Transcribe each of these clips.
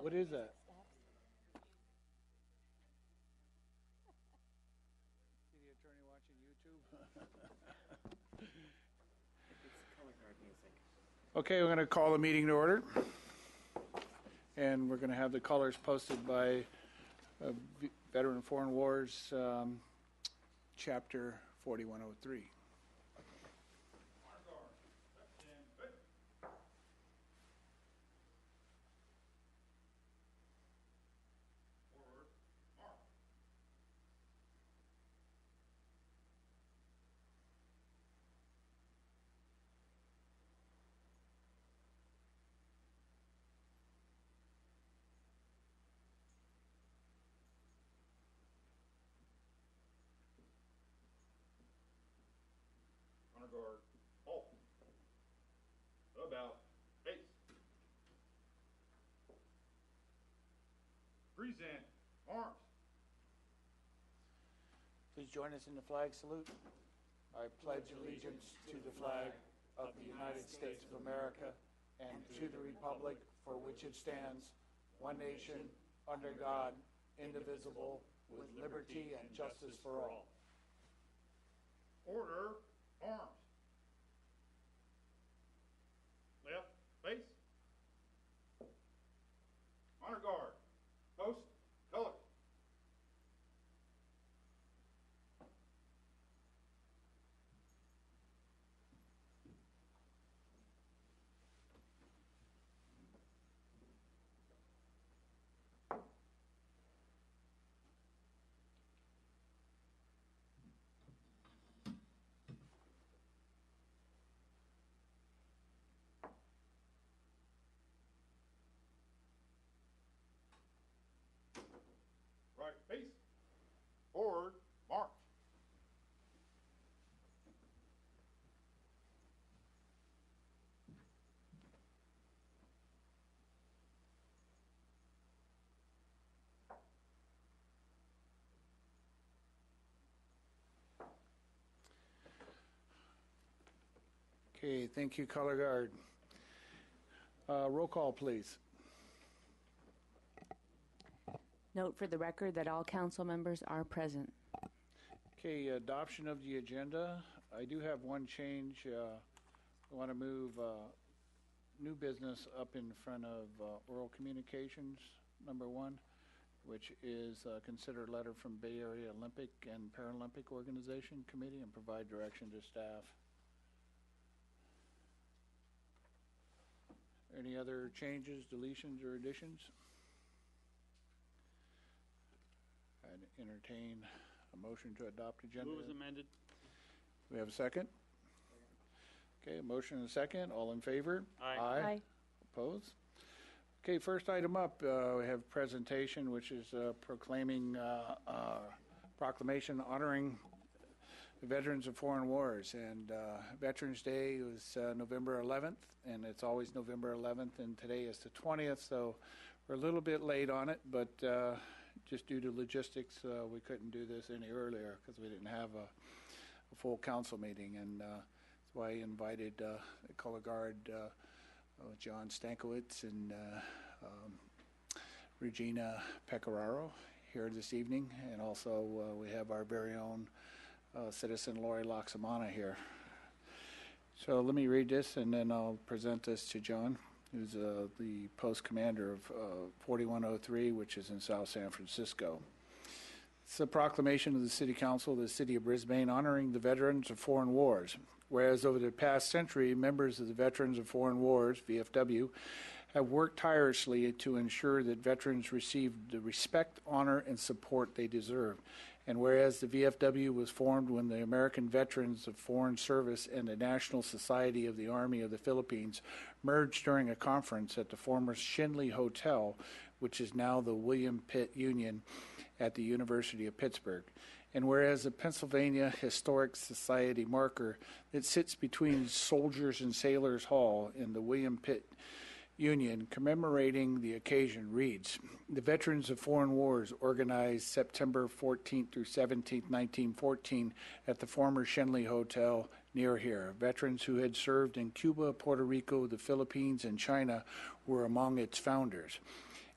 What is that? See the attorney watching YouTube? Okay, we're going to call the meeting to order. And we're going to have the colors posted by Veteran Foreign Wars, Chapter 4103. Honor guard, halt. About face. Present arms. Please join us in the flag salute. I pledge allegiance to the flag of the United States of America and to the republic for which it stands, one nation, under God, indivisible, with liberty and justice for all. Order, arms. Left, face. Honor guard, post, color. Right, face. Forward, march. Okay, thank you, Color Guard. Roll call, please. Note for the record that all council members are present. Okay, adoption of the agenda. I do have one change. I want to move new business up in front of oral communications, number 1, which is consider letter from Bay Area Olympic and Paralympic Organization Committee and provide direction to staff. Any other changes, deletions, or additions? I'd entertain a motion to adopt agenda. Move as amended. We have a second? Okay, a motion and a second. All in favor? Aye. Aye. Opposed? Okay, first item up, we have presentation, which is proclaiming proclamation honoring the veterans of foreign wars. And Veterans Day was November 11th, and it's always November 11th, and today is the 20th, so we're a little bit late on it, but just due to logistics, we couldn't do this any earlier because we didn't have a full council meeting, and that's why I invited the Color Guard, John Stankiewicz and Regina Pecoraro here this evening, and also we have our very own citizen Lori Loxamana here. So let me read this, and then I'll present this to John, who's the post commander of 4103, which is in South San Francisco. It's a proclamation of the City Council of the City of Brisbane honoring the veterans of foreign wars. Whereas over the past century, members of the Veterans of Foreign Wars, VFW, have worked tirelessly to ensure that veterans receive the respect, honor, and support they deserve. And whereas the VFW was formed when the American Veterans of Foreign Service and the National Society of the Army of the Philippines merged during a conference at the former Shinley Hotel, which is now the William Pitt Union at the University of Pittsburgh. And whereas the Pennsylvania Historic Society marker that sits between Soldiers and Sailors Hall and the William Pitt Union commemorating the occasion reads, the Veterans of Foreign Wars organized September 14th through 17th, 1914 at the former Shenley Hotel near here. Veterans who had served in Cuba, Puerto Rico, the Philippines, and China were among its founders.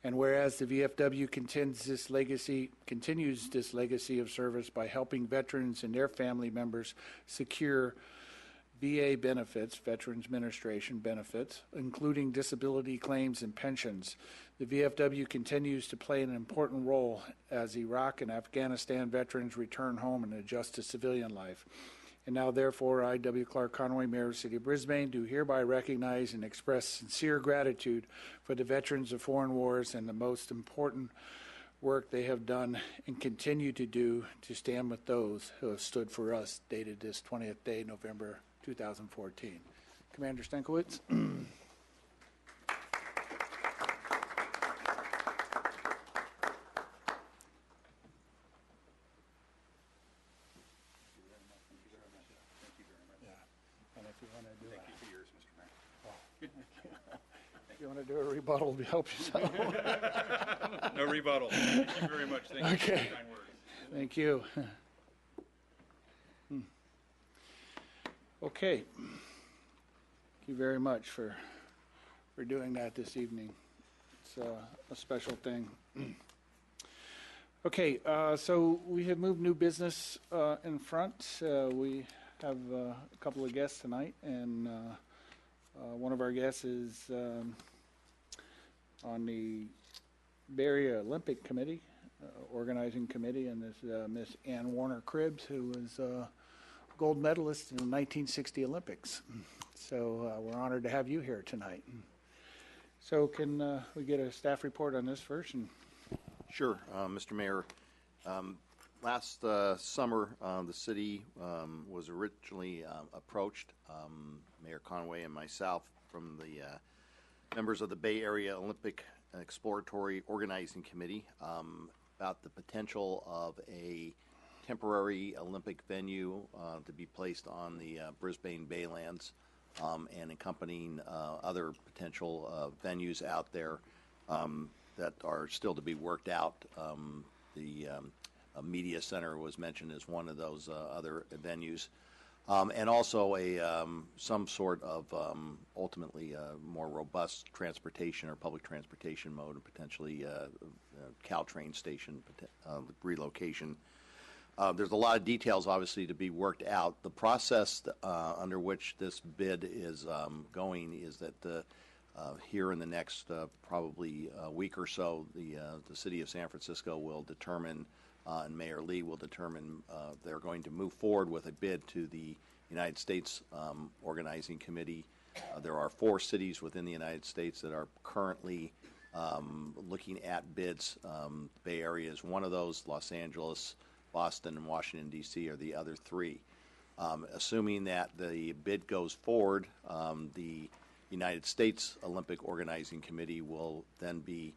And whereas the VFW continues this legacy of service by helping veterans and their family members secure VA benefits, Veterans Administration benefits, including disability claims and pensions. The VFW continues to play an important role as Iraq and Afghanistan veterans return home and adjust to civilian life. And now, therefore, I, W. Clark Conway, Mayor of the City of Brisbane, do hereby recognize and express sincere gratitude for the veterans of foreign wars and the most important work they have done and continue to do to stand with those who have stood for us, dated this 20th day, November 2014. Commander Stankiewicz. If you want to do a rebuttal to help yourself. No rebuttal. Thank you very much. Thank you for your kind words. Thank you. Okay. Thank you very much for doing that this evening. It's a special thing. Okay, so we have moved new business in front. We have a couple of guests tonight, and one of our guests is on the Bay Area Olympic Committee, organizing committee, and this Miss Ann Warner Cribbs, who was gold medalist in the 1960 Olympics. So we're honored to have you here tonight. So can we get a staff report on this first? Sure, Mr. Mayor. Last summer, the city was originally approached, Mayor Conway and myself, from the members of the Bay Area Olympic Exploratory Organizing Committee about the potential of a temporary Olympic venue to be placed on the Brisbane Baylands and accompanying other potential venues out there that are still to be worked out. The media center was mentioned as one of those other venues, and also some sort of ultimately more robust transportation or public transportation mode, and potentially Caltrain station relocation. There's a lot of details, obviously, to be worked out. The process under which this bid is going is that here in the next probably week or so, the city of San Francisco will determine, and Mayor Lee will determine, they're going to move forward with a bid to the United States Organizing Committee. There are 4 cities within the United States that are currently looking at bids. Bay Area is one of those. Los Angeles, Boston, and Washington, D.C. are the other 3. Assuming that the bid goes forward, the United States Olympic Organizing Committee will then be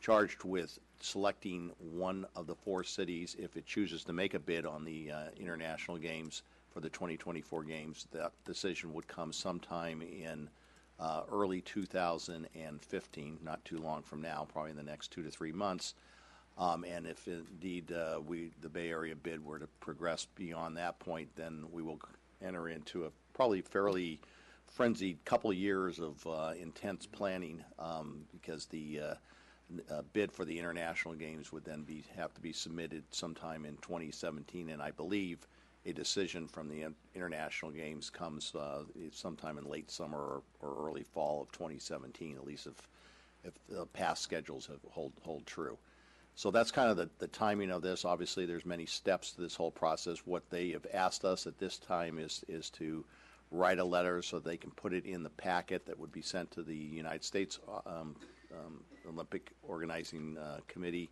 charged with selecting one of the 4 cities. If it chooses to make a bid on the international games for the 2024 games, that decision would come sometime in early 2015, not too long from now, probably in the next 2 to 3 months. And if indeed the Bay Area bid were to progress beyond that point, then we will enter into a probably fairly frenzied couple of years of intense planning, because the bid for the international games would then have to be submitted sometime in 2017, and I believe a decision from the international games comes sometime in late summer or early fall of 2017, at least if the past schedules hold true. So that's kind of the timing of this. Obviously, there's many steps to this whole process. What they have asked us at this time is to write a letter so they can put it in the packet that would be sent to the United States Olympic Organizing Committee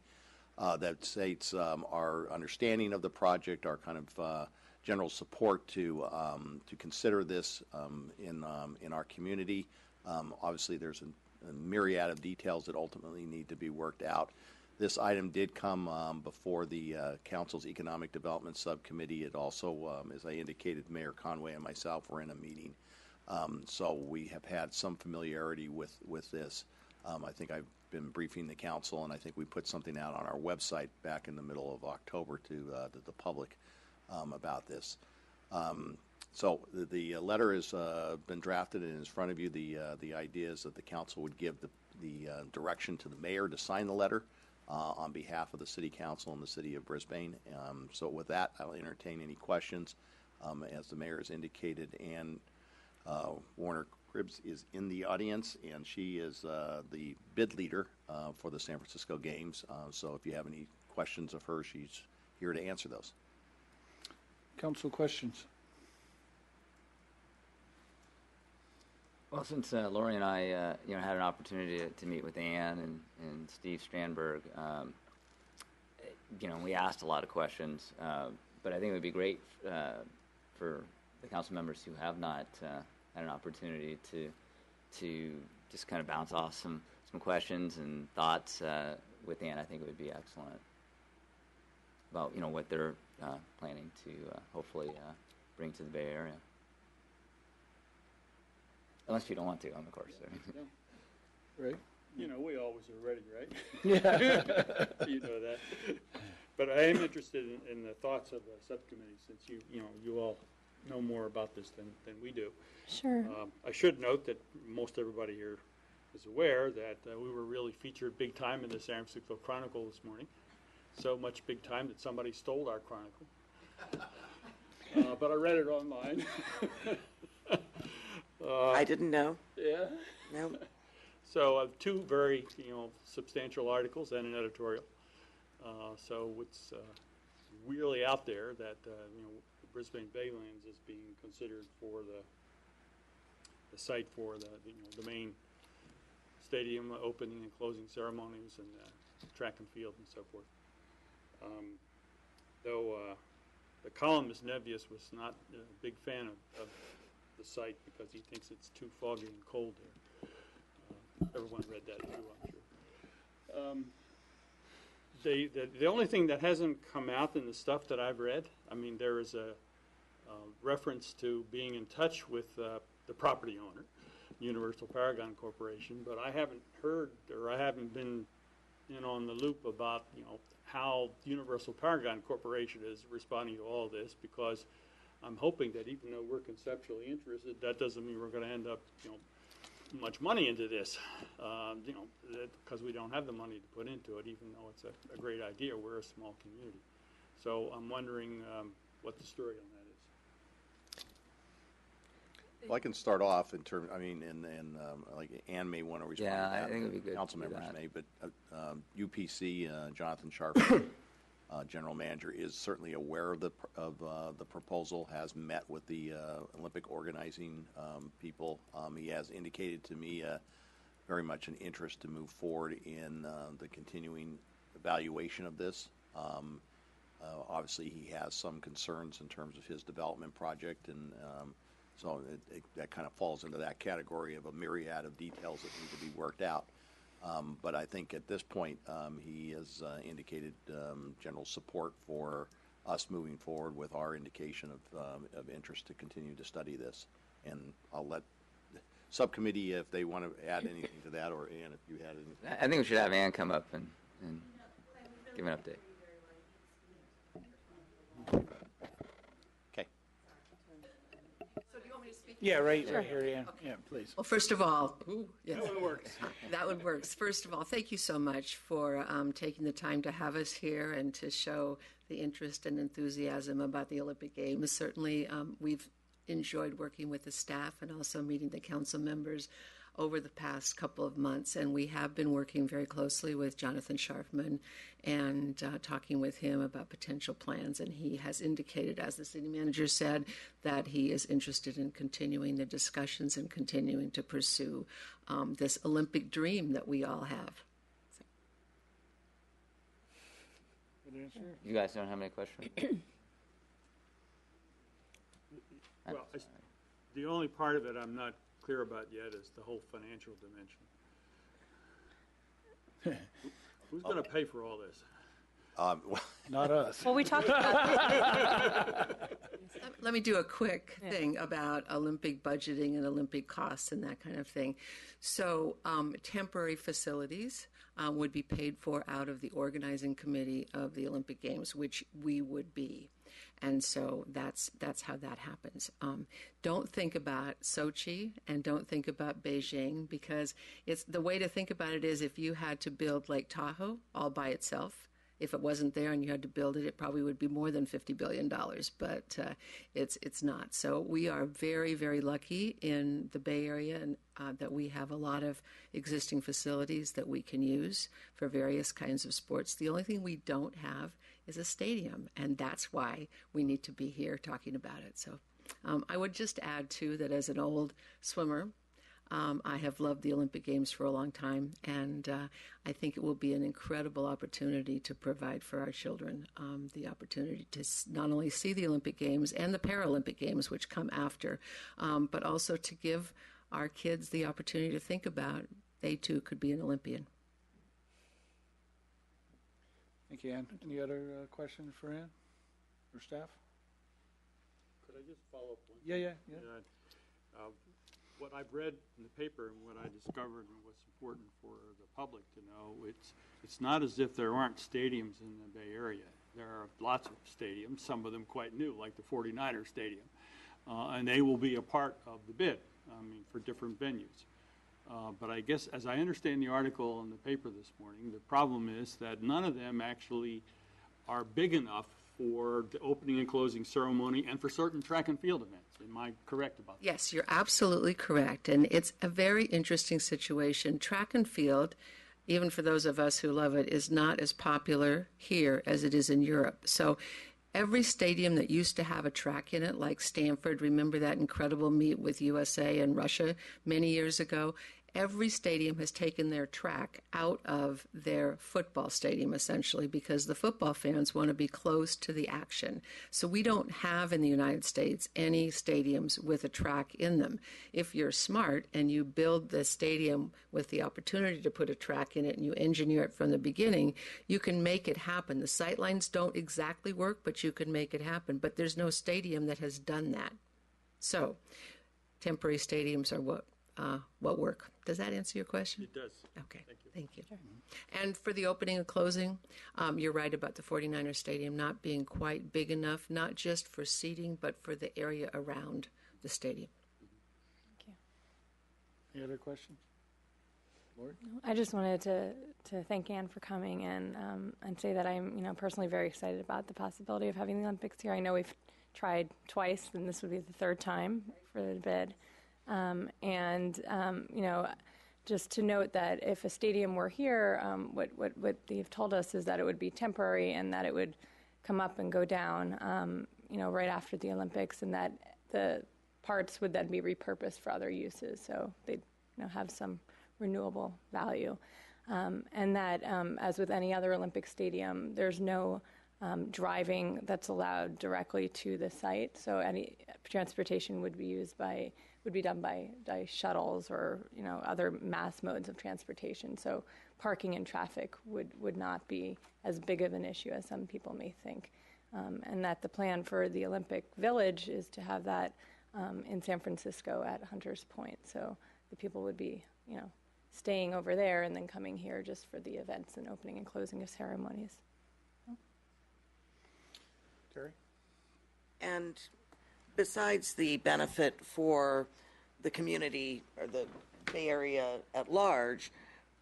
that states our understanding of the project, our kind of general support to consider this in our community. Obviously, there's a myriad of details that ultimately need to be worked out. This item did come before the Council's Economic Development Subcommittee. It also, as I indicated, Mayor Conway and myself were in a meeting. So we have had some familiarity with this. I think I've been briefing the Council, and I think we put something out on our website back in the middle of October to the public about this. So the letter has been drafted and is in front of you. The idea is that the Council would give the direction to the mayor to sign the letter on behalf of the city council and the city of Brisbane. So with that, I'll entertain any questions. As the mayor has indicated, Ann Warner Cribbs is in the audience, and she is the bid leader for the San Francisco Games. So if you have any questions of her, she's here to answer those. Council questions? Well, since Lori and I, had an opportunity to meet with Ann and Steve Strandberg, we asked a lot of questions, but I think it would be great for the council members who have not had an opportunity to just kind of bounce off some questions and thoughts with Ann. I think it would be excellent about what they're planning to hopefully bring to the Bay Area. Unless you don't want to, of course. Right? We always are ready, right? Yeah. You know that. But I am interested in the thoughts of the subcommittee, since you all know more about this than we do. Sure. I should note that most everybody here is aware that we were really featured big time in the San Francisco Chronicle this morning. So much big time that somebody stole our Chronicle. But I read it online. I didn't know. Yeah. No. So two very, substantial articles and an editorial. So it's really out there that Brisbane Baylands is being considered for the site for the main stadium opening and closing ceremonies and track and field and so forth. Though the columnist Nevius was not a big fan of the site because he thinks it's too foggy and cold there. Everyone read that too, I'm sure. The only thing that hasn't come out in the stuff that I've read, there is a reference to being in touch with the property owner, Universal Paragon Corporation, but I haven't heard or I haven't been on the loop about how Universal Paragon Corporation is responding to all this, because I'm hoping that even though we're conceptually interested, that doesn't mean we're going to end up much money into this, because we don't have the money to put into it, even though it's a great idea. We're a small community. So I'm wondering what the story on that is. Well, I can start off in terms, like Ann may want to respond to that. I think it would be good Council to do members that. may, but UPC, Jonathan Sharp, General Manager, is certainly aware of the proposal, has met with the Olympic organizing people. He has indicated to me very much an interest to move forward in the continuing evaluation of this. Obviously, he has some concerns in terms of his development project, and so that kind of falls into that category of a myriad of details that need to be worked out. But I think at this point, he has indicated general support for us moving forward with our indication of interest to continue to study this. And I'll let the subcommittee, if they want to add anything to that, or Ann, if you had anything. I think we should have Ann come up and give an update. Okay. Yeah, right here, Ann. Yeah, please. Well, first of all, yes, That one works. that one works. First of all, thank you so much for taking the time to have us here and to show the interest and enthusiasm about the Olympic Games. Certainly, we've enjoyed working with the staff and also meeting the council members over the past couple of months, and we have been working very closely with Jonathan Sharfman and talking with him about potential plans, and he has indicated, as the city manager said, that he is interested in continuing the discussions and continuing to pursue this Olympic dream that we all have. You guys don't have any questions? Well, the only part of it I'm not clear about yet is the whole financial dimension. Who's going to pay for all this? Well, Not us. Well, we talked about Let me do a quick thing about Olympic budgeting and Olympic costs and that kind of thing. So temporary facilities, would be paid for out of the organizing committee of the Olympic Games, which we would be. And so that's how that happens. Don't think about Sochi and don't think about Beijing, because it's the way to think about it is if you had to build Lake Tahoe all by itself. If it wasn't there and you had to build it, it probably would be more than $50 billion, but it's not. So we are very, very lucky in the Bay Area and that we have a lot of existing facilities that we can use for various kinds of sports. The only thing we don't have is a stadium, and that's why we need to be here talking about it. So I would just add, too, that as an old swimmer, I have loved the Olympic Games for a long time, and I think it will be an incredible opportunity to provide for our children the opportunity to not only see the Olympic Games and the Paralympic Games, which come after, but also to give our kids the opportunity to think about they too could be an Olympian. Thank you, Ann. Any other questions for Ann or staff? Could I just follow up one? Yeah. What I've read in the paper and what I discovered and what's important for the public to know, it's not as if there aren't stadiums in the Bay Area. There are lots of stadiums, some of them quite new, like the 49ers Stadium. And they will be a part of the bid, for different venues. But I guess, as I understand the article in the paper this morning, the problem is that none of them actually are big enough for the opening and closing ceremony and for certain track and field events. Am I correct about that? Yes, you're absolutely correct. And it's a very interesting situation. Track and field, even for those of us who love it, is not as popular here as it is in Europe. So every stadium that used to have a track in it, like Stanford, remember that incredible meet with USA and Russia many years ago? Every stadium has taken their track out of their football stadium, essentially, because the football fans want to be close to the action. So we don't have in the United States any stadiums with a track in them. If you're smart and you build the stadium with the opportunity to put a track in it and you engineer it from the beginning, you can make it happen. The sightlines don't exactly work, but you can make it happen. But there's no stadium that has done that. So temporary stadiums are what work. Does that answer your question? It does. Okay, thank you. And for the opening and closing, you're right about the 49er Stadium not being quite big enough, not just for seating, but for the area around the stadium. Thank you. Any other questions? Lori? I just wanted to thank Ann for coming and say that I'm personally very excited about the possibility of having the Olympics here. I know we've tried twice, and this would be the third time for the bid. Just to note that if a stadium were here, what they've told us is that it would be temporary and that it would come up and go down, right after the Olympics, and that the parts would then be repurposed for other uses. So they'd, have some renewable value. And that, as with any other Olympic stadium, there's no driving that's allowed directly to the site. So any transportation would be done by shuttles or other mass modes of transportation. So parking and traffic would not be as big of an issue as some people may think. And that the plan for the Olympic Village is to have that in San Francisco at Hunters Point. So the people would be staying over there and then coming here just for the events and opening and closing of ceremonies. Terry? And besides the benefit for the community or the Bay Area at large,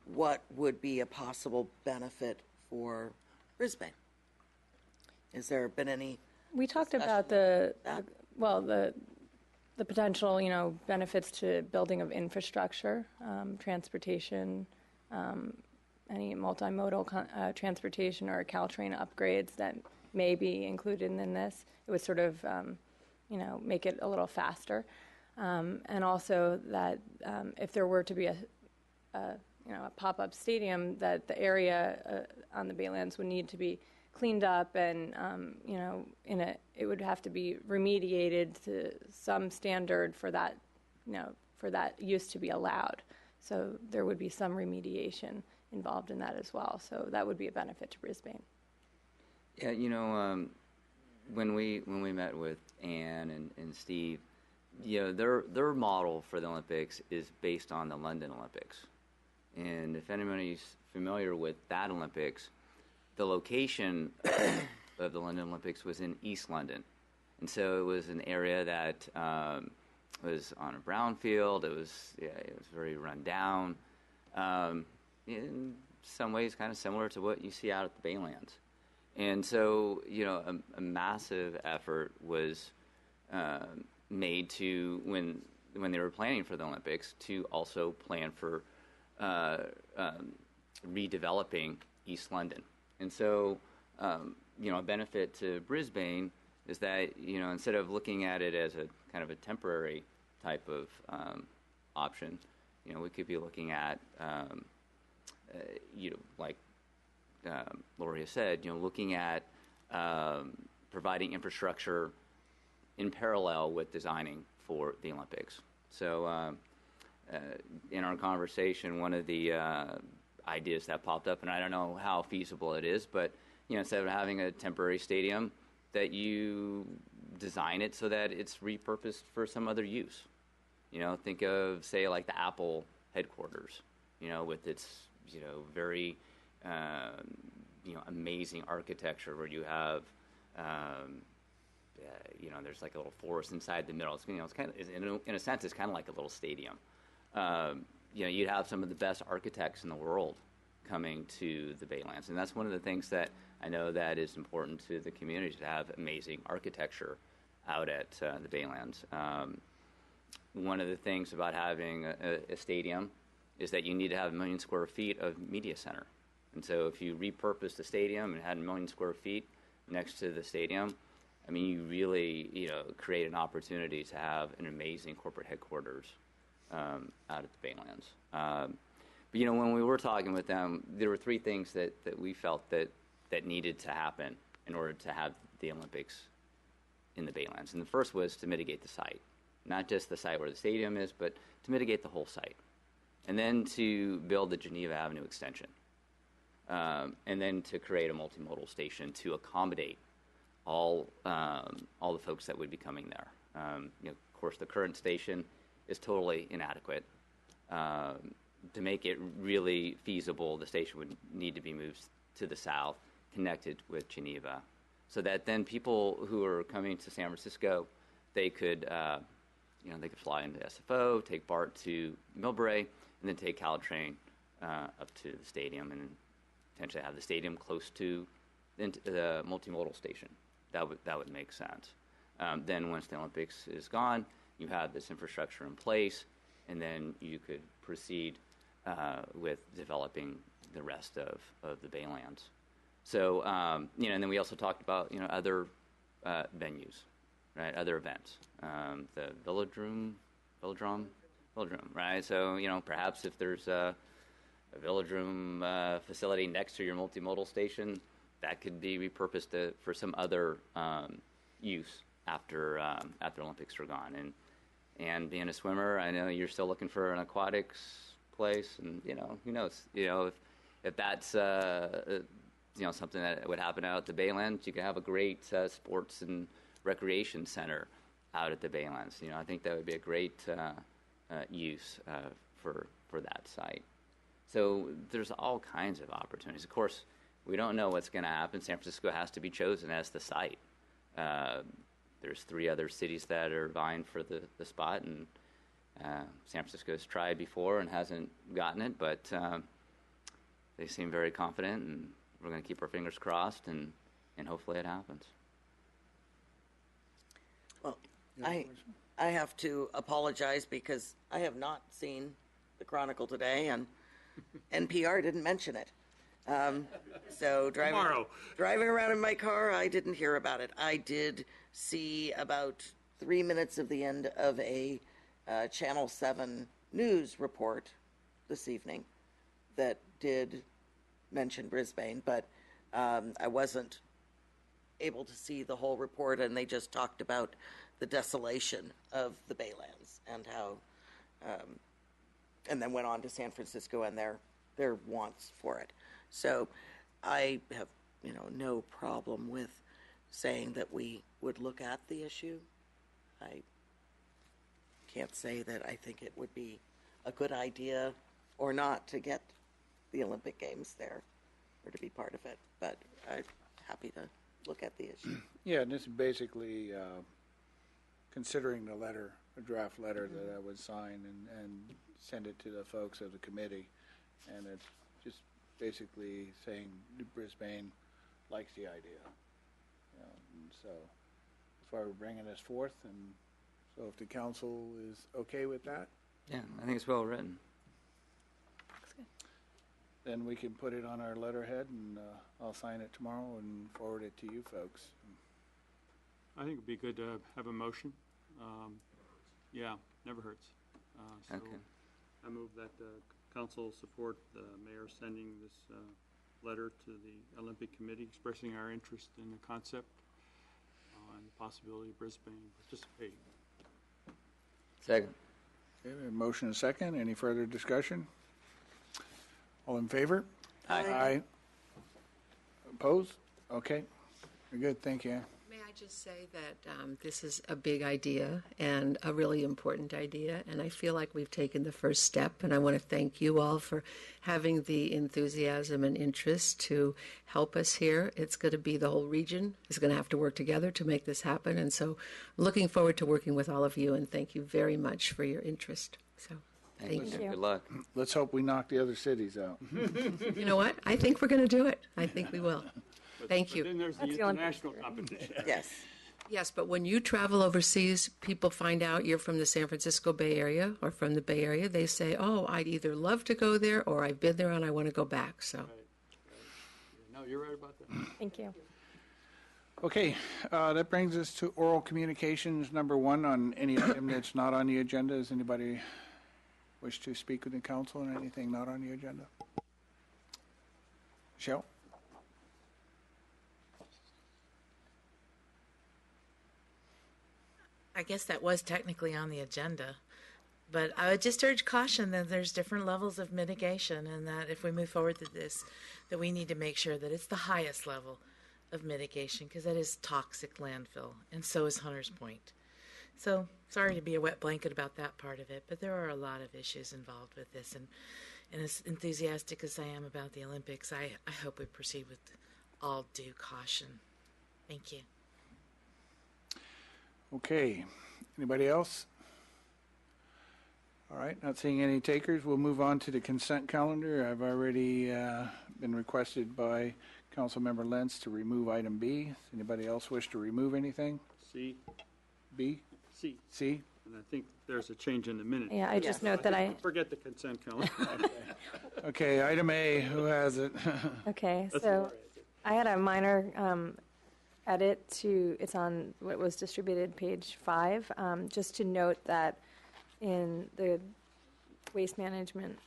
what would be a possible benefit for Brisbane? Has there been any? We talked discussion about the potential, benefits to building of infrastructure, transportation, any multimodal transportation or Caltrain upgrades that may be included in this. It would sort of, make it a little faster. And also that if there were to be a pop-up stadium, that the area on the Baylands would need to be cleaned up and, it would have to be remediated to some standard for that, for that use to be allowed. So there would be some remediation involved in that as well. So that would be a benefit to Brisbane. Yeah, when we met with Ann and Steve, their model for the Olympics is based on the London Olympics. And if anybody's familiar with that Olympics, the location of the London Olympics was in East London. And so it was an area that was on a brownfield. It was very run down. In some ways, kind of similar to what you see out at the Baylands. And so, a massive effort was made to, when they were planning for the Olympics, to also plan for redeveloping East London. And so, a benefit to Brisbane is that, instead of looking at it as a kind of a temporary type of option, we could be looking at, like Lori has said, looking at providing infrastructure in parallel with designing for the Olympics. So in our conversation, one of the ideas that popped up, and I don't know how feasible it is, but instead of having a temporary stadium, that you design it so that it's repurposed for some other use. Think of, say, like the Apple headquarters, with its, very, amazing architecture where you have, there's like a little forest inside the middle. It's kind of, in a sense, it's kind of like a little stadium. You'd have some of the best architects in the world coming to the Baylands, and that's one of the things that I know that is important to the community, to have amazing architecture out at the Baylands. One of the things about having a stadium is that you need to have 1 million square feet of media center. And so if you repurposed the stadium and had 1 million square feet next to the stadium, I mean, you really, create an opportunity to have an amazing corporate headquarters out at the Baylands. But, when we were talking with them, there were 3 things that we felt that needed to happen in order to have the Olympics in the Baylands. And the first was to mitigate the site. Not just the site where the stadium is, but to mitigate the whole site. And then to build the Geneva Avenue extension. And then to create a multimodal station to accommodate all the folks that would be coming there. Of course, the current station is totally inadequate. To make it really feasible, the station would need to be moved to the south, connected with Geneva, so that then people who are coming to San Francisco, they could, they could fly into SFO, take BART to Millbrae, and then take Caltrain up to the stadium, and potentially have the stadium close to the multimodal station. That would make sense. Then once the Olympics is gone, you have this infrastructure in place, and then you could proceed with developing the rest of the Baylands. So, and then we also talked about, other venues, right? Other events. The Velodrome, right? So, perhaps if there's a Velodrome facility next to your multimodal station, that could be repurposed for some other use after Olympics are gone. And being a swimmer, I know you're still looking for an aquatics place, and who knows? If that's something that would happen out at the Baylands, you could have a great sports and recreation center out at the Baylands. I think that would be a great use for that site. So there's all kinds of opportunities. Of course, we don't know what's going to happen. San Francisco has to be chosen as the site. There's 3 other cities that are vying for the spot, and San Francisco's tried before and hasn't gotten it, but they seem very confident, and we're going to keep our fingers crossed, and hopefully it happens. Well, I have to apologize because I have not seen the Chronicle today, and NPR didn't mention it. So driving around in my car, I didn't hear about it. I did see about 3 minutes of the end of a Channel 7 news report this evening that did mention Brisbane, but I wasn't able to see the whole report, and they just talked about the desolation of the Baylands and how, and then went on to San Francisco and their wants for it. So I have, no problem with saying that we would look at the issue. I can't say that I think it would be a good idea or not to get the Olympic Games there or to be part of it. But I'm happy to look at the issue. Yeah, and this is basically considering the letter, a draft letter that I would sign and send it to the folks of the committee. And it's just basically saying Brisbane likes the idea. And so that's why we're bringing this forth. And so if the council is okay with that, Yeah, I think it's well written. then we can put it on our letterhead and I'll sign it tomorrow and forward it to you folks. I think it'd be good to have a motion. Yeah, never hurts. So Okay. I move that the council support the mayor sending this letter to the Olympic Committee expressing our interest in the concept and the possibility of Brisbane participating. Second. Okay, we have a motion and a second. Any further discussion? All in favor? Aye. Opposed? Okay. Very good. Thank you. May I just say that this is a big idea and a really important idea, and I feel like we've taken the first step, and I want to thank you all for having the enthusiasm and interest to help us here. It's going to be the whole region is going to have to work together to make this happen, and so I'm looking forward to working with all of you, and thank you very much for your interest. So thank you. you. Good luck. Let's hope we knock the other cities out. You know what? I think we're going to do it. I think we will. Thank But you. then there's the That's the Olympics. international competition. Yes. Yes, but when you travel overseas, people find out you're from the San Francisco Bay Area or from the Bay Area. They say, oh, I'd either love to go there or I've been there and I want to go back. So No, you're right about that. Thank you. Okay, that brings us to oral communications number 1 on any item that's not on the agenda. Does anybody wish to speak with the council on anything not on the agenda? Michelle? I guess that was technically on the agenda, but I would just urge caution that there's different levels of mitigation, and that if we move forward with this, that we need to make sure that it's the highest level of mitigation, because that is toxic landfill, and so is Hunters Point. So sorry to be a wet blanket about that part of it, but there are a lot of issues involved with this, and as enthusiastic as I am about the Olympics, I hope we proceed with all due caution. Thank you. Okay, anybody else? All right, not seeing any takers. We'll move on to the consent calendar. I've already been requested by Councilmember Lentz to remove item B. Does anybody else wish to remove anything? C, B, C, C? and I think there's a change in the minute. Yeah, I just note that Forget the consent calendar. Okay, item A, who has it? Okay, That's so all right. I had a minor edit to, it's on what was distributed, page 5, just to note that in the waste management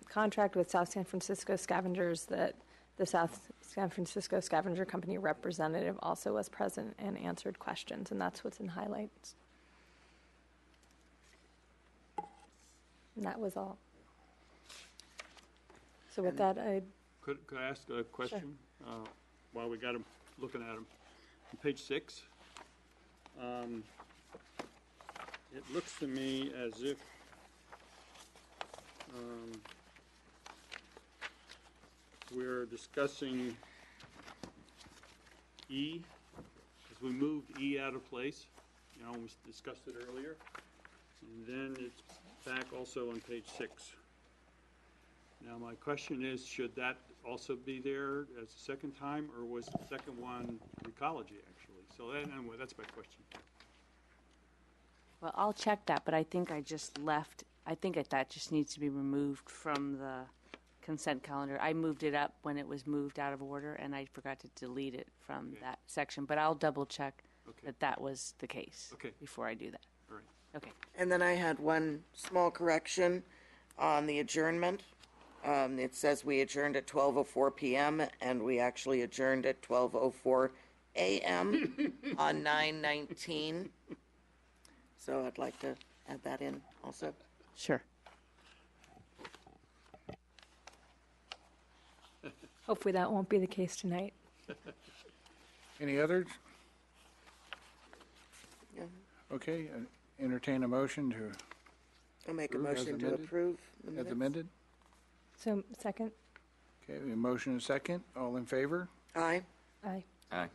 contract with South San Francisco Scavengers, that the South San Francisco Scavenger Company representative also was present and answered questions, and that's what's in highlights. And that was all. So with that, I Could I ask a question while we got him looking at him? On page 6, it looks to me as if we're discussing E, because we moved E out of place. You know, we discussed it earlier. And then it's back also on page 6. Now, my question is, should that also be there as a second time, or was the second one ecology, actually? So anyway, that's my question. Well, I'll check that, but I think I just left, I think that just needs to be removed from the consent calendar. I moved it up when it was moved out of order, and I forgot to delete it from Okay. that section, but I'll double check Okay. that that was the case Okay. before I do that. All right. Okay. And then I had one small correction on the adjournment. It says we adjourned at 12:04 p.m. and we actually adjourned at 12:04 a.m. on 9/19. So I'd like to add that in also. Sure. hopefully that won't be the case tonight. Any others? Yeah. Okay, entertain a motion to, I'll make a Approve as motion to amended? approve the as minutes. amended? So second. Okay, we have a motion and a second. All in favor? Aye. Aye. Aye.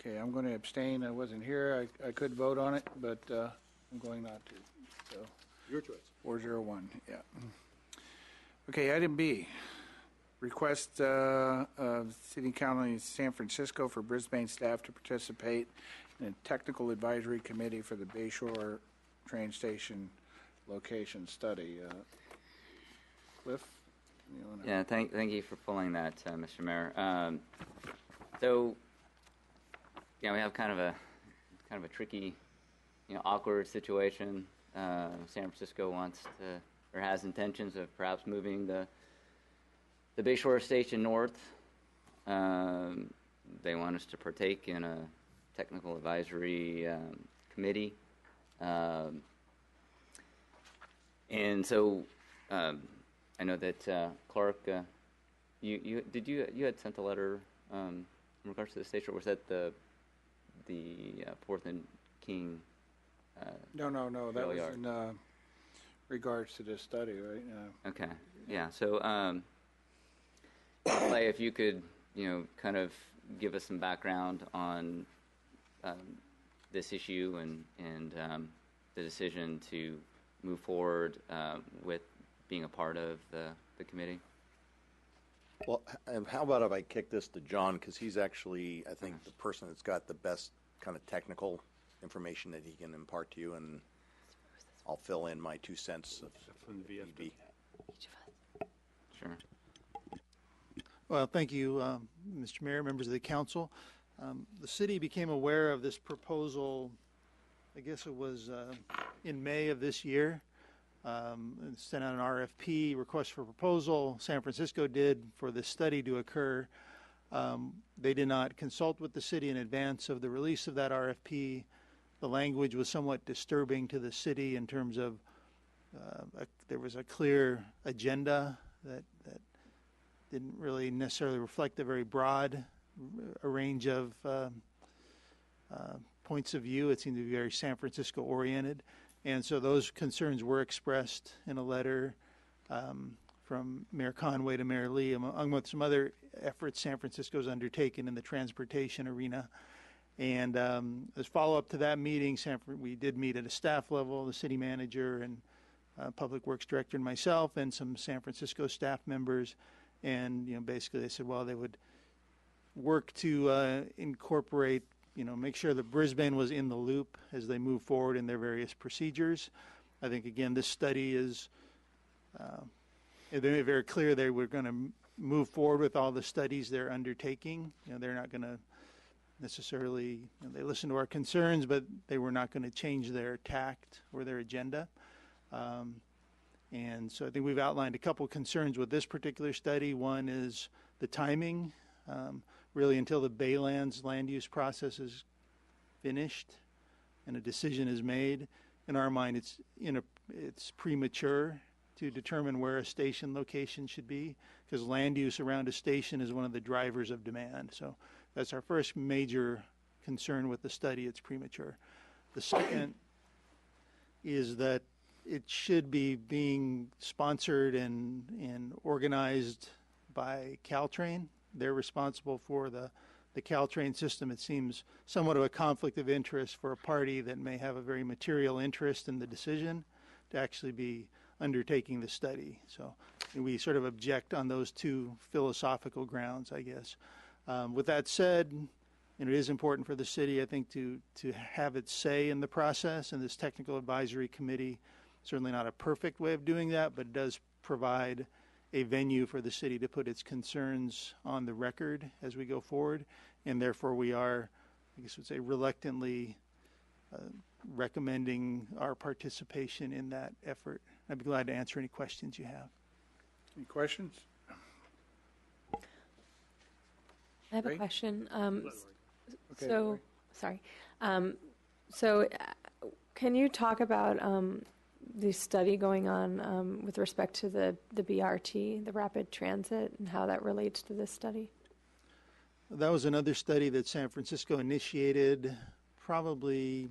Okay, I'm going to abstain. I wasn't here. I could vote on it, but I'm going not to. So Your choice. 401, yeah. Okay, item B. Request of City and County of San Francisco for Brisbane staff to participate in a technical advisory committee for the Bayshore train station location study. Cliff? You wanna- Yeah, thank you for pulling that, Mr. Mayor. So, yeah, we have kind of a tricky, awkward situation. San Francisco wants to, or has intentions of perhaps moving the Bayshore Station north. They want us to partake in a technical advisory committee, and so I know that Clark, you had sent a letter in regards to the station, or was that the Fourth and King? No, that Rail was yard. in regards to this study, right? Okay, yeah. So, Clay, if you could, kind of give us some background on this issue and the decision to move forward with being a part of the committee. Well, and how about if I kick this to John, because he's actually, I think, the person that's got the best kind of technical information that he can impart to you, and I'll fill in my 2 cents of From the VFW. ED. Sure. Well, thank you, Mr. Mayor, members of the council. The city became aware of this proposal, I guess it was in May of this year. And sent out an RFP, request for proposal. San Francisco did for this study to occur. They did not consult with the city in advance of the release of that RFP. The language was somewhat disturbing to the city in terms of there was a clear agenda that didn't really necessarily reflect a very broad range of points of view. It seemed to be very San Francisco oriented. And so those concerns were expressed in a letter from Mayor Conway to Mayor Lee, among with some other efforts San Francisco's undertaken in the transportation arena. And as follow-up to that meeting, we did meet at a staff level, the city manager and public works director and myself and some San Francisco staff members. And basically they said, well, they would work to incorporate, make sure that Brisbane was in the loop as they move forward in their various procedures. I think, again, this study is, they made it very clear they were going to move forward with all the studies they're undertaking. They're not going to necessarily, they listened to our concerns, but they were not going to change their tact or their agenda. And so I think we've outlined a couple concerns with this particular study. One is the timing. Really until the Baylands land use process is finished and a decision is made. In our mind, it's premature to determine where a station location should be, because land use around a station is one of the drivers of demand. So that's our first major concern with the study. It's premature. The second is that it should be being sponsored and organized by Caltrain. They're responsible for the Caltrain system. It seems somewhat of a conflict of interest for a party that may have a very material interest in the decision to actually be undertaking the study. So we sort of object on those two philosophical grounds, I guess. With that said, it is important for the city, I think, to have its say in the process, and this technical advisory committee, certainly not a perfect way of doing that, but it does provide a venue for the city to put its concerns on the record as we go forward, and therefore we are, I guess I would say, reluctantly recommending our participation in that effort. I'd be glad to answer any questions you have. Any questions? I have Ray? a question. Okay, So, Lori. sorry. So, can you talk about the study going on with respect to the BRT, the rapid transit, and how that relates to this study? That was another study that San Francisco initiated probably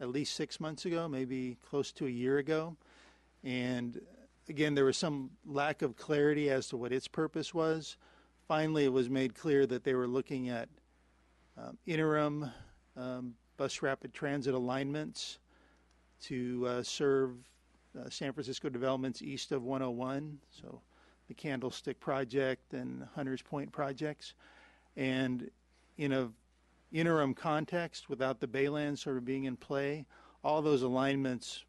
at least 6 months ago, maybe close to a year ago. And again, there was some lack of clarity as to what its purpose was. Finally, it was made clear that they were looking at interim bus rapid transit alignments to serve San Francisco developments east of 101, so the Candlestick Project and Hunters Point projects. And in a interim context, without the Baylands sort of being in play, all those alignments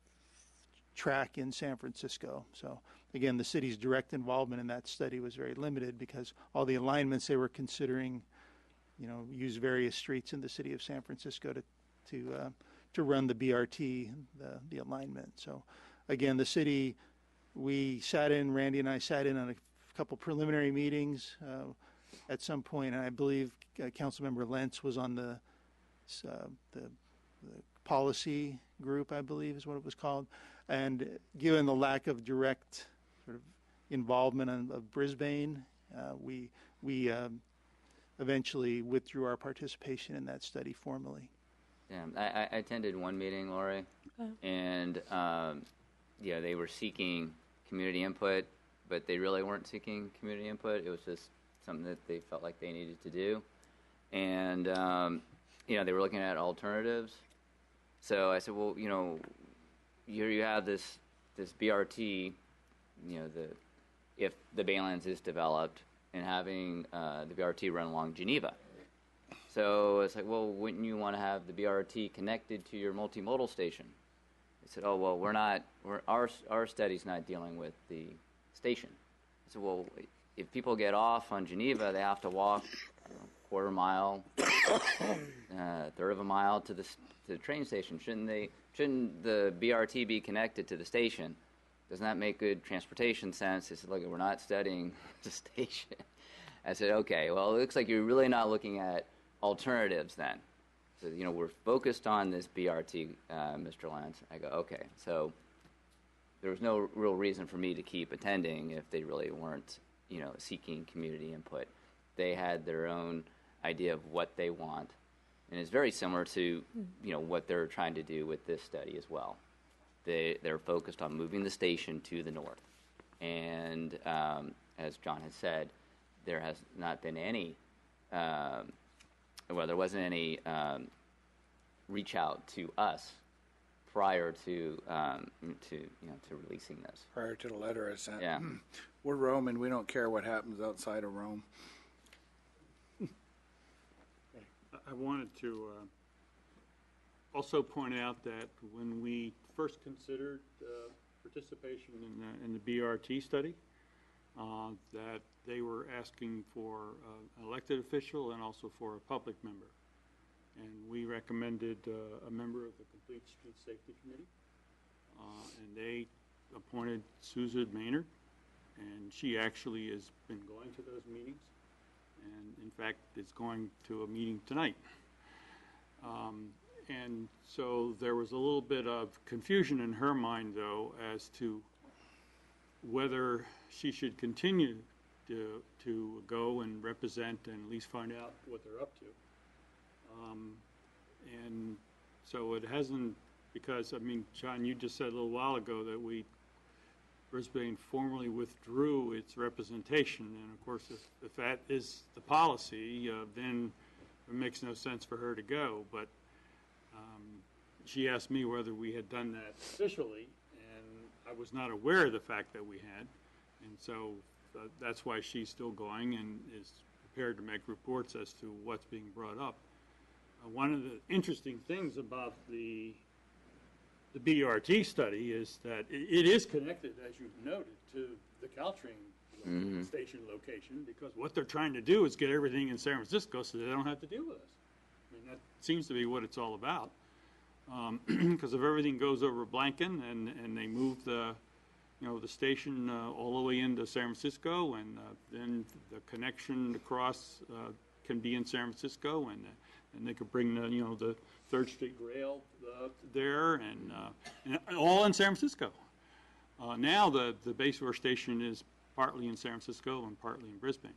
track in San Francisco. So again, the city's direct involvement in that study was very limited because all the alignments they were considering, use various streets in the city of San Francisco to run the BRT, the alignment. So again, the city, Randy and I sat in on a couple preliminary meetings at some point, and I believe Councilmember Lentz was on the policy group, I believe is what it was called. And given the lack of direct sort of involvement of Brisbane, we eventually withdrew our participation in that study formally. Yeah, I attended one meeting, Lori, and they were seeking community input, but they really weren't seeking community input. It was just something that they felt like they needed to do, and they were looking at alternatives. So I said, well, here you have this BRT, if the Baylands is developed, and having the BRT run along Geneva. So it's like, well, wouldn't you want to have the BRT connected to your multimodal station? They said, oh, well, our study's not dealing with the station. I said, well, if people get off on Geneva, they have to walk quarter mile, third of a mile to the train station. Shouldn't the BRT be connected to the station? Doesn't that make good transportation sense? They said, look, we're not studying the station. I said, okay, well, it looks like you're really not looking at alternatives then. So, we're focused on this BRT, Mr. Lentz. I go, okay, so there was no real reason for me to keep attending if they really weren't, seeking community input. They had their own idea of what they want, and it's very similar to, what they're trying to do with this study as well. They're focused on moving the station to the north, and as John has said, there has not been any. There wasn't any reach out to us prior to releasing this. Prior to the letter I sent. Yeah. We're Rome, and we don't care what happens outside of Rome. I wanted to also point out that when we first considered participation in the BRT study, that they were asking for an elected official and also for a public member. And we recommended a member of the Complete Street Safety Committee, and they appointed Susan Maynard, and she actually has been going to those meetings, and in fact is going to a meeting tonight. And so there was a little bit of confusion in her mind, though, as to whether she should continue to go and represent and at least find out what they're up to. And so it hasn't, because, John, you just said a little while ago that Brisbane formally withdrew its representation. And, of course, if that is the policy, then it makes no sense for her to go. But she asked me whether we had done that officially, and I was not aware of the fact that we had. And so that's why she's still going and is prepared to make reports as to what's being brought up. One of the interesting things about the BRT study is that it is connected, as you've noted, to the Caltrain station location, because what they're trying to do is get everything in San Francisco so they don't have to deal with us. That seems to be what it's all about. Because if everything goes over Blanken and they move the station all the way into San Francisco, and then the connection across can be in San Francisco, and they could bring the 3rd Street rail there, and all in San Francisco. Now the Bayshore station is partly in San Francisco and partly in Brisbane.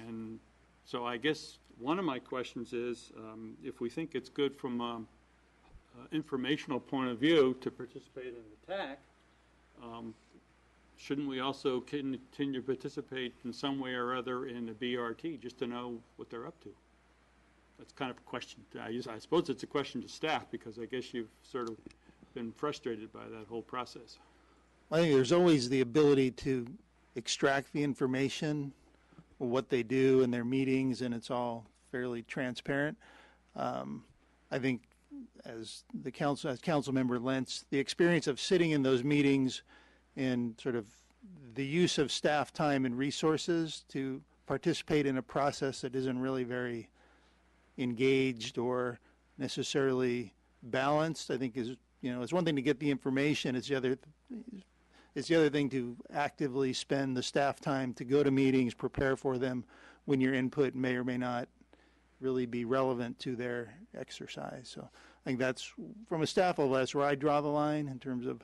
And so I guess one of my questions is, if we think it's good from an informational point of view to participate in the TAC, shouldn't we also continue to participate in some way or other in the BRT, just to know what they're up to? That's kind of a question. I suppose it's a question to staff, because I guess you've sort of been frustrated by that whole process. I think there's always the ability to extract the information, what they do in their meetings, and it's all fairly transparent. I think as council member Lentz, the experience of sitting in those meetings and sort of the use of staff time and resources to participate in a process that isn't really very engaged or necessarily balanced, I think is, it's one thing to get the information. It's the other thing to actively spend the staff time to go to meetings, prepare for them, when your input may or may not really be relevant to their exercise. So I think that's, from a staff level, that's where I draw the line in terms of,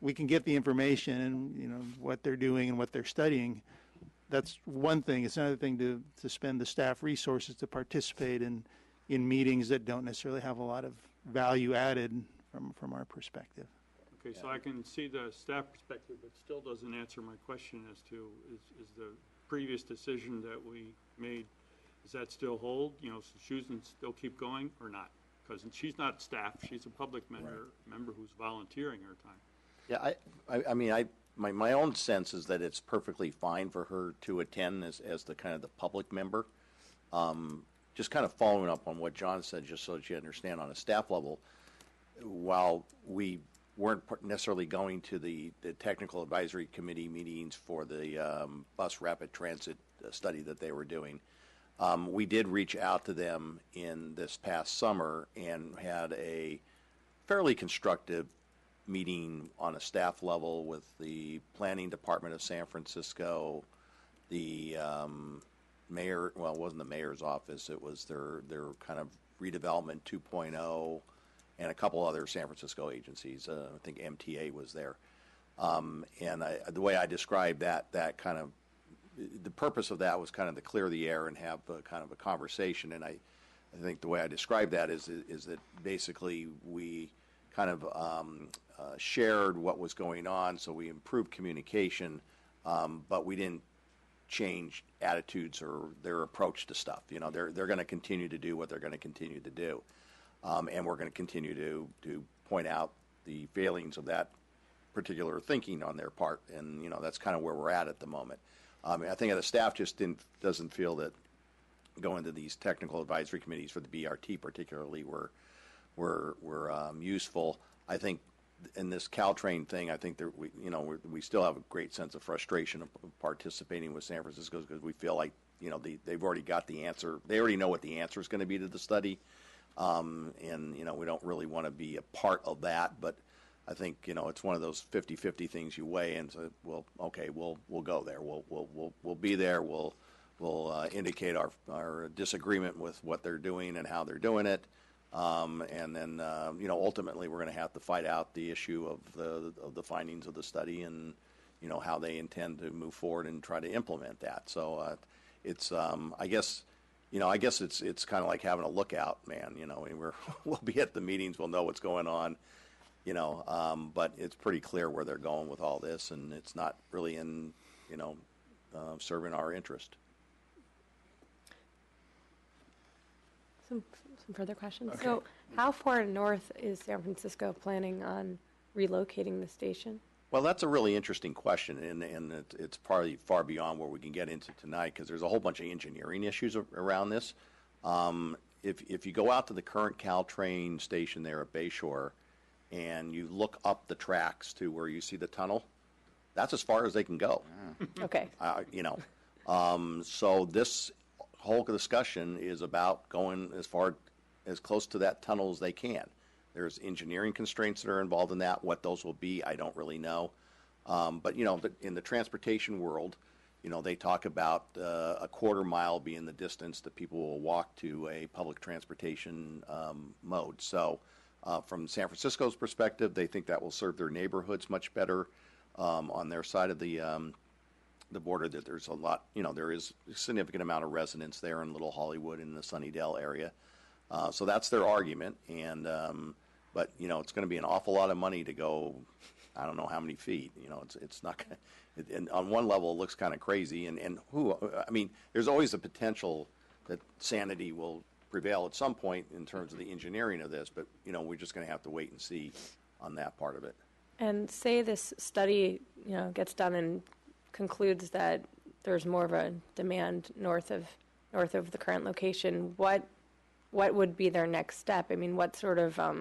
we can get the information and what they're doing and what they're studying. That's one thing. It's another thing to spend the staff resources to participate in meetings that don't necessarily have a lot of value added from our perspective. Okay, so I can see the staff perspective, but still doesn't answer my question as to, is the previous decision that we made, does that still hold? So Susan still keep going or not? Because she's not staff, she's a public member who's volunteering her time. Yeah, I mean, my own sense is that it's perfectly fine for her to attend as the kind of the public member. Just kind of following up on what John said, just so that you understand on a staff level, while we weren't necessarily going to the technical advisory committee meetings for the bus rapid transit study that they were doing, we did reach out to them in this past summer and had a fairly constructive meeting on a staff level with the planning department of San Francisco, the mayor, well, it wasn't the mayor's office, it was their kind of redevelopment 2.0, and a couple other San Francisco agencies. I think MTA was there. And the way I described that kind of, the purpose of that was kind of to clear the air and have kind of a conversation. And I think the way I described that is that basically we kind of shared what was going on, so we improved communication, but we didn't change attitudes or their approach to stuff. They're going to continue to do what they're going to continue to do. And we're going to continue to point out the failings of that particular thinking on their part. And, that's kind of where we're at the moment. I think the staff just doesn't feel that going to these technical advisory committees for the BRT particularly were useful. I think in this Caltrain thing, I think that we still have a great sense of frustration of participating with San Francisco, because we feel like, they've already got the answer. They already know what the answer is going to be to the study. And we don't really want to be a part of that, but I think it's one of those 50-50 things you weigh and say, well, okay, we'll go there. We'll be there. We'll indicate our disagreement with what they're doing and how they're doing it, and then ultimately we're going to have to fight out the issue of the findings of the study and how they intend to move forward and try to implement that. So it's I guess it's kind of like having a lookout, man. We'll be at the meetings, we'll know what's going on, but it's pretty clear where they're going with all this, and it's not really in, serving our interest. Some further questions. Okay. So how far north is San Francisco planning on relocating the station? Well, that's a really interesting question, and it's probably far beyond where we can get into tonight, because there's a whole bunch of engineering issues around this. If you go out to the current Caltrain station there at Bayshore, and you look up the tracks to where you see the tunnel, that's as far as they can go. Okay. So this whole discussion is about going as close to that tunnel as they can. There's engineering constraints that are involved in that. What those will be, I don't really know. But in the transportation world, they talk about a quarter mile being the distance that people will walk to a public transportation mode. So from San Francisco's perspective, they think that will serve their neighborhoods much better on their side of the border. That there's a lot, there is a significant amount of residents there in Little Hollywood in the Sunnydale area. So that's their argument. And but it's going to be an awful lot of money to go I don't know how many feet. You know, it's not gonna, and on one level it looks kind of crazy, and I mean, there's always a potential that sanity will prevail at some point in terms of the engineering of this, but, you know, we're just going to have to wait and see on that part of it. And say this study, gets done and concludes that there's more of a demand north of the current location. What would be their next step? I mean, what sort of How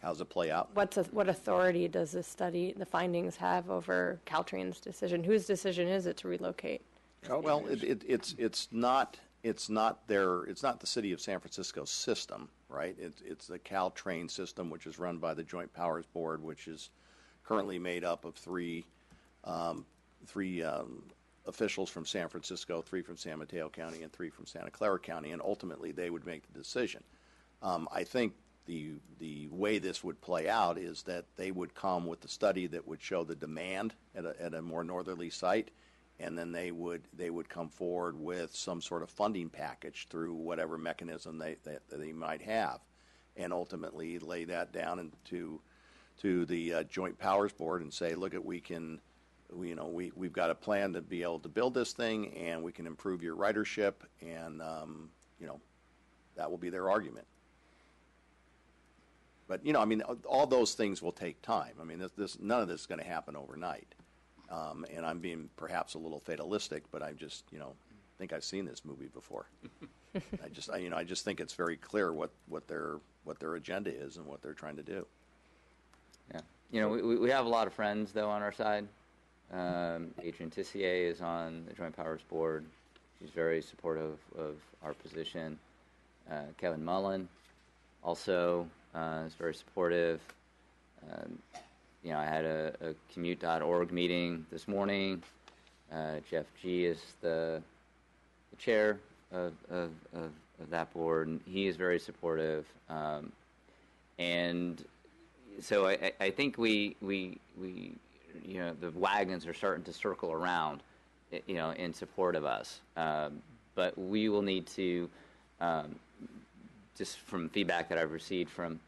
does it play out? what authority does this study, the findings, have over Caltrain's decision? Whose decision is it to relocate? Well, it's not the city of San Francisco system, right? It's the Caltrain system, which is run by the Joint Powers Board, which is currently made up of three officials from San Francisco, 3 from San Mateo County, and 3 from Santa Clara County, and ultimately they would make the decision. I think the way this would play out is that they would come with the study that would show the demand at a more northerly site, and then they would come forward with some sort of funding package through whatever mechanism they might have, and ultimately lay that down to the Joint Powers Board and say, look, we've got a plan to be able to build this thing, and we can improve your ridership, and that will be their argument. But I mean, all those things will take time. I mean, none of this is going to happen overnight. And I'm being perhaps a little fatalistic, but I just, think I've seen this movie before. I just think it's very clear what their agenda is and what they're trying to do. Yeah, we have a lot of friends though on our side. Adrienne Tissier is on the Joint Powers Board. She's very supportive of our position. Kevin Mullen also is very supportive. I had a commute.org meeting this morning. Jeff G. is the chair of that board, and he is very supportive. And so I think we the wagons are starting to circle around, in support of us. But we will need to, just from feedback that I've received from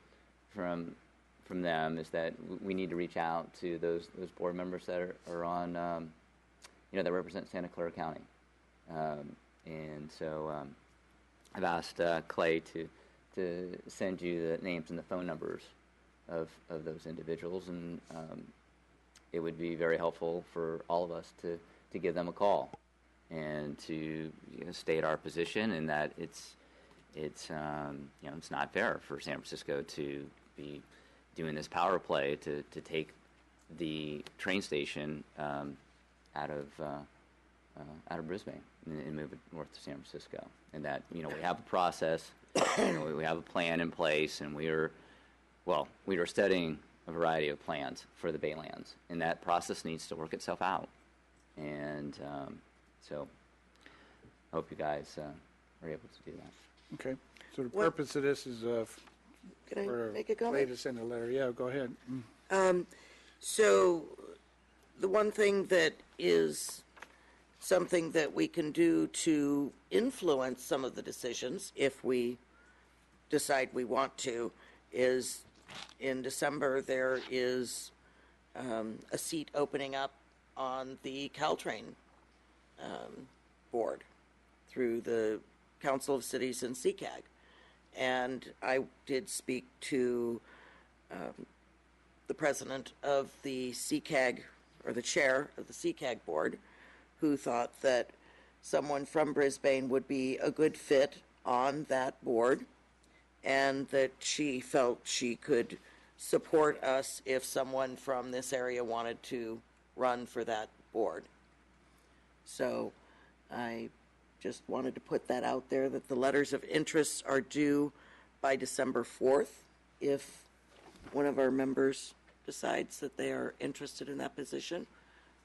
them, is that we need to reach out to those board members that are on, that represent Santa Clara County. And so I've asked Clay to send you the names and the phone numbers of those individuals, and it would be very helpful for all of us to give them a call and to state our position, and that it's not fair for San Francisco to be doing this power play to take the train station out of Brisbane and move it north to San Francisco, and that we have a process, we have a plan in place, and we are studying a variety of plans for the Baylands, and that process needs to work itself out, and so I hope you guys are able to do that. Okay. So the purpose of this is Can I for make a Clay comment? to send a letter. Yeah, go ahead. So the one thing that is something that we can do to influence some of the decisions, if we decide we want to, is in December there is a seat opening up on the Caltrain board through the Council of Cities and CCAG. And I did speak to the president of the CCAG, or the chair of the CCAG board, who thought that someone from Brisbane would be a good fit on that board, and that she felt she could support us if someone from this area wanted to run for that board. So I just wanted to put that out there, that the letters of interest are due by December 4th if one of our members decides that they are interested in that position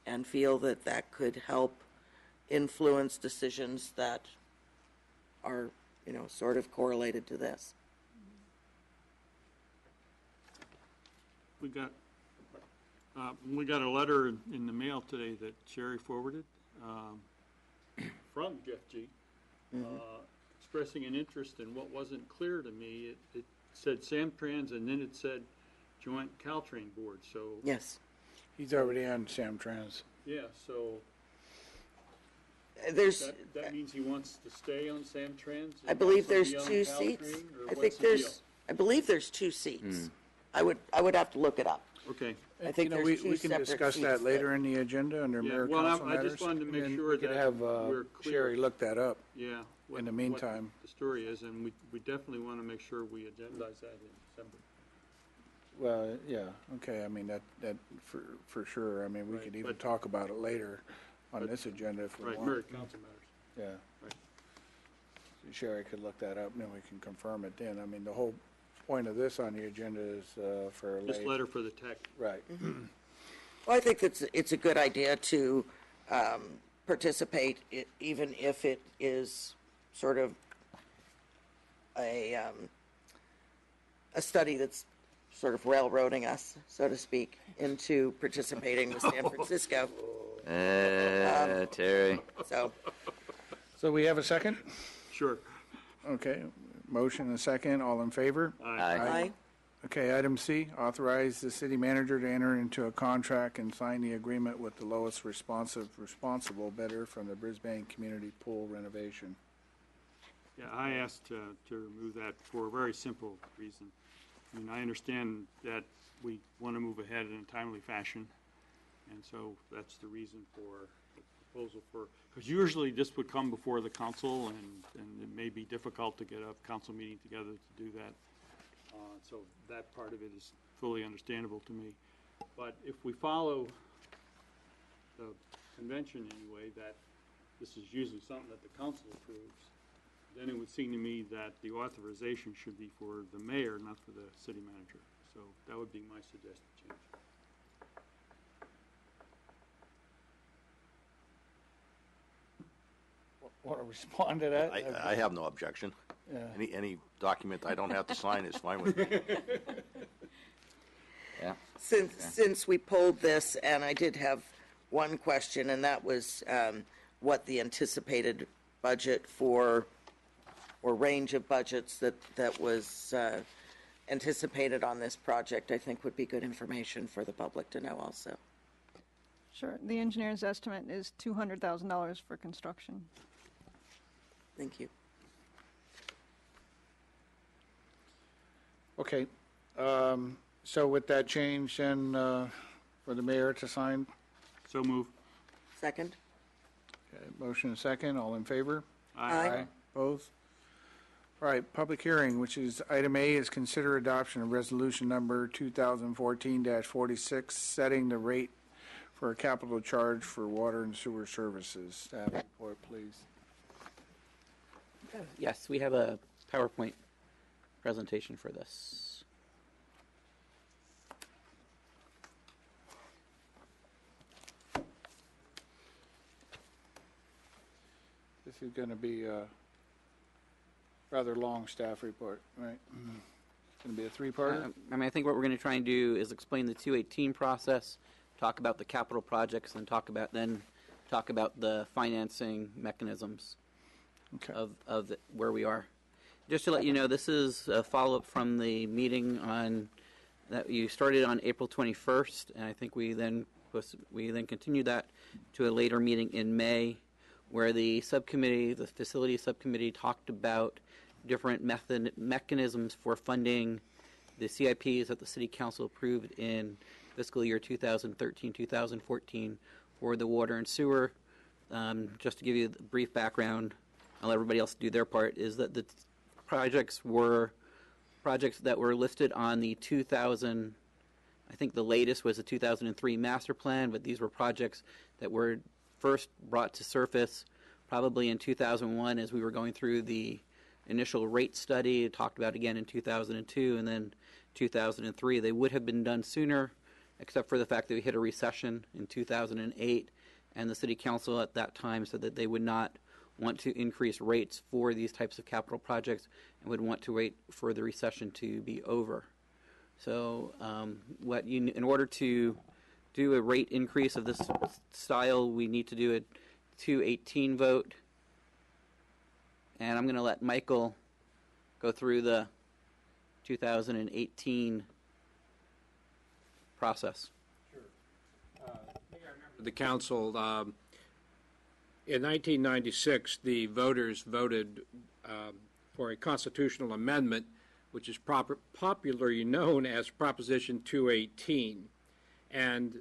and feel that that could help influence decisions that are, sort of correlated to this. We got a letter in the mail today that Sherry forwarded from Jeff G. Expressing an interest in what wasn't clear to me. It said Samtrans, and then it said Joint Caltrain Board. So Yes. He's already on Samtrans. Yeah, so There's, that means he wants to stay on Samtrans? I believe there's two seats. I believe there's two seats. I would have to look it up. Okay. I think You know, there's two we can separate discuss seats that later in the agenda under Yeah, mayor well, council I matters. just wanted to make and sure we could that have we're clear. Sherry look that up. Yeah. In the meantime. What the story is, and we definitely want to make sure we agendize that in December. Well, yeah, okay, I mean, that for sure. I mean, we Right, could even but- talk about it later on but- this agenda if we Right, want. Mary Council matters. Yeah. Right. Sherry could look that up, and then we can confirm it then. I mean, the whole point of this on the agenda is for Just late. letter for the tech. Right. Well, I think it's a good idea to participate, even if it is sort of a study that's sort of railroading us, so to speak, into participating with San Francisco. Terry. So we have a second? Sure. Okay, motion and a second, all in favor? Aye. Okay, item C, authorize the city manager to enter into a contract and sign the agreement with the lowest responsible bidder from the Brisbane Community Pool renovation. Yeah, I asked to remove that for a very simple reason. I mean, I understand that we want to move ahead in a timely fashion, and so that's the reason for the proposal for, because usually this would come before the council, and it may be difficult to get a council meeting together to do that. So that part of it is fully understandable to me. But if we follow the convention anyway, that this is usually something that the council approves, then it would seem to me that the authorization should be for the mayor, not for the city manager. So that would be my suggested change. Want to respond to that? I have no objection. Yeah. Any document I don't have to sign is fine with me. Yeah. Since we pulled this, and I did have one question, and that was what the anticipated budget for, or range of budgets that was anticipated on this project, I think would be good information for the public to know also. Sure. The engineer's estimate is $200,000 for construction. Thank you. Okay, so with that change, then, for the mayor to sign, So move. Second? okay, motion and second, all in favor? Aye. Opposed? All right, public hearing, which is item A, is consider adoption of resolution number 2014-46, setting the rate for a capital charge for water and sewer services. Staff report, please. Yes, we have a PowerPoint presentation for this. This is going to be a rather long staff report, right? It's going to be a three-parter? I think what we're going to try and do is explain the 218 process, talk about the capital projects, and talk about the financing mechanisms Okay. of where we are. Just to let you know, this is a follow-up from the meeting that you started on April 21st, and I think we then continued that to a later meeting in May, where the facility subcommittee, talked about different mechanisms for funding the CIPs that the City Council approved in fiscal year 2013-2014 for the water and sewer. Just to give you the brief background, I'll let everybody else do their part, is that the projects that were listed on the 2000, I think the latest was the 2003 master plan, but these were projects that were first brought to surface probably in 2001 as we were going through the initial rate study. It talked about again in 2002 and then 2003. They would have been done sooner, except for the fact that we hit a recession in 2008, and the City Council at that time said that they would not want to increase rates for these types of capital projects and would want to wait for the recession to be over. So in order to do a rate increase of this style, we need to do a 218 vote. And I'm going to let Michael go through the 2018 process. the council, in 1996, the voters voted for a constitutional amendment, which is popularly known as Proposition 218. And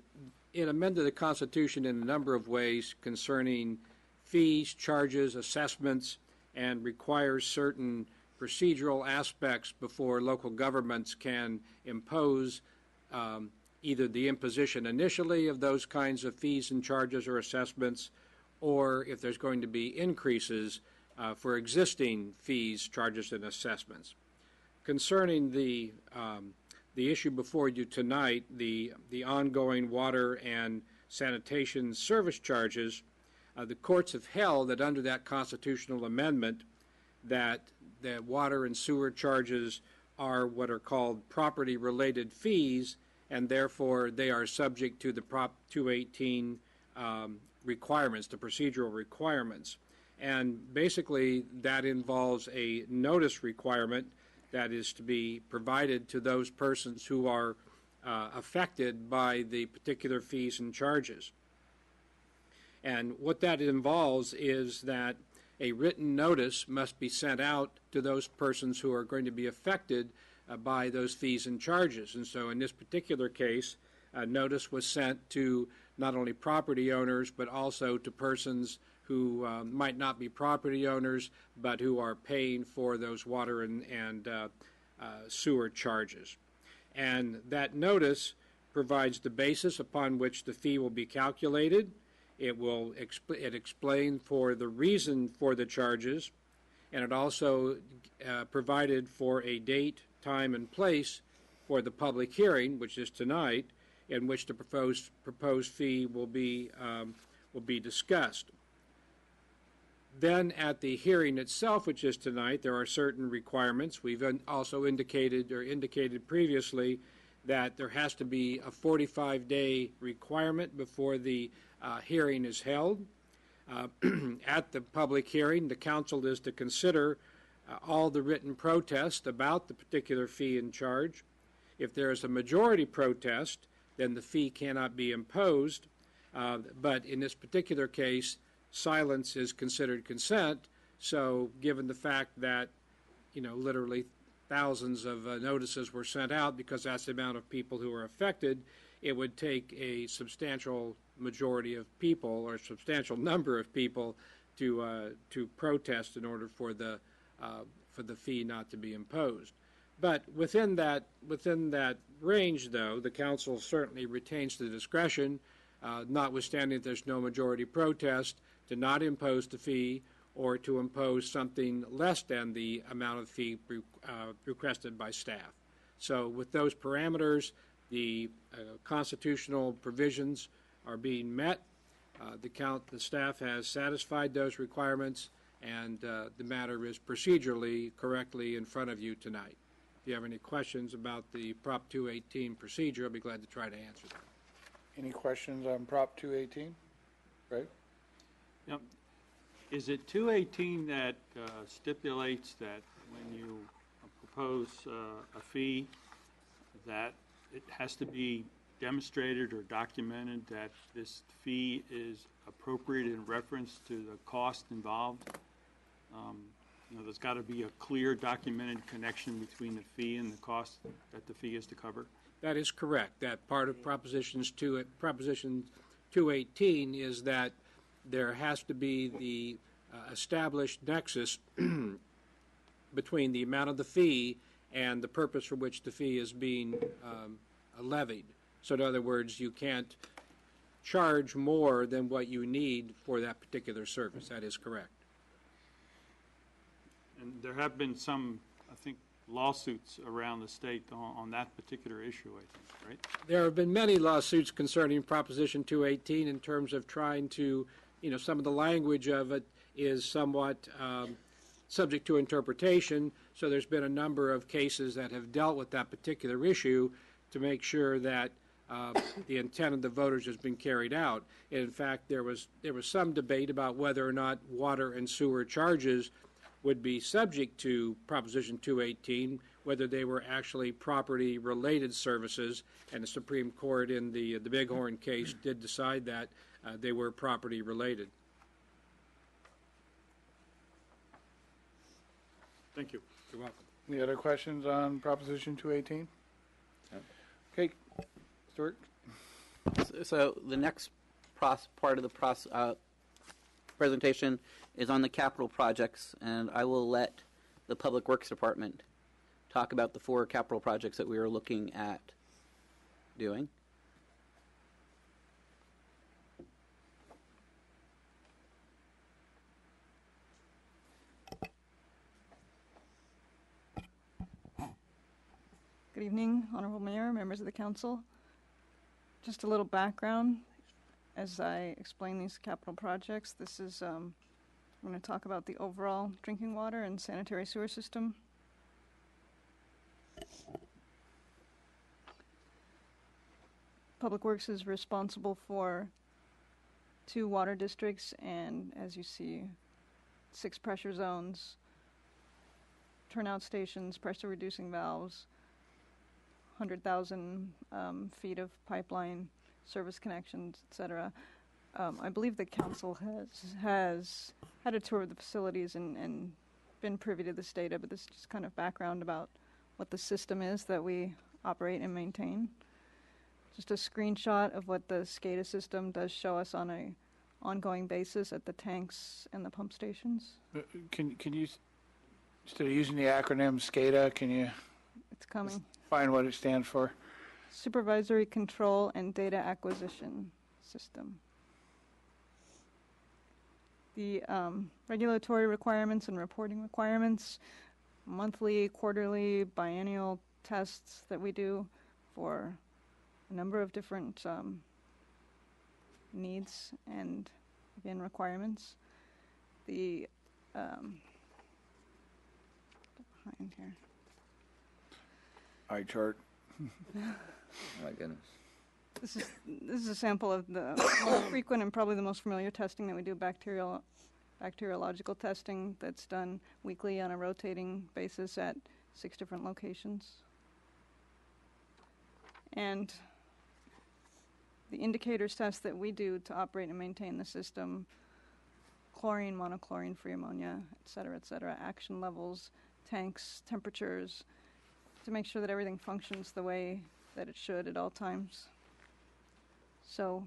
it amended the Constitution in a number of ways concerning fees, charges, assessments, and requires certain procedural aspects before local governments can impose either the imposition initially of those kinds of fees and charges or assessments, or if there's going to be increases for existing fees, charges, and assessments. Concerning the issue before you tonight, the ongoing water and sanitation service charges, the courts have held that under that constitutional amendment that the water and sewer charges are what are called property-related fees, and therefore they are subject to the Prop 218 requirements, the procedural requirements. And basically that involves a notice requirement that is to be provided to those persons who are affected by the particular fees and charges. And what that involves is that a written notice must be sent out to those persons who are going to be affected by those fees and charges. And so in this particular case, a notice was sent to not only property owners, but also to persons who might not be property owners, but who are paying for those water and sewer charges. And that notice provides the basis upon which the fee will be calculated. It explained for the reason for the charges, and it also provided for a date, time, and place for the public hearing, which is tonight, in which the proposed fee will be discussed. Then at the hearing itself, which is tonight, there are certain requirements. We've also indicated previously that there has to be a 45-day requirement before the hearing is held. At the public hearing, the council is to consider all the written protests about the particular fee and charge. If there is a majority protest, then the fee cannot be imposed. But in this particular case, silence is considered consent. So given the fact that, literally thousands of notices were sent out, because that's the amount of people who are affected, it would take a substantial majority of people or a substantial number of people to protest in order for the fee not to be imposed. But within that range, though, the council certainly retains the discretion, notwithstanding that there's no majority protest, to not impose the fee or to impose something less than the amount of fee requested by staff. So with those parameters, the constitutional provisions are being met. The staff has satisfied those requirements, and the matter is procedurally correctly in front of you tonight. If you have any questions about the Prop 218 procedure, I'll be glad to try to answer them. Any questions on Prop 218? Right? Yep. Is it 218 that stipulates that when you propose a fee, that it has to be demonstrated or documented that this fee is appropriate in reference to the cost involved? There's got to be a clear documented connection between the fee and the cost that the fee is to cover? That is correct. That part of Proposition 218 is that there has to be the established nexus between the amount of the fee and the purpose for which the fee is being levied. So in other words, you can't charge more than what you need for that particular service. That is correct. And there have been some, I think, lawsuits around the state on that particular issue, I think, right? There have been many lawsuits concerning Proposition 218 in terms of trying to, some of the language of it is somewhat subject to interpretation. So there's been a number of cases that have dealt with that particular issue to make sure that the intent of the voters has been carried out. And in fact, there was some debate about whether or not water and sewer charges would be subject to Proposition 218, whether they were actually property-related services, and the Supreme Court in the Bighorn case did decide that they were property-related. Thank you. You're welcome. Any other questions on Proposition 218? Okay, Stuart? So the next part of the presentation is on the capital projects, and I will let the Public Works Department talk about the 4 capital projects that we are looking at doing. Good evening, Honorable Mayor, members of the council. Just a little background as I explain these capital projects. This is, I'm going to talk about the overall drinking water and sanitary sewer system. Public Works is responsible for 2 water districts and, as you see, 6 pressure zones, turnout stations, pressure reducing valves, 100,000 feet of pipeline, service connections, etc. I believe the council has had a tour of the facilities and been privy to this data, but this is just kind of background about what the system is that we operate and maintain. Just a screenshot of what the SCADA system does show us on a ongoing basis at the tanks and the pump stations. Can you, instead of using the acronym SCADA, can you It's coming. find what it stands for? Supervisory Control and Data Acquisition System. The regulatory requirements and reporting requirements, monthly, quarterly, biennial tests that we do for a number of different needs and, again, requirements. The behind here. Eye chart. Oh my goodness. This is a sample of the most frequent and probably the most familiar testing that we do, bacteriological testing that's done weekly on a rotating basis at 6 different locations. And the indicators test that we do to operate and maintain the system, chlorine, monochlorine, free ammonia, et cetera, action levels, tanks, temperatures, to make sure that everything functions the way that it should at all times. So,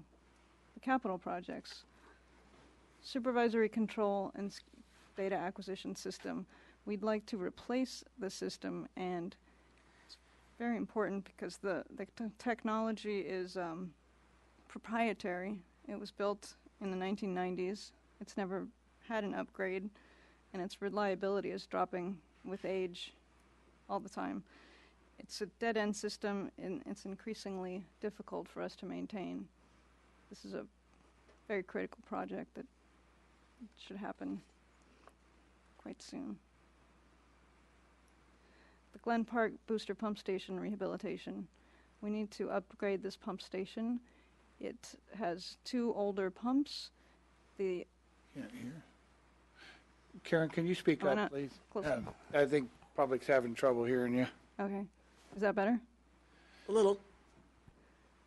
the capital projects, supervisory control and data acquisition system, we'd like to replace the system, and it's very important because the technology is proprietary. It was built in the 1990s. It's never had an upgrade, and its reliability is dropping with age all the time. It's a dead-end system, and it's increasingly difficult for us to maintain. This is a very critical project that should happen quite soon. The Glen Park Booster Pump Station rehabilitation. We need to upgrade this pump station. It has 2 older pumps. The Can't hear. Karen, can you speak Why up, not? please? Closer. I think public's having trouble hearing you. Okay. Is that better? A little.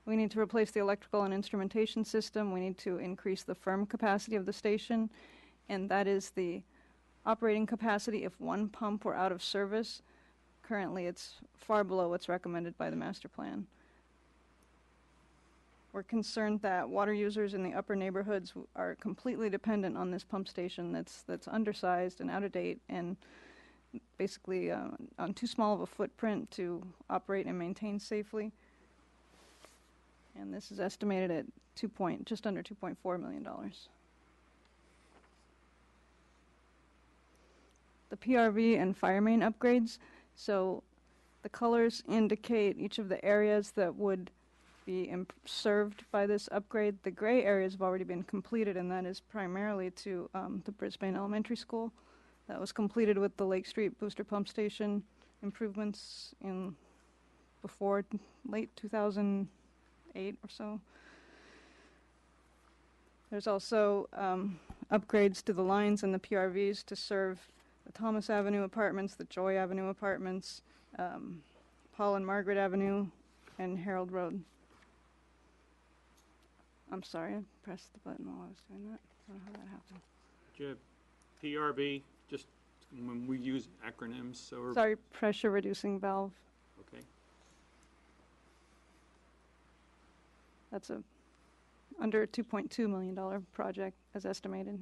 We need to replace the electrical and instrumentation system. We need to increase the firm capacity of the station, and that is the operating capacity if one pump were out of service. Currently, it's far below what's recommended by the master plan. We're concerned that water users in the upper neighborhoods are completely dependent on this pump station that's undersized and out of date, and basically on too small of a footprint to operate and maintain safely. And this is estimated at just under $2.4 million. The PRV and fire main upgrades. So the colors indicate each of the areas that would be served by this upgrade. The gray areas have already been completed, and that is primarily to the Brisbane Elementary School. That was completed with the Lake Street Booster Pump Station improvements before late 2008 or so. There's also upgrades to the lines and the PRVs to serve the Thomas Avenue apartments, the Joy Avenue apartments, Paul and Margaret Avenue, and Harold Road. I'm sorry, I pressed the button while I was doing that. I don't know how that happened. Do you have PRV, just when we use acronyms, so. Sorry, pressure reducing valve. Okay. That's under a $2.2 million project as estimated.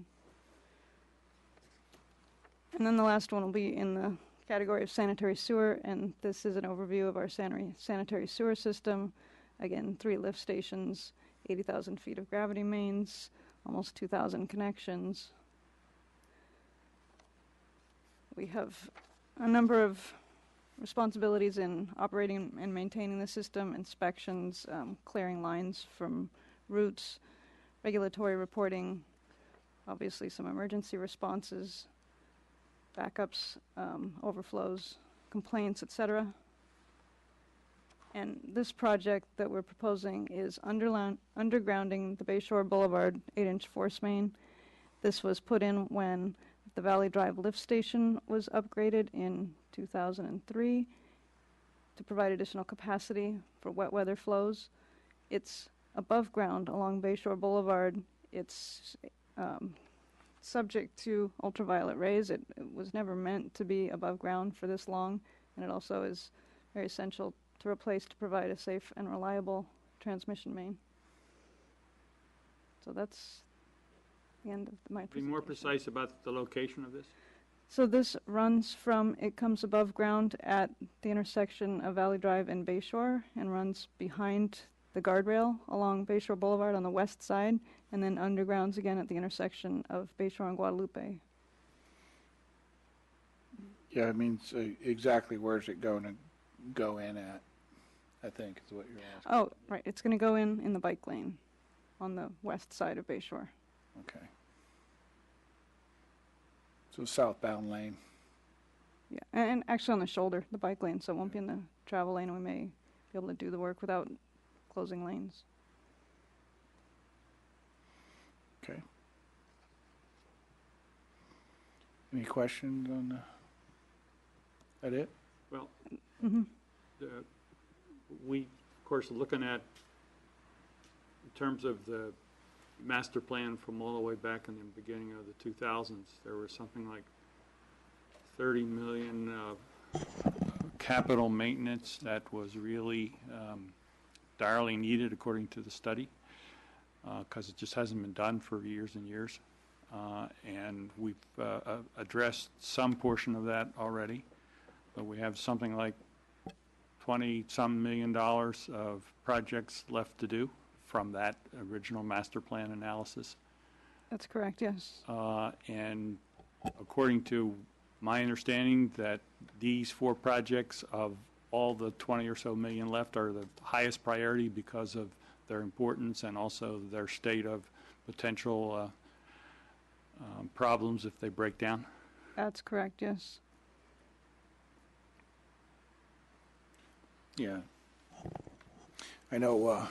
And then the last one will be in the category of sanitary sewer, and this is an overview of our sanitary sewer system. Again, 3 lift stations, 80,000 feet of gravity mains, almost 2,000 connections. We have a number of responsibilities in operating and maintaining the system, inspections, clearing lines from routes, regulatory reporting, obviously some emergency responses, backups, overflows, complaints, etc. And this project that we're proposing is undergrounding the Bayshore Boulevard 8-inch force main. This was put in when the Valley Drive lift station was upgraded in 2003 to provide additional capacity for wet weather flows. It's above ground along Bayshore Boulevard. It's subject to ultraviolet rays. It was never meant to be above ground for this long, and it also is very essential to replace to provide a safe and reliable transmission main. So that's the end of my Be presentation. more precise about the location of this? So this runs from, it comes above ground at the intersection of Valley Drive and Bayshore and runs behind the guardrail along Bayshore Boulevard on the west side, and then undergrounds again at the intersection of Bayshore and Guadalupe. Yeah, I mean, so exactly where's it going to go in at, I think is what you're asking. Oh, right, it's going to go in the bike lane on the west side of Bayshore. Okay. So southbound lane. Yeah, and actually on the shoulder, the bike lane, so it won't be in the travel lane, and we may be able to do the work without closing lanes. Okay. Any questions on that it? Well, Mm-hmm. we, of course, are looking at, in terms of the master plan from all the way back in the beginning of the 2000s, there was something like 30 million of capital maintenance that was really direly needed according to the study, because it just hasn't been done for years and years. And we've addressed some portion of that already, but we have something like $20-some million of projects left to do from that original master plan analysis. That's correct, yes. And according to my understanding, that these 4 projects of all the 20 or so million left are the highest priority because of their importance and also their state of potential problems if they break down. That's correct, yes. Yeah. I know in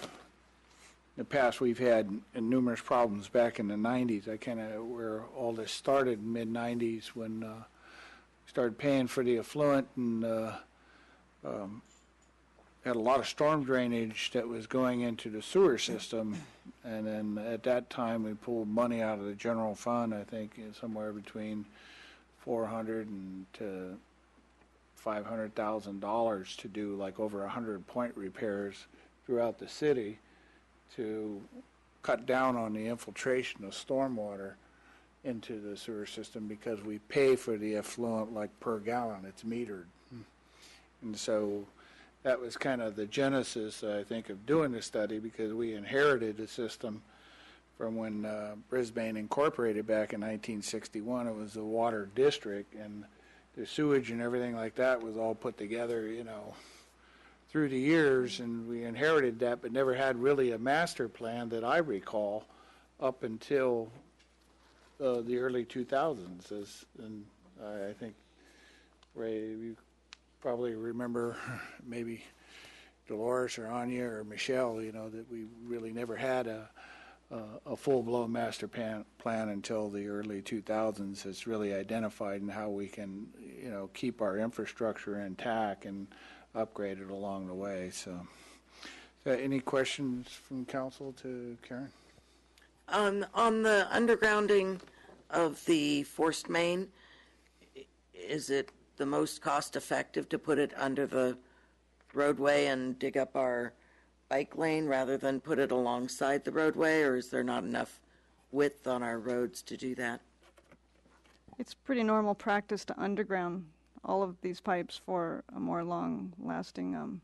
the past we've had numerous problems back in the 90s. I kind of, where all this started in mid-90s when we started paying for the effluent and had a lot of storm drainage that was going into the sewer system. And then at that time we pulled money out of the general fund, I think somewhere between $400,000 to $500,000 to do like over 100 point repairs throughout the city to cut down on the infiltration of stormwater into the sewer system, because we pay for the effluent like per gallon, it's metered. And so that was kind of the genesis, I think, of doing the study, because we inherited a system from when Brisbane incorporated back in 1961. It was a water district, and the sewage and everything like that was all put together, you know, through the years, and we inherited that, but never had really a master plan that I recall up until the early 2000s. And I think, Ray, you probably remember, maybe Dolores or Anya or Michelle, you know, that we really never had a a full-blown master plan until the early 2000s has really identified and how we can, keep our infrastructure intact and upgrade it along the way. So any questions from council to Karen? On the undergrounding of the forced main, is it the most cost-effective to put it under the roadway and dig up our bike lane rather than put it alongside the roadway, or is there not enough width on our roads to do that? It's pretty normal practice to underground all of these pipes for a more long-lasting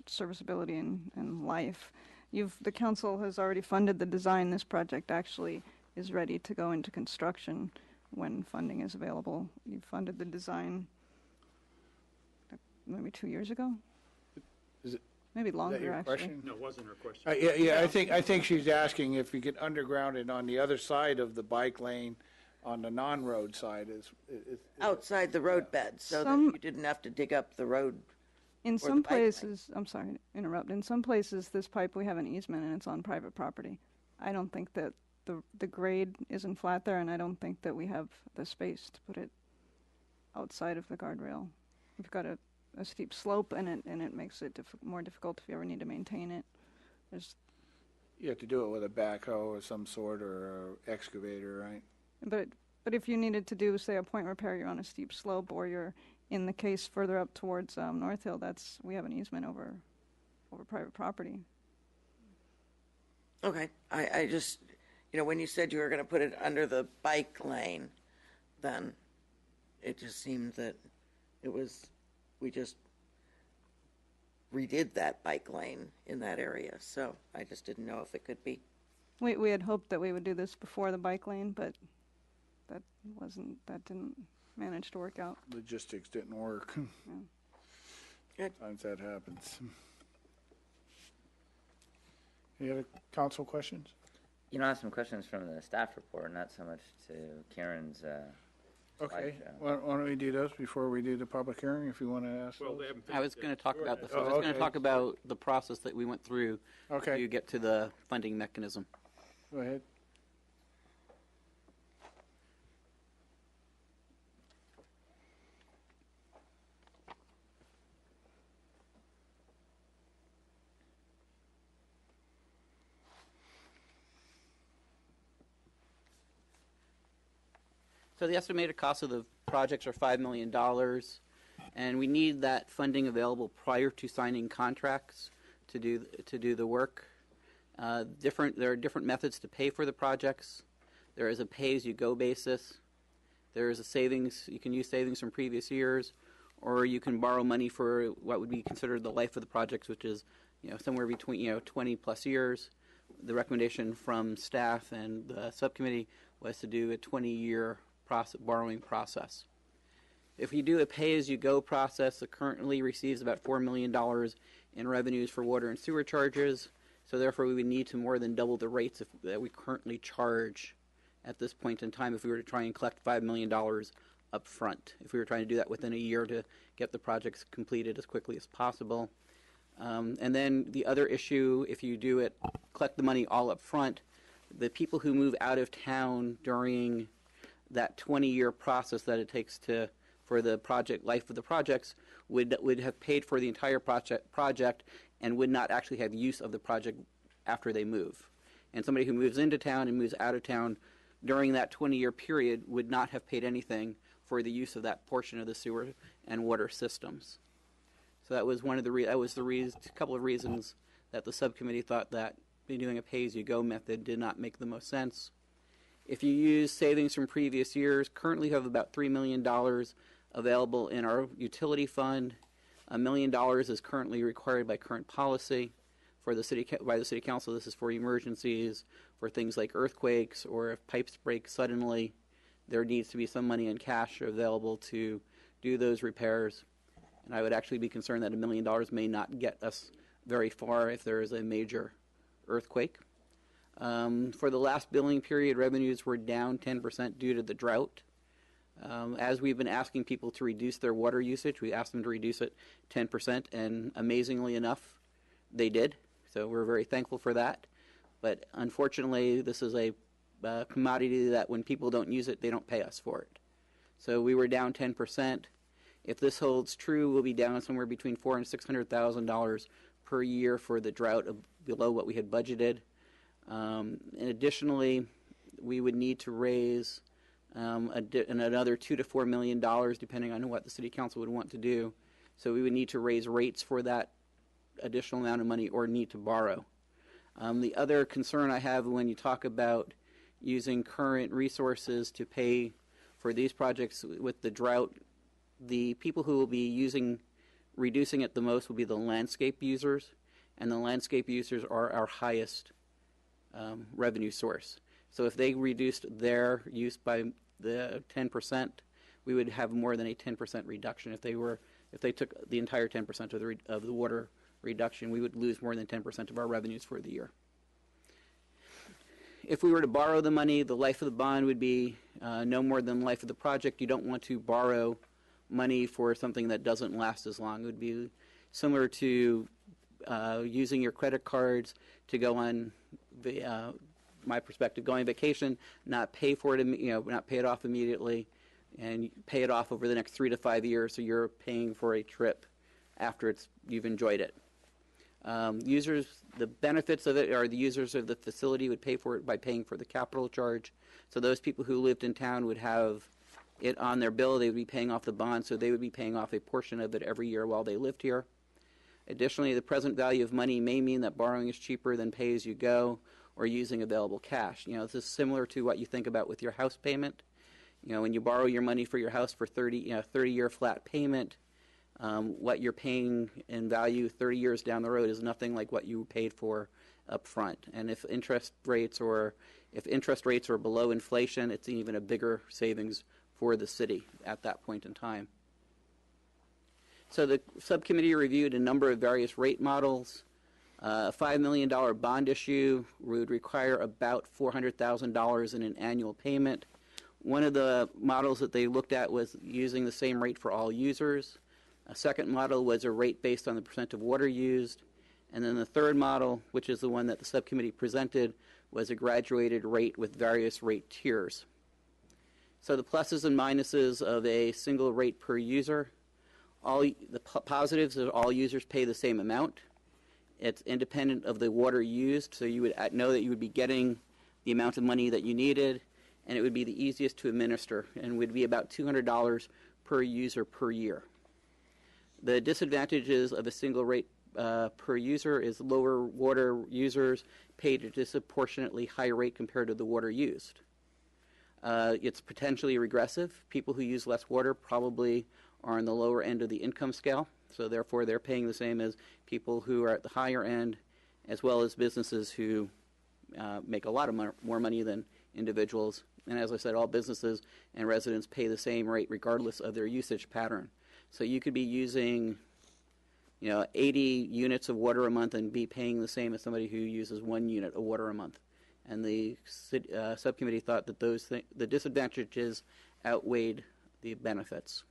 serviceability and life. The council has already funded the design. This project actually is ready to go into construction when funding is available. You funded the design maybe 2 years ago? Is it? Maybe Is that longer, your actually. question? No, it wasn't her question. Yeah. I think she's asking if you could underground it on the other side of the bike lane, on the non-road side. Outside the road bed, so that you didn't have to dig up the road. In or some the bike lane. places, I'm sorry to interrupt. In some places, this pipe, we have an easement and it's on private property. I don't think that the grade isn't flat there, and I don't think that we have the space to put it outside of the guardrail. We've got a steep slope, and it makes it more difficult if you ever need to maintain it. You have to do it with a backhoe of some sort or an excavator, right? But if you needed to do, say, a point repair, you're on a steep slope, or you're in the case further up towards North Hill, we have an easement over private property. Okay, I just, when you said you were going to put it under the bike lane, then it just seemed that we just redid that bike lane in that area, so I just didn't know if it could be. We had hoped that we would do this before the bike lane, but that didn't manage to work out. Logistics didn't work. Yeah. Good. Sometimes that happens. Any other council questions? I have some questions from the staff report, not so much to Karen's. Okay. Why don't we do those before we do the public hearing, if you want to ask Well, those? they haven't I was finished going yet. to talk Go about ahead. the. I was going to talk about the process that we went through Okay. to get to the funding mechanism. Go ahead. So the estimated cost of the projects are $5 million, and we need that funding available prior to signing contracts to do the work. There are different methods to pay for the projects. There is a pay-as-you-go basis. There is a savings. You can use savings from previous years, or you can borrow money for what would be considered the life of the projects, which is somewhere between 20 plus years. The recommendation from staff and the subcommittee was to do a 20-year borrowing process. If you do a pay-as-you-go process, it currently receives about $4 million in revenues for water and sewer charges. So therefore, we would need to more than double the rates that we currently charge at this point in time if we were to try and collect $5 million up front. If we were trying to do that within a year to get the projects completed as quickly as possible. And then the other issue, if you do it, collect the money all up front, the people who move out of town during that 20-year process that it takes for the project life of the projects would have paid for the entire project and would not actually have use of the project after they move. And somebody who moves into town and moves out of town during that 20-year period would not have paid anything for the use of that portion of the sewer and water systems. So that was a couple of reasons that the subcommittee thought that doing a pay-as-you-go method did not make the most sense. If you use savings from previous years, currently have about $3 million available in our utility fund. $1 million is currently required by current policy by the city council. This is for emergencies, for things like earthquakes, or if pipes break suddenly, there needs to be some money in cash available to do those repairs. And I would actually be concerned that $1 million may not get us very far if there is a major earthquake. For the last billing period, revenues were down 10% due to the drought. As we've been asking people to reduce their water usage, we asked them to reduce it 10%, and amazingly enough, they did. So we're very thankful for that. But unfortunately, this is a commodity that when people don't use it, they don't pay us for it. So we were down 10%. If this holds true, we'll be down somewhere between $400,000 and $600,000 per year for the drought below what we had budgeted. And additionally, we would need to raise another $2 to $4 million, depending on what the city council would want to do. So we would need to raise rates for that additional amount of money or need to borrow. The other concern I have when you talk about using current resources to pay for these projects with the drought, the people who will be reducing it the most will be the landscape users, and the landscape users are our highest revenue source. So if they reduced their use by the 10%, we would have more than a 10% reduction. If they took the entire 10% of the water reduction, we would lose more than 10% of our revenues for the year. If we were to borrow the money, the life of the bond would be no more than the life of the project. You don't want to borrow money for something that doesn't last as long. It would be similar to using your credit cards to go on, my perspective, going on vacation, not pay for it, not pay it off immediately, and pay it off over the next 3 to 5 years. So you're paying for a trip after you've enjoyed it. Users, the benefits of it are the users of the facility would pay for it by paying for the capital charge. So those people who lived in town would have it on their bill. They would be paying off the bond, so they would be paying off a portion of it every year while they lived here. Additionally, the present value of money may mean that borrowing is cheaper than pay-as-you-go or using available cash. This is similar to what you think about with your house payment. When you borrow your money for your house for 30-year flat payment, what you're paying in value 30 years down the road is nothing like what you paid for up front. And if interest rates are below inflation, it's even a bigger savings for the city at that point in time. So the subcommittee reviewed a number of various rate models. A $5 million bond issue would require about $400,000 in an annual payment. One of the models that they looked at was using the same rate for all users. A second model was a rate based on the percent of water used. And then the third model, which is the one that the subcommittee presented, was a graduated rate with various rate tiers. So the pluses and minuses of a single rate per user. The positives are all users pay the same amount. It's independent of the water used, so you would know that you would be getting the amount of money that you needed, and it would be the easiest to administer, and would be about $200 per user per year. The disadvantages of a single rate per user is lower water users paid a disproportionately high rate compared to the water used. It's potentially regressive. People who use less water probably are on the lower end of the income scale, so therefore they're paying the same as people who are at the higher end, as well as businesses who make a lot of more money than individuals. And as I said, all businesses and residents pay the same rate regardless of their usage pattern. So you could be using 80 units of water a month and be paying the same as somebody who uses 1 unit of water a month. And the subcommittee thought that the disadvantages outweighed the benefits.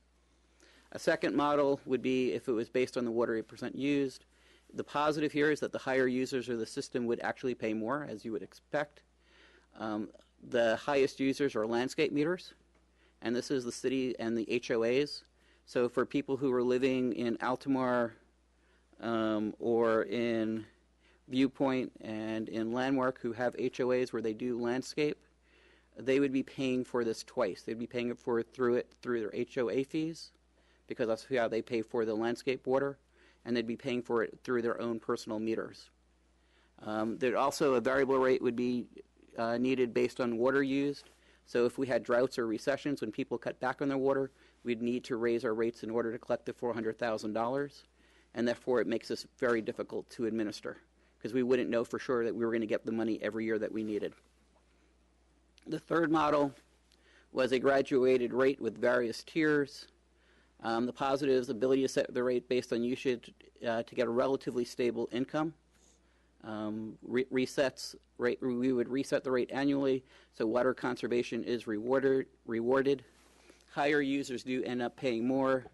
A second model would be if it was based on the water % used. The positive here is that the higher users of the system would actually pay more, as you would expect. The highest users are landscape meters, and this is the city and the HOAs. So for people who are living in Altamar or in Viewpoint and in Landmark who have HOAs where they do landscape, they would be paying for this twice. They'd be paying for it through their HOA fees, because that's how they pay for the landscape water, and they'd be paying for it through their own personal meters. There'd also a variable rate would be needed based on water used. So if we had droughts or recessions, when people cut back on their water, we'd need to raise our rates in order to collect the $400,000, and therefore it makes this very difficult to administer, because we wouldn't know for sure that we were going to get the money every year that we needed. The third model was a graduated rate with various tiers. The positive is the ability to set the rate based on usage to get a relatively stable income. We would reset the rate annually, so water conservation is rewarded. Higher users do end up paying more,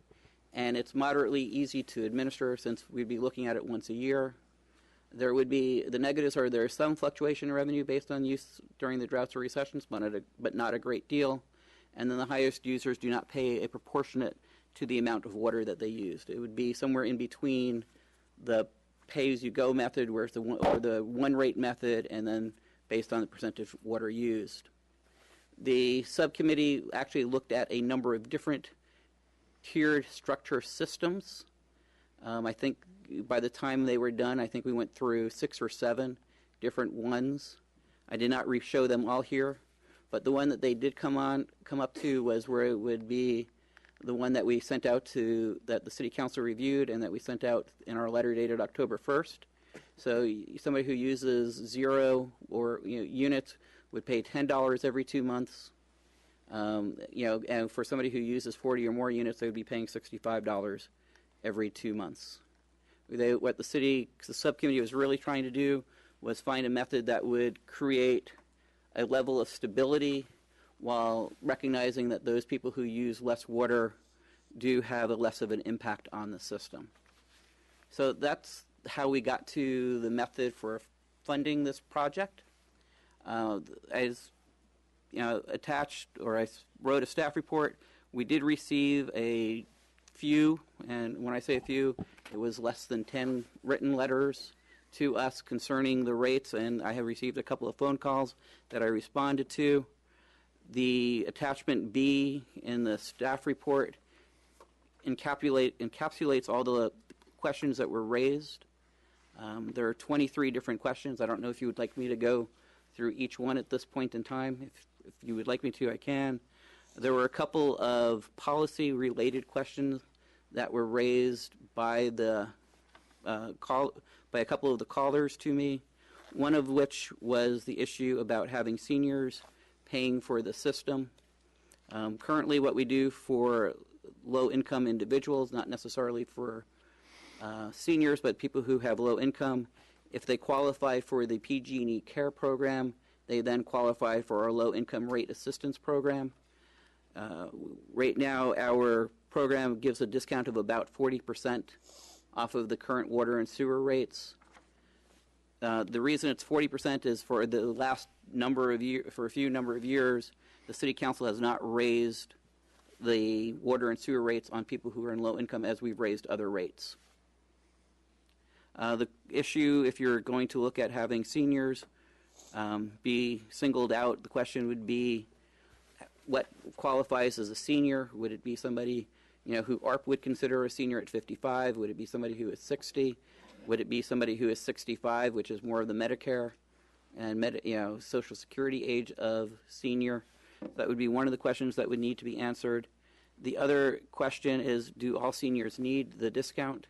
and it's moderately easy to administer since we'd be looking at it once a year. There would be, the negatives are there's some fluctuation in revenue based on use during the droughts or recessions, but not a great deal. And then the highest users do not pay a proportionate to the amount of water that they used. It would be somewhere in between the pay-as-you-go method, or the one-rate method, and then based on the percentage of water used. The subcommittee actually looked at a number of different tiered structure systems. I think by the time they were done, I think we went through 6 or 7 different ones. I did not show them all here, but the one that they did come up to was where it would be the one that we sent out that the City Council reviewed and that we sent out in our letter dated October 1st. So somebody who uses 0 or units would pay $10 every 2 months. And for somebody who uses 40 or more units, they would be paying $65 every 2 months. What the subcommittee was really trying to do was find a method that would create a level of stability while recognizing that those people who use less water do have a less of an impact on the system. So that's how we got to the method for funding this project. As attached, or I wrote a staff report. We did receive a few, and when I say a few, it was less than 10 written letters to us concerning the rates, and I have received a couple of phone calls that I responded to. The attachment B in the staff report encapsulates all the questions that were raised. There are 23 different questions. I don't know if you would like me to go through each one at this point in time. If you would like me to, I can. There were a couple of policy-related questions that were raised by by a couple of the callers to me. One of which was the issue about having seniors paying for the system. Currently, what we do for low-income individuals, not necessarily for seniors, but people who have low income, if they qualify for the PG&E Care program, they then qualify for our low-income rate assistance program. Right now, our program gives a discount of about 40% off of the current water and sewer rates. The reason it's 40% is for the last for a few number of years, the City Council has not raised the water and sewer rates on people who are in low income as we've raised other rates. The issue, if you're going to look at having seniors be singled out, the question would be what qualifies as a senior? Would it be somebody who ARP would consider a senior at 55? Would it be somebody who is 60? Would it be somebody who is 65, which is more of the Medicare and Social Security age of senior? That would be one of the questions that would need to be answered. The other question is, do all seniors need the discount?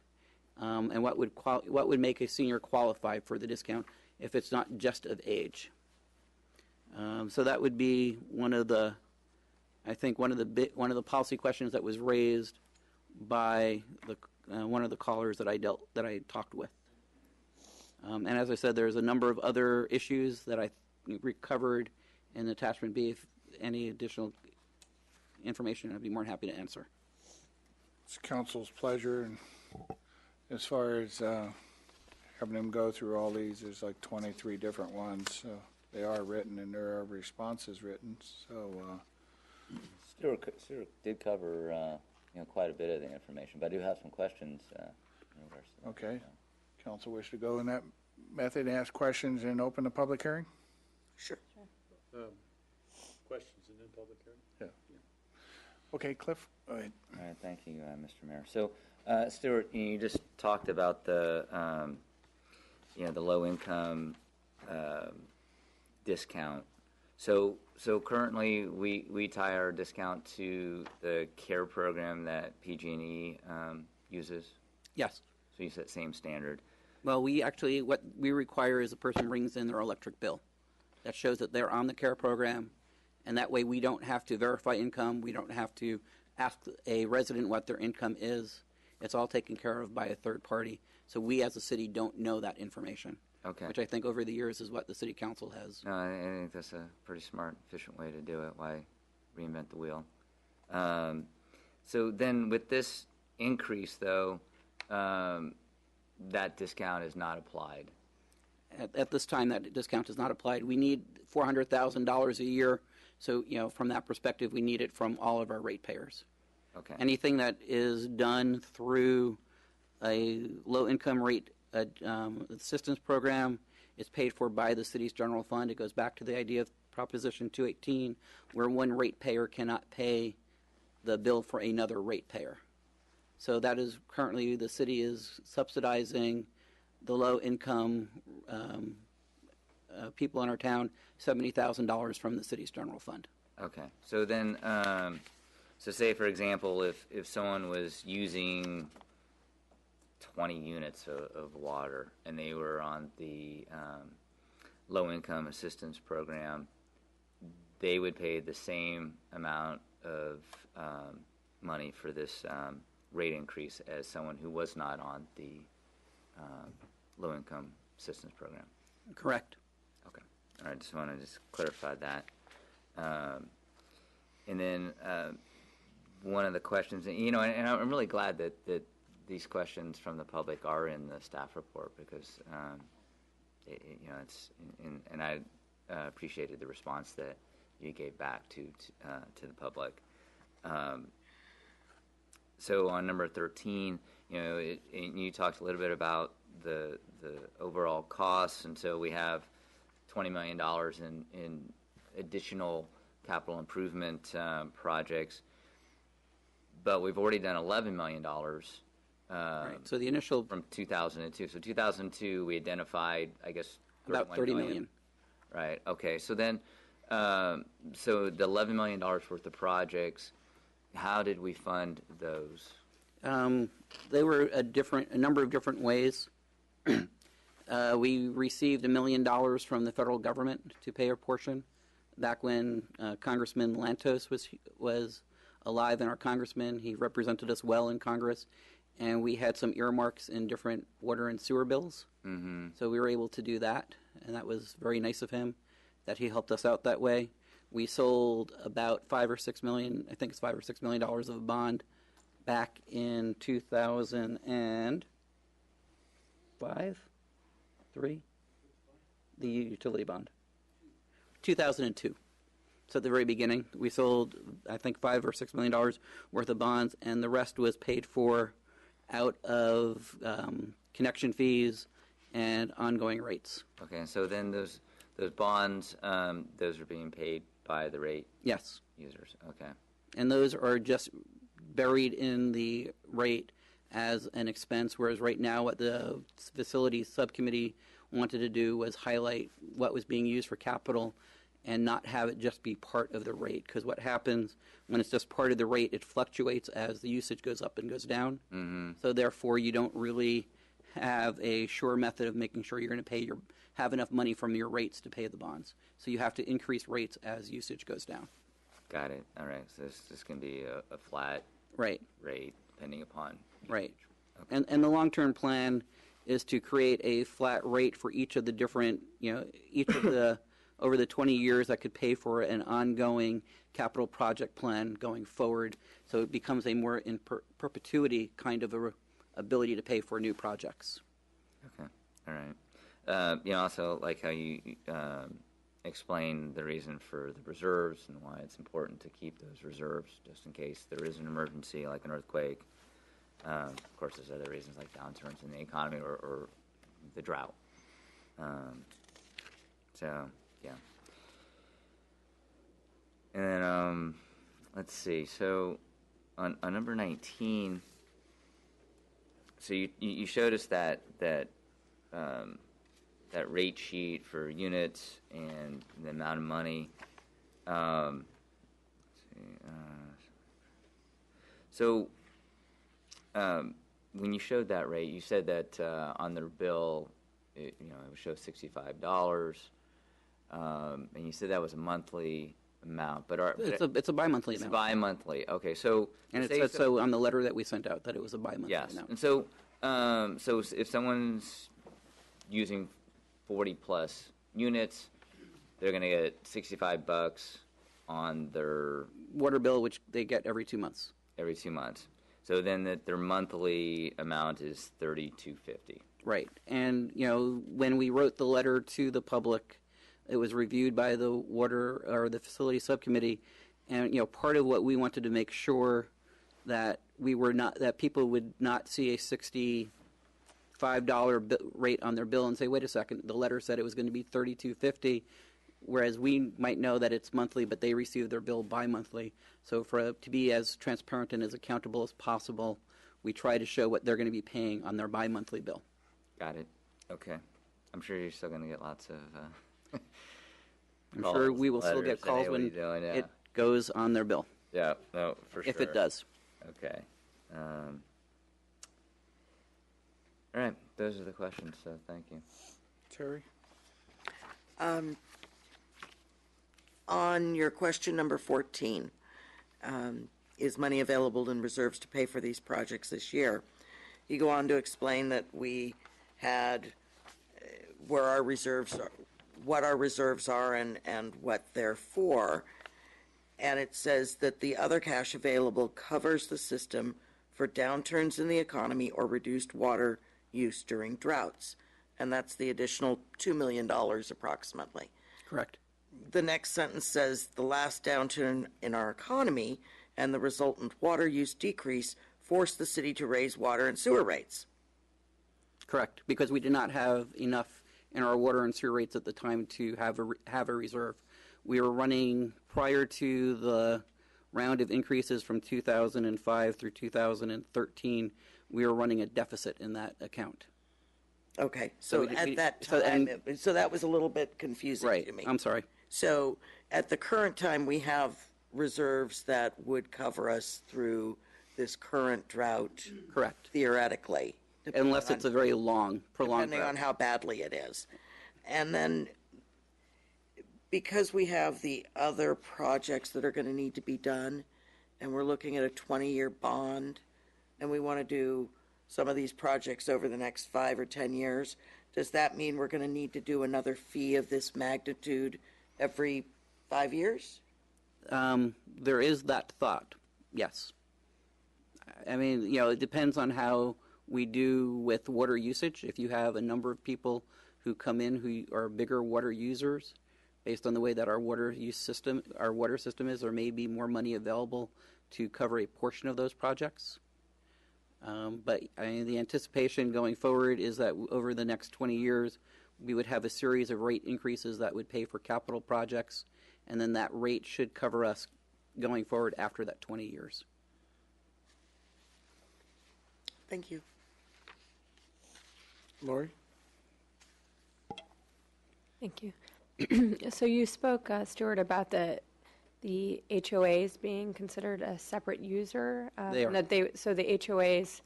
And what would make a senior qualify for the discount if it's not just of age? So that would be one of the policy questions that was raised by one of the callers that I talked with. And as I said, there's a number of other issues that I recovered in attachment B. If any additional information, I'd be more than happy to answer. It's council's pleasure, and as far as having them go through all these, there's like 23 different ones. So they are written, and there are responses written. So Stuart did cover quite a bit of the information, but I do have some questions. In regards to that. okay, council wish to go in that method, ask questions, and open the public hearing. Sure. Questions and then public hearing? Yeah. Okay, Cliff, go ahead. All right, thank you, Mr. Mayor. So, Stuart, you just talked about the the low income discount. So currently we tie our discount to the care program that PG&E uses. Yes. So you set same standard. Well, what we require is a person brings in their electric bill. That shows that they're on the care program, and that way we don't have to verify income. We don't have to ask a resident what their income is. It's all taken care of by a third party. So we as a city don't know that information. Okay. Which I think over the years is what the city council has. No, I think that's a pretty smart, efficient way to do it. Why reinvent the wheel? So then with this increase, though, that discount is not applied. at this time, that discount is not applied. We need $400,000 a year. So, from that perspective, we need it from all of our ratepayers. Okay. Anything that is done through a low-income rate assistance program is paid for by the city's general fund. It goes back to the idea of Proposition 218, where one ratepayer cannot pay the bill for another ratepayer. So that is currently the city is subsidizing the low-income people in our town $70,000 from the city's general fund. Okay. So then, so say for example, if someone was using 20 units of water and they were on the low-income assistance program, they would pay the same amount of money for this rate increase as someone who was not on the low-income assistance program. Correct. Okay. All right. Just want to clarify that. And then one of the questions, and I'm really glad that these questions from the public are in the staff report because it's and I appreciated the response that you gave back to the public. So on number 13, you talked a little bit about the overall costs, and so we have $20 million in additional capital improvement projects, but we've already done $11 million. Right. So the initial from 2002. So 2002, we identified, I guess, about $30 million. Right. Okay. So then, so the $11 million worth of projects, how did we fund those? They were a number of different ways. We received $1 million from the federal government to pay a portion. Back when Congressman Lantos was alive and our congressman, he represented us well in Congress, and we had some earmarks in different water and sewer bills. Mm-hmm. So we were able to do that, and that was very nice of him that he helped us out that way. We sold about $5 or $6 million, I think it's $5 or $6 million of a bond back in 2005, 3, the utility bond. 2002. So at the very beginning, we sold, I think, $5 or $6 million worth of bonds, and the rest was paid for out of connection fees and ongoing rates. Okay, so then those bonds, those are being paid by the rate Yes. users. Okay. And those are just buried in the rate as an expense, whereas right now what the facilities subcommittee wanted to do was highlight what was being used for capital and not have it just be part of the rate. Because what happens when it's just part of the rate, it fluctuates as the usage goes up and goes down. Mm-hmm. So therefore, you don't really have a sure method of making sure you're going to have enough money from your rates to pay the bonds. So you have to increase rates as usage goes down. Got it. All right. So this can be a flat Right. rate depending upon Right. Okay. And the long-term plan is to create a flat rate for each of the different, each of the, over the 20 years that could pay for an ongoing capital project plan going forward. So it becomes a more in perpetuity kind of ability to pay for new projects. Okay. All right. Also like how you explain the reason for the reserves and why it's important to keep those reserves just in case there is an emergency like an earthquake. Of course, there's other reasons like downturns in the economy or the drought. So, yeah. And then, let's see. So, on number 19, so you showed us that rate sheet for units and the amount of money. Let's see, so when you showed that rate, you said that on the bill, it would show $65, and you said that was a monthly amount. But it's a bi-monthly it's amount. bi-monthly. Okay, so and it said so on the letter that we sent out that it was a bi-monthly amount. And so so if someone's using 40 plus units, they're going to get $65 on their water bill, which they get every 2 months. Every 2 months. So then that their monthly amount is $32.50. Right. And, when we wrote the letter to the public, it was reviewed by the water or the facility subcommittee. And, part of what we wanted to make sure that that people would not see a $65 rate on their bill and say, wait a second, the letter said it was going to be $32.50, whereas we might know that it's monthly, but they receive their bill bi-monthly. So to be as transparent and as accountable as possible, we try to show what they're going to be paying on their bi-monthly bill. Got it. Okay. I'm sure you're still going to get lots of I'm sure we will still get calls when it goes on their bill. Yeah, no, for sure. If it does. Okay. All right, those are the questions, so thank you. Terry? On your question number 14, is money available in reserves to pay for these projects this year? You go on to explain that we had where our reserves are, what our reserves are and what they're for. And it says that the other cash available covers the system for downturns in the economy or reduced water use during droughts. And that's the additional $2 million approximately. Correct. The next sentence says the last downturn in our economy and the resultant water use decrease forced the city to raise water and sewer rates. Correct, because we did not have enough in our water and sewer rates at the time to have a reserve. We were running, prior to the round of increases from 2005 through 2013, we were running a deficit in that account. Okay, so at that time, so that was a little bit confusing right, to me. I'm sorry. So at the current time, we have reserves that would cover us through this current drought. Correct. Theoretically. Unless it's a very prolonged depending drought. on how badly it is. And then, because we have the other projects that are going to need to be done, and we're looking at a 20-year bond, and we want to do some of these projects over the next 5 or 10 years, does that mean we're going to need to do another fee of this magnitude every 5 years? There is that thought, yes. I mean, it depends on how we do with water usage. If you have a number of people who come in who are bigger water users, based on the way that our water system is, there may be more money available to cover a portion of those projects. But the anticipation going forward is that over the next 20 years, we would have a series of rate increases that would pay for capital projects, and then that rate should cover us going forward after that 20 years. Thank you. Lori? Thank you. So you spoke, Stuart, about the HOAs being considered a separate user. They are. So the HOAs,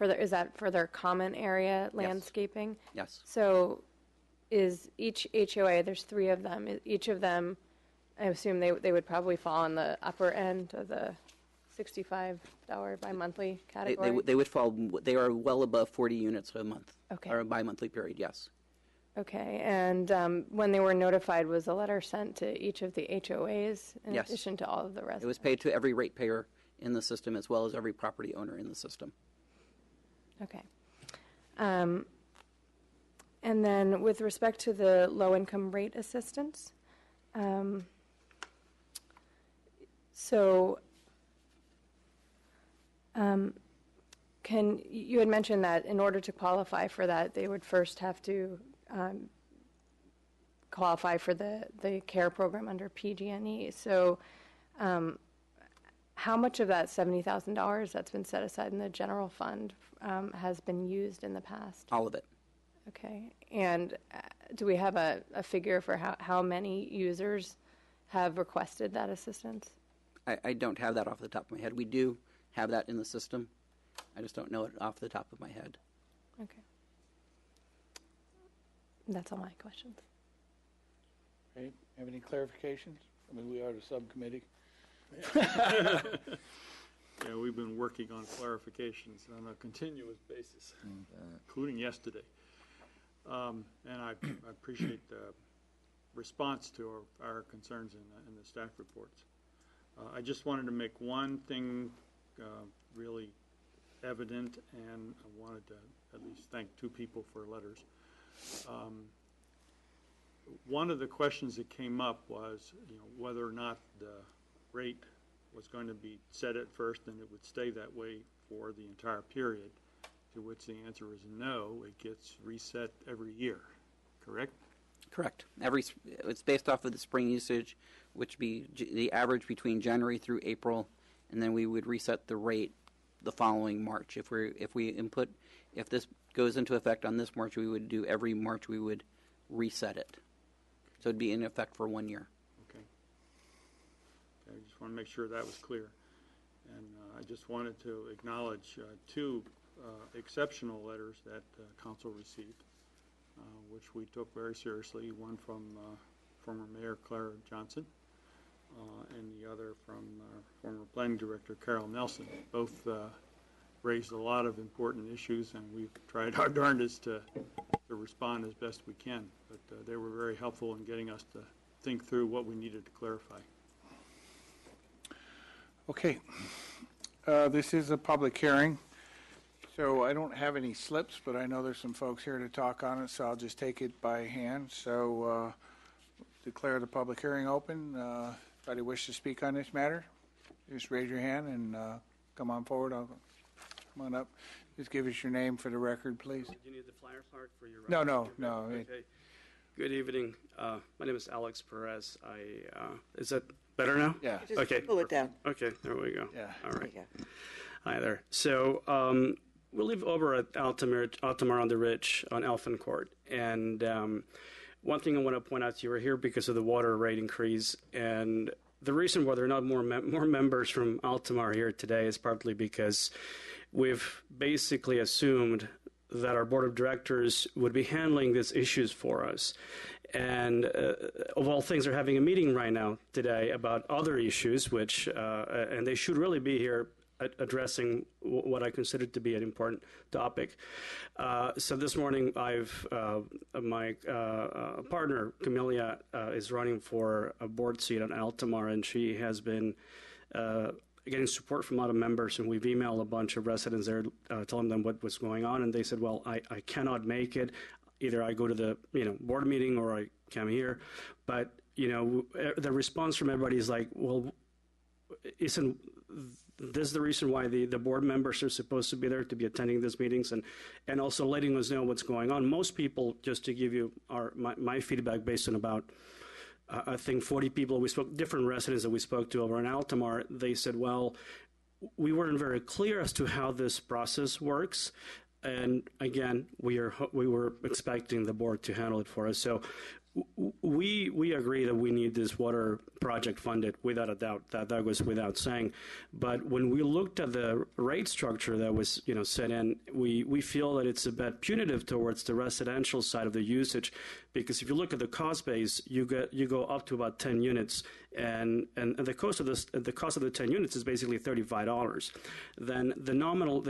is that for their common area landscaping? Yes. So is each HOA, there's 3 of them, each of them, I assume they would probably fall on the upper end of the $65 bi-monthly category? They would fall, they are well above 40 units a month. Okay. Or a bi-monthly period, yes. Okay, and when they were notified, was a letter sent to each of the HOAs in Yes. addition to all of the residents? It was paid to every ratepayer in the system as well as every property owner in the system. Okay. And then with respect to the low-income rate assistance, you had mentioned that in order to qualify for that, they would first have to qualify for the CARE program under PG&E. So how much of that $70,000 that's been set aside in the general fund has been used in the past? All of it. Okay. And do we have a figure for how many users have requested that assistance? I don't have that off the top of my head. We do have that in the system. I just don't know it off the top of my head. Okay. That's all my questions. Right, have any clarifications? I mean, we are the subcommittee. Yeah, we've been working on clarifications on a continuous basis, including yesterday. And I appreciate the response to our concerns in the staff reports. I just wanted to make one thing really evident, and I wanted to at least thank two people for letters. One of the questions that came up was, whether or not the rate was going to be set at first and it would stay that way for the entire period, to which the answer is no. It gets reset every year, correct? Correct. It's based off of the spring usage, which be the average between January through April, and then we would reset the rate the following March. If this goes into effect on this March, we would do every March we would reset it. So it'd be in effect for 1 year. Okay. I just want to make sure that was clear. And I just wanted to acknowledge two exceptional letters that council received, which we took very seriously. One from former Mayor Clara Johnson, and the other from former Planning Director Carol Nelson. Both raised a lot of important issues, and we've tried our darndest to respond as best we can. But they were very helpful in getting us to think through what we needed to clarify. Okay. This is a public hearing, so I don't have any slips, but I know there's some folks here to talk on it, so I'll just take it by hand. So declare the public hearing open. Anybody wish to speak on this matter? Just raise your hand and come on forward. Come on up. Just give us your name for the record, please. Do you need the flyer part for your No. Okay. Good evening. My name is Alex Perez. Is that better now? Yeah. Just Okay. pull it down. Okay, there we go. Yeah. All right. Yeah. Hi there. So we live over at Altamar on the Ridge on Elfin Court. And one thing I want to point out, you were here because of the water rate increase. And the reason why there are not more members from Altamar here today is partly because we've basically assumed that our board of directors would be handling these issues for us. And of all things, they're having a meeting right now today about other issues, which, and they should really be here addressing what I consider to be an important topic. So this morning, my partner, Camelia, is running for a board seat on Altamar, and she has been getting support from a lot of members, and we've emailed a bunch of residents there telling them what was going on, and they said, well, I cannot make it. Either I go to the board meeting or I come here. But the response from everybody is like, well, isn't this the reason why the board members are supposed to be there, to be attending these meetings and also letting us know what's going on? Most people, just to give you my feedback based on about I think 40 people different residents that we spoke to over in Altamar, they said, well, we weren't very clear as to how this process works. And again, we were expecting the board to handle it for us. So we agree that we need this water project funded without a doubt. That goes without saying. But when we looked at the rate structure that was set in, we feel that it's a bit punitive towards the residential side of the usage, because if you look at the cost base, you go up to about 10 units, and the cost of the 10 units is basically $35. Then the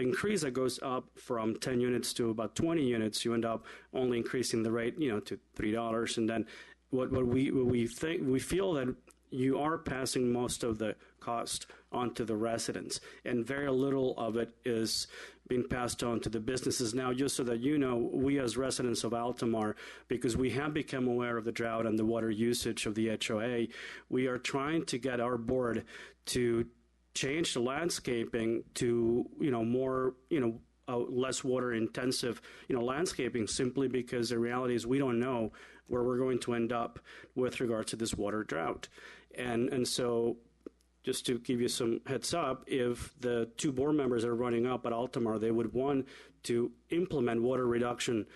increase that goes up from 10 units to about 20 units, you end up only increasing the rate to $3. And then what we feel that you are passing most of the cost onto the residents, and very little of it is being passed on to the businesses. Now, just so that you know, we as residents of Altamar, because we have become aware of the drought and the water usage of the HOA, we are trying to get our board to change the landscaping to more less water intensive landscaping, simply because the reality is we don't know where we're going to end up with regards to this water drought. And so just to give you some heads up, if the two board members are running up at Altamar, they would want to implement water reduction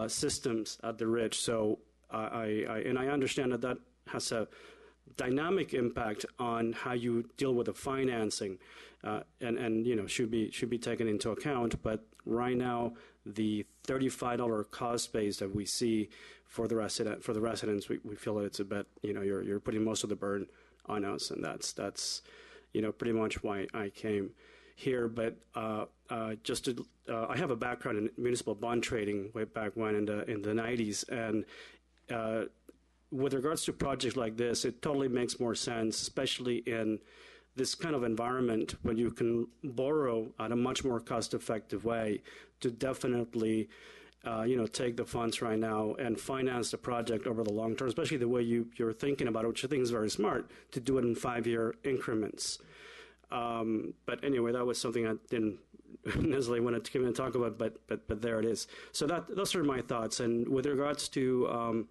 systems at the ridge. So I understand that has a dynamic impact on how you deal with the financing, and should be taken into account. But right now, the $35 cost base that we see for the residents, we feel that it's a bit, you're putting most of the burden on us, and that's pretty much why I came here. But I have a background in municipal bond trading way back when in the 90s, and with regards to projects like this, it totally makes more sense, especially in this kind of environment where you can borrow at a much more cost-effective way to definitely take the funds right now and finance the project over the long term, especially the way you're thinking about it, which I think is very smart, to do it in 5-year increments. But anyway, that was something I didn't necessarily want to come and talk about, but there it is. So those are my thoughts. And with regards to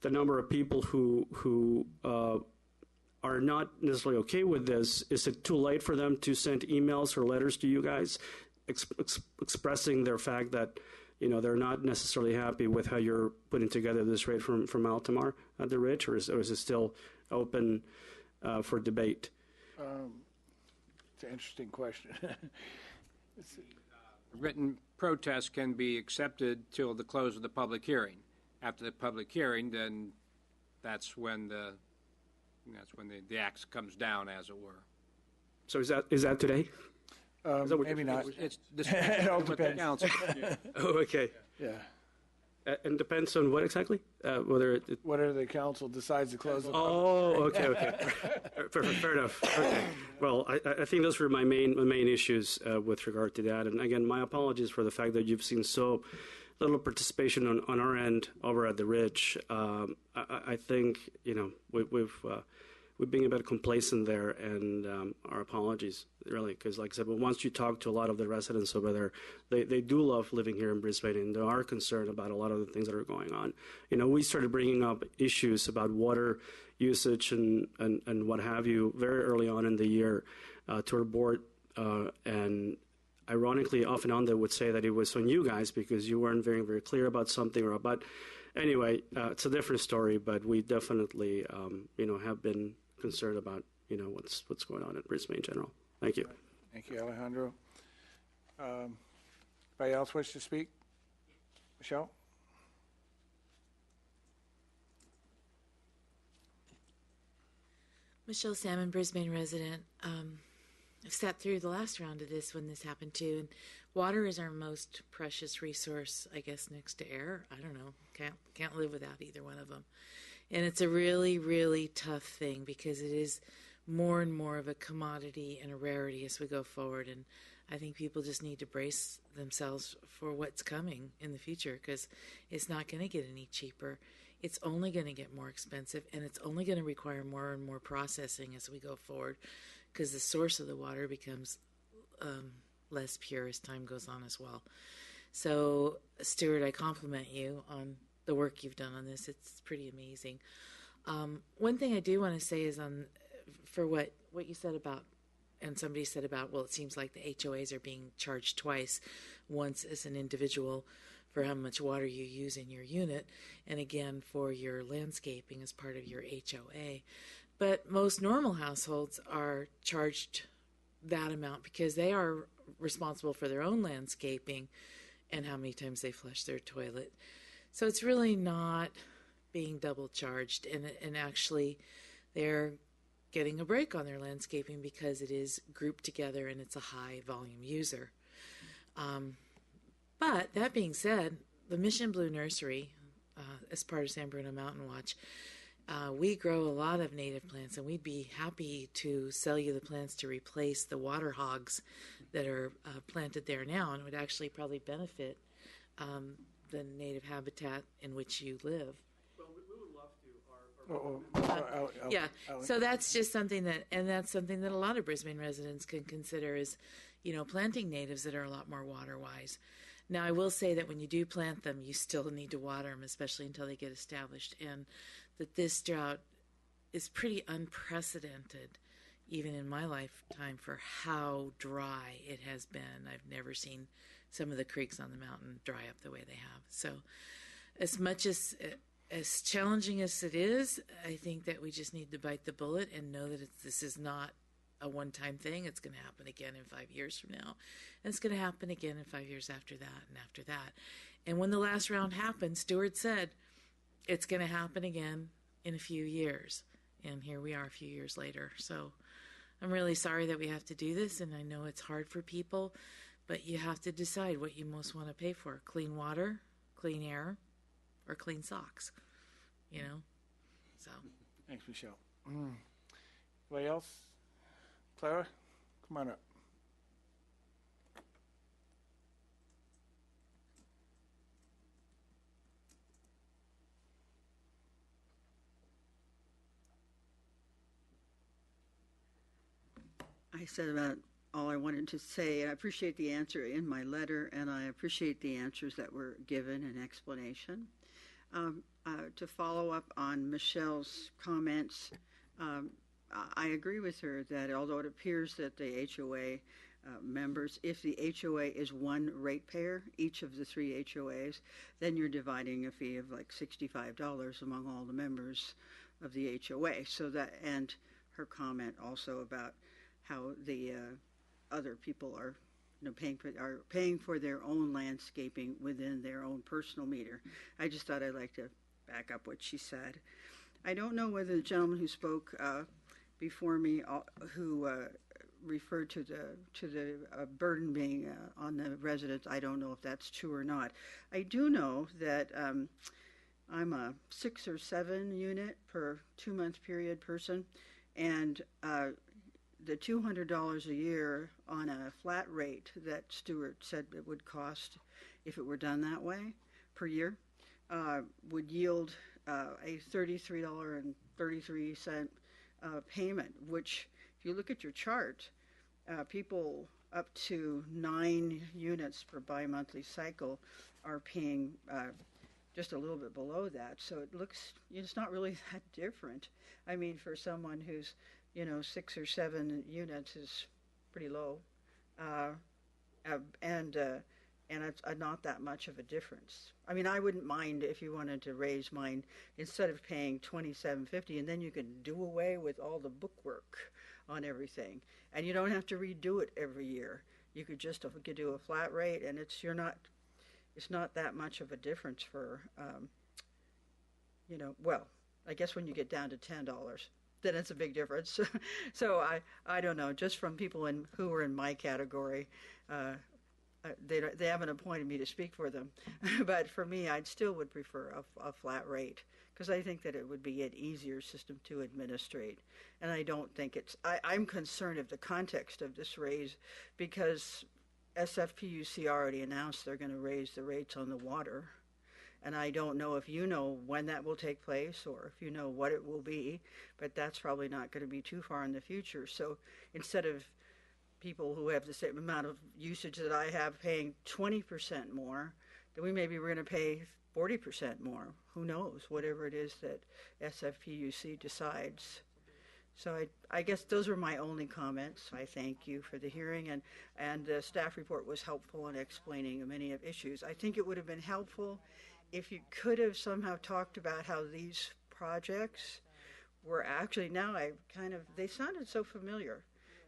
the number of people who are not necessarily okay with this, is it too late for them to send emails or letters to you guys expressing their fact that they're not necessarily happy with how you're putting together this rate from Altamar at the Ridge, or is it still open for debate? It's an interesting question. Written protest can be accepted till the close of the public hearing. After the public hearing, then that's when the axe comes down, as it were. So is that today? Maybe not. It's this It all with the depends. council. Oh, okay. Yeah. And depends on what exactly? Whether it Whatever the council decides to close the Oh, okay. Fair enough. Okay. Well, I think those were my main issues with regard to that. And again, my apologies for the fact that you've seen so little participation on our end over at the Ridge. I think we've been a bit complacent there, and our apologies, really, because like I said, but once you talk to a lot of the residents over there, they do love living here in Brisbane, and they are concerned about a lot of the things that are going on. We started bringing up issues about water usage and what have you very early on in the year to our board, and ironically, off and on, they would say that it was on you guys because you weren't very, very clear about something or about. Anyway, it's a different story, but we definitely, have been concerned about, what's going on in Brisbane in general. Thank you. Thank you, Alejandro. Anybody else wish to speak? Michelle? Michelle Salmon, Brisbane resident. I've sat through the last round of this when this happened too, and water is our most precious resource, I guess, next to air. I don't know. Can't live without either one of them. And it's a really, really tough thing because it is more and more of a commodity and a rarity as we go forward. And I think people just need to brace themselves for what's coming in the future because it's not going to get any cheaper. It's only going to get more expensive, and it's only going to require more and more processing as we go forward because the source of the water becomes less pure as time goes on as well. So, Stuart, I compliment you on the work you've done on this. It's pretty amazing. One thing I do want to say is for what you said about, and somebody said about, well, it seems like the HOAs are being charged twice, once as an individual for how much water you use in your unit, and again for your landscaping as part of your HOA. But most normal households are charged that amount because they are responsible for their own landscaping and how many times they flush their toilet. So it's really not being double charged, and actually they're getting a break on their landscaping because it is grouped together and it's a high volume user. But that being said, the Mission Blue Nursery, as part of San Bruno Mountain Watch, we grow a lot of native plants, and we'd be happy to sell you the plants to replace the water hogs that are planted there now, and it would actually probably benefit the native habitat in which you live. Well, we would love to. Yeah, so that's just something that's something that a lot of Brisbane residents can consider is, planting natives that are a lot more water-wise. Now, I will say that when you do plant them, you still need to water them, especially until they get established, and that this drought is pretty unprecedented, even in my lifetime, for how dry it has been. I've never seen some of the creeks on the mountain dry up the way they have. So as much as challenging as it is, I think that we just need to bite the bullet and know that this is not a one-time thing. It's going to happen again in 5 years from now. And it's going to happen again in 5 years after that and after that. And when the last round happened, Stuart said, it's going to happen again in a few years. And here we are a few years later. So I'm really sorry that we have to do this, and I know it's hard for people, but you have to decide what you most want to pay for. Clean water, clean air, or clean socks, So. Thanks, Michelle. Anybody else? Clara, come on up. I said about all I wanted to say, and I appreciate the answer in my letter, and I appreciate the answers that were given and explanation. To follow up on Michelle's comments, I agree with her that although it appears that the HOA members, if the HOA is one ratepayer, each of the three HOAs, then you're dividing a fee of like $65 among all the members of the HOA. So that, and her comment also about how the other people are, paying for their own landscaping within their own personal meter. I just thought I'd like to back up what she said. I don't know whether the gentleman who spoke before me, who referred to the burden being on the residents, I don't know if that's true or not. I do know that I'm a 6 or 7 unit per 2-month period person, and the $200 a year on a flat rate that Stuart said it would cost if it were done that way per year would yield a $33.33 payment, which if you look at your chart, people up to 9 units per bi-monthly cycle are paying just a little bit below that. So it looks, it's not really that different. I mean, for someone who's 6 or 7 units is pretty low, and it's not that much of a difference. I mean, I wouldn't mind if you wanted to raise mine instead of paying $27.50, and then you can do away with all the bookwork on everything, and you don't have to redo it every year. You could just do a flat rate, and it's not that much of a difference for, well, I guess when you get down to $10. Then it's a big difference. So I don't know, just from people who are in my category, they haven't appointed me to speak for them. But for me, I still would prefer a flat rate, because I think that it would be an easier system to administrate. And I don't think I'm concerned of the context of this raise, because SFPUC already announced they're going to raise the rates on the water. And I don't know if you know when that will take place or if you know what it will be, but that's probably not going to be too far in the future. So instead of people who have the same amount of usage that I have paying 20% more, then we're going to pay 40% more. Who knows? Whatever it is that SFPUC decides. So I guess those were my only comments. I thank you for the hearing, and the staff report was helpful in explaining many of issues. I think it would have been helpful if you could have somehow talked about how these projects were actually, now they sounded so familiar.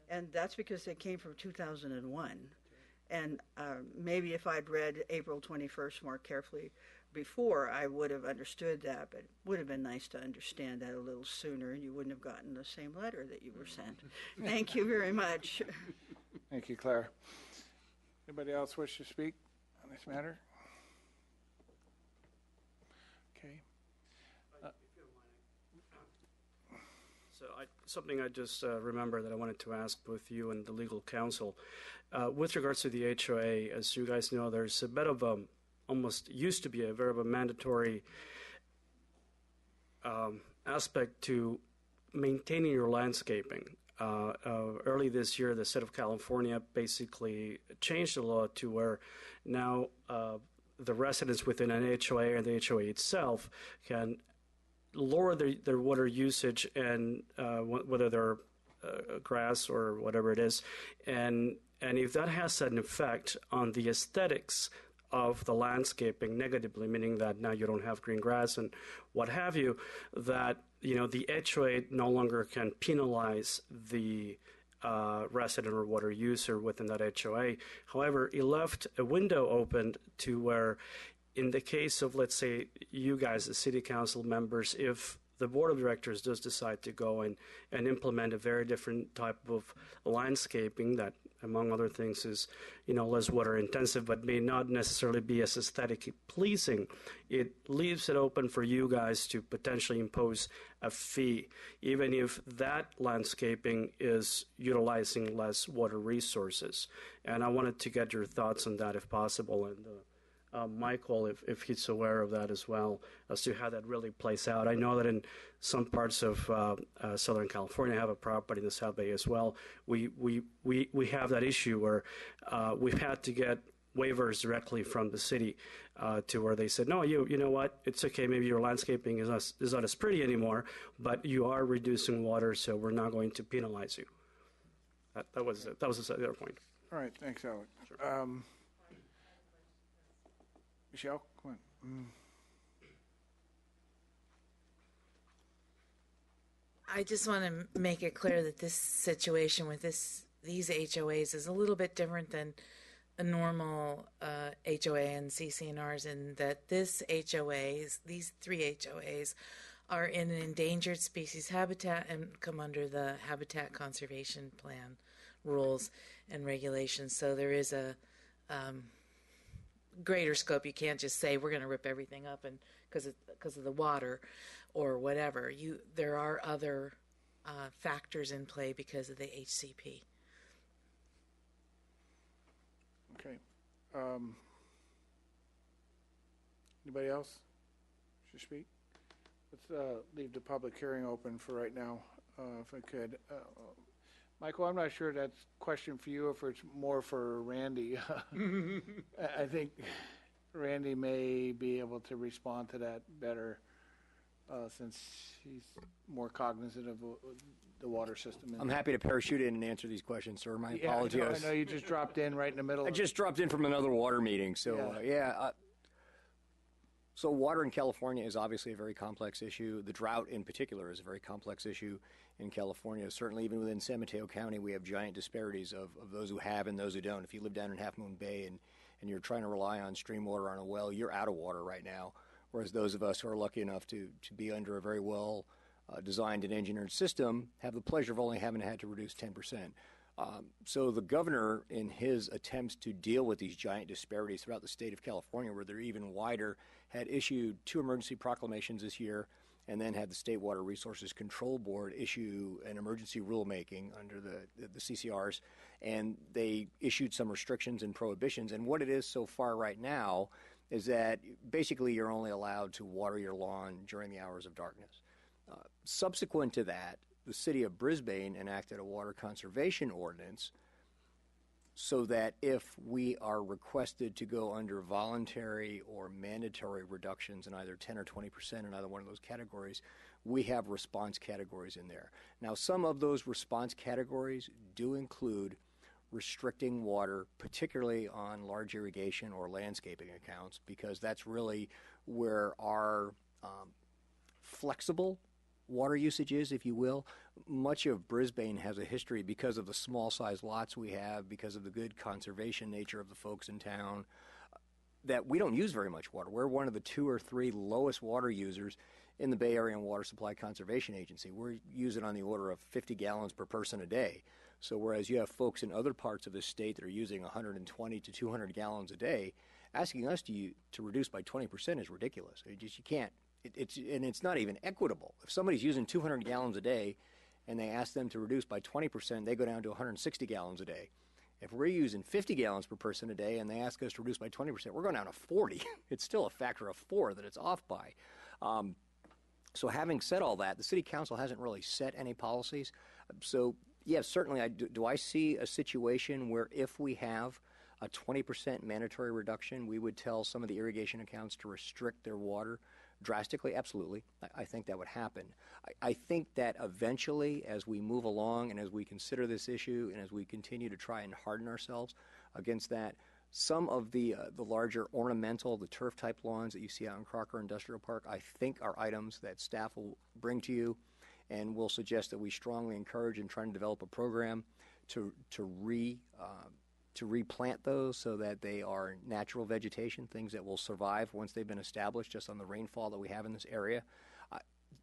And that's because they came from 2001. And maybe if I'd read April 21st more carefully before, I would have understood that, but it would have been nice to understand that a little sooner, and you wouldn't have gotten the same letter that you were sent. Thank you very much. Thank you, Claire. Anybody else wish to speak on this matter? Okay. So something I just remember that I wanted to ask both you and the legal counsel. With regards to the HOA, as you guys know, there's a bit of almost used to be a very mandatory aspect to maintaining your landscaping. Early this year, the state of California basically changed the law to where now the residents within an HOA and the HOA itself can lower their water usage, and whether they're grass or whatever it is, and if that has an effect on the aesthetics of the landscaping negatively, meaning that now you don't have green grass and what have you, that the HOA no longer can penalize the resident or water user within that HOA. However, it left a window open to where, in the case of, let's say, you guys, the city council members, if the board of directors does decide to go and implement a very different type of landscaping that, among other things, is less water intensive, but may not necessarily be as aesthetically pleasing, it leaves it open for you guys to potentially impose a fee, even if that landscaping is utilizing less water resources. And I wanted to get your thoughts on that, if possible, and Michael, if he's aware of that as well, as to how that really plays out. I know that in some parts of Southern California, I have a property in the South Bay as well. We have that issue where we've had to get waivers directly from the city to where they said, no, you know what, it's okay, maybe your landscaping is not as pretty anymore, but you are reducing water, so we're not going to penalize you. That was the other point. All right, thanks, Alec. Michelle, come on. I just want to make it clear that this situation with these HOAs is a little bit different than a normal HOA and CCNRs, in that these 3 HOAs, are in an endangered species habitat and come under the Habitat Conservation Plan rules and regulations. So there is a greater scope. You can't just say we're going to rip everything up and because of the water or whatever. There are other factors in play because of the HCP. Okay. Anybody else should speak? Let's leave the public hearing open for right now, if I could. Michael, I'm not sure that's a question for you, or if it's more for Randy. I think Randy may be able to respond to that better, since he's more cognizant of the water system. I'm happy to parachute in and answer these questions, sir. My apologies. I know you just dropped in right in the middle. I just dropped in from another water meeting, so so water in California is obviously a very complex issue. The drought in particular is a very complex issue in California. Certainly even within San Mateo County, we have giant disparities of those who have and those who don't. If you live down in Half Moon Bay and you're trying to rely on stream water on a well, you're out of water right now. Whereas those of us who are lucky enough to be under a very well designed and engineered system have the pleasure of only having had to reduce 10%. So the governor, in his attempts to deal with these giant disparities throughout the state of California, where they're even wider, had issued 2 emergency proclamations this year, and then had the State Water Resources Control Board issue an emergency rulemaking under the CCRs, and they issued some restrictions and prohibitions. And what it is so far right now is that basically you're only allowed to water your lawn during the hours of darkness. Subsequent to that, the city of Brisbane enacted a water conservation ordinance so that if we are requested to go under voluntary or mandatory reductions in either 10 or 20% in either one of those categories, we have response categories in there. Now, some of those response categories do include restricting water, particularly on large irrigation or landscaping accounts, because that's really where our flexible water usage is, if you will. Much of Brisbane has a history because of the small size lots we have, because of the good conservation nature of the folks in town, that we don't use very much water. We're one of the 2 or 3 lowest water users in the Bay Area Water Supply Conservation Agency. We're using on the order of 50 gallons per person a day. So whereas you have folks in other parts of the state that are using 120 to 200 gallons a day, asking us to reduce by 20% is ridiculous. You can't. It's not even equitable. If somebody's using 200 gallons a day and they ask them to reduce by 20%, they go down to 160 gallons a day. If we're using 50 gallons per person a day and they ask us to reduce by 20%, we're going down to 40. It's still a factor of 4 that it's off by. So having said all that, the city council hasn't really set any policies. So yes, certainly do I see a situation where if we have a 20% mandatory reduction, we would tell some of the irrigation accounts to restrict their water drastically? Absolutely. I think that would happen. I think that eventually, as we move along and as we consider this issue and as we continue to try and harden ourselves against that, some of the larger ornamental, the turf-type lawns that you see out in Crocker Industrial Park, I think are items that staff will bring to you, and will suggest that we strongly encourage and try to develop a program to replant those so that they are natural vegetation, things that will survive once they've been established just on the rainfall that we have in this area.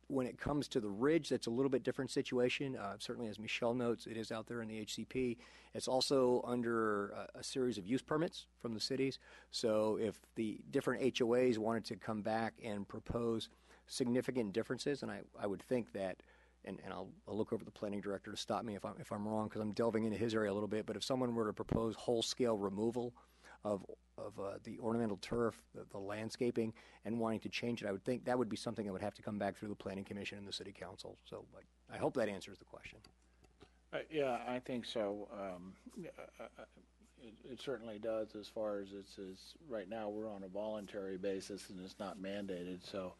When it comes to the Ridge, that's a little bit different situation. Certainly, as Michelle notes, it is out there in the HCP. It's also under a series of use permits from the cities. So if the different HOAs wanted to come back and propose significant differences, and I would think that, and I'll look over the planning director to stop me if I'm wrong, because I'm delving into his area a little bit, but if someone were to propose whole-scale removal of the ornamental turf, the landscaping, and wanting to change it, I would think that would be something that would have to come back through the Planning Commission and the City Council. So I hope that answers the question. Yeah, I think so. It certainly does, as far as right now we're on a voluntary basis and it's not mandated. So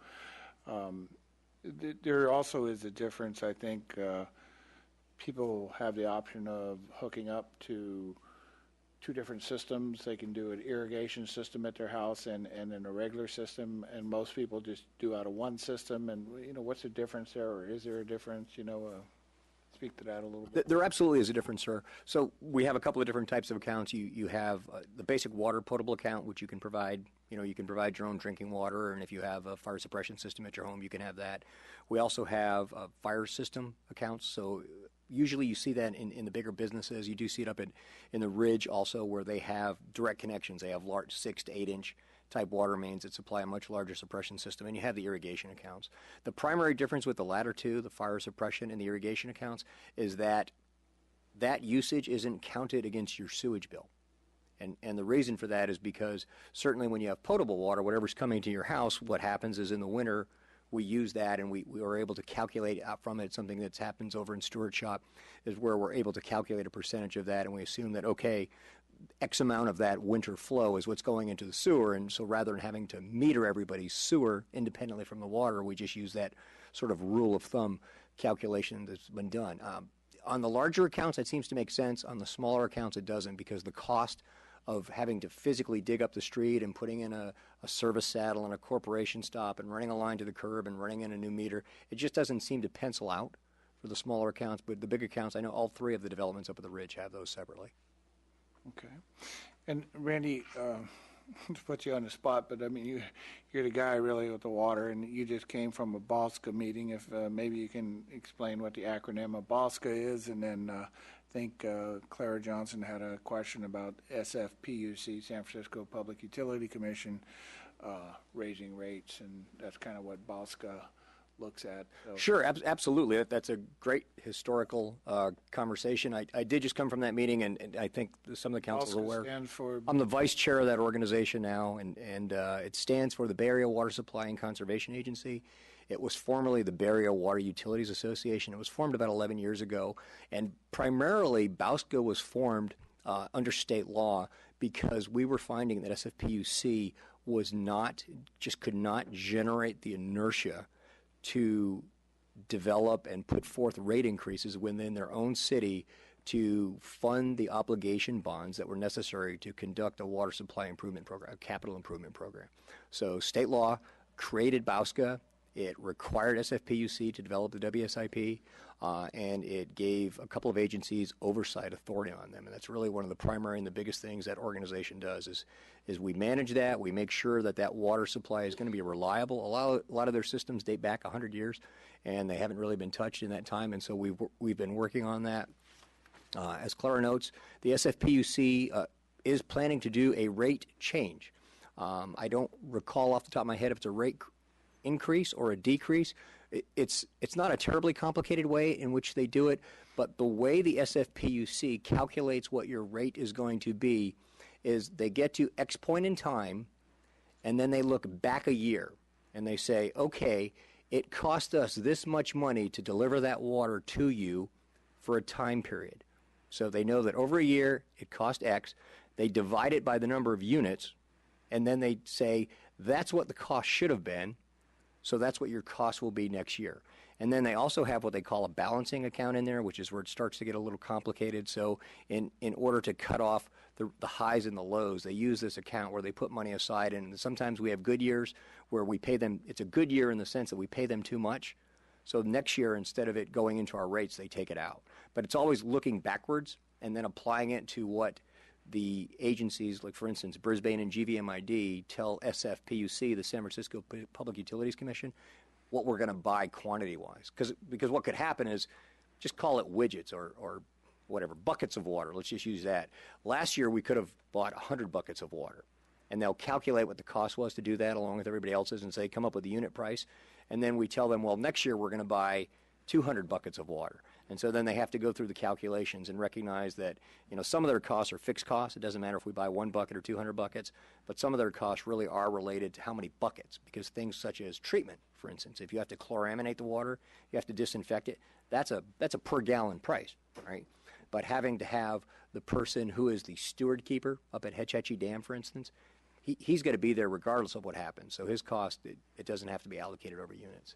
there also is a difference. I think people have the option of hooking up to two different systems. They can do an irrigation system at their house and then a regular system, and most people just do out of one system. And what's the difference there, or is there a difference? Speak to that a little bit. There absolutely is a difference, sir. So we have a couple of different types of accounts. You have the basic water potable account, which you can provide. You can provide your own drinking water, and if you have a fire suppression system at your home, you can have that. We also have fire system accounts. So usually you see that in the bigger businesses. You do see it up in the Ridge also, where they have direct connections. They have large 6 to 8 inch type water mains that supply a much larger suppression system, and you have the irrigation accounts. The primary difference with the latter two, the fire suppression and the irrigation accounts, is that usage isn't counted against your sewage bill. And the reason for that is because certainly when you have potable water, whatever's coming to your house, what happens is in the winter, we use that, and we are able to calculate out from it. Something that happens over in Stewart Shop is where we're able to calculate a percentage of that, and we assume that, okay, X amount of that winter flow is what's going into the sewer, and so rather than having to meter everybody's sewer independently from the water, we just use that sort of rule of thumb calculation that's been done. On the larger accounts, that seems to make sense. On the smaller accounts, it doesn't, because the cost of having to physically dig up the street and putting in a service saddle and a corporation stop and running a line to the curb and running in a new meter, it just doesn't seem to pencil out for the smaller accounts. But the big accounts, I know all 3 of the developments up at the Ridge have those separately. Okay. And Randy, to put you on the spot, but I mean, you're the guy really with the water, and you just came from a BOSCA meeting. If maybe you can explain what the acronym of BOSCA is, and then I think Clara Johnson had a question about SFPUC, San Francisco Public Utility Commission, raising rates, and that's kind of what BOSCA looks at. So. Sure, absolutely. That's a great historical conversation. I did just come from that meeting, and I think some of the councils are aware. Stands for... I'm the vice chair of that organization now, and it stands for the Bay Area Water Supply and Conservation Agency. It was formerly the Bay Area Water Utilities Association. It was formed about 11 years ago, and primarily BOSCA was formed under state law because we were finding that SFPUC could not generate the inertia to develop and put forth rate increases within their own city to fund the obligation bonds that were necessary to conduct a water supply improvement program, a capital improvement program. So state law created BOSCA. It required SFPUC to develop the WSIP, and it gave a couple of agencies oversight authority on them. And that's really one of the primary and the biggest things that organization does is we manage that. We make sure that water supply is going to be reliable. A lot of their systems date back 100 years, and they haven't really been touched in that time. And so we've been working on that. As Clara notes, the SFPUC is planning to do a rate change. I don't recall off the top of my head if it's a rate increase or a decrease. It's not a terribly complicated way in which they do it, but the way the SFPUC calculates what your rate is going to be is they get to X point in time, and then they look back a year, and they say, okay, it cost us this much money to deliver that water to you for a time period. So they know that over a year it cost X. They divide it by the number of units, and then they say that's what the cost should have been, so that's what your cost will be next year. And then they also have what they call a balancing account in there, which is where it starts to get a little complicated. So in order to cut off the highs and the lows, they use this account where they put money aside, and sometimes we have good years where we pay them. It's a good year in the sense that we pay them too much. So next year, instead of it going into our rates, they take it out. But it's always looking backwards and then applying it to what the agencies, like for instance, Brisbane and GVMID, tell SFPUC, the San Francisco Public Utilities Commission, what we're going to buy quantity-wise. Because what could happen is, just call it widgets or whatever, buckets of water. Let's just use that. Last year, we could have bought 100 buckets of water. And they'll calculate what the cost was to do that along with everybody else's and say, come up with the unit price. And then we tell them, well, next year we're going to buy 200 buckets of water. And so then they have to go through the calculations and recognize that, some of their costs are fixed costs. It doesn't matter if we buy 1 bucket or 200 buckets, but some of their costs really are related to how many buckets, because things such as treatment, for instance, if you have to chloraminate the water, you have to disinfect it, that's a per gallon price, right? But having to have the person who is the steward keeper up at Hetch Hetchy Dam, for instance, he's going to be there regardless of what happens. So his cost, it doesn't have to be allocated over units.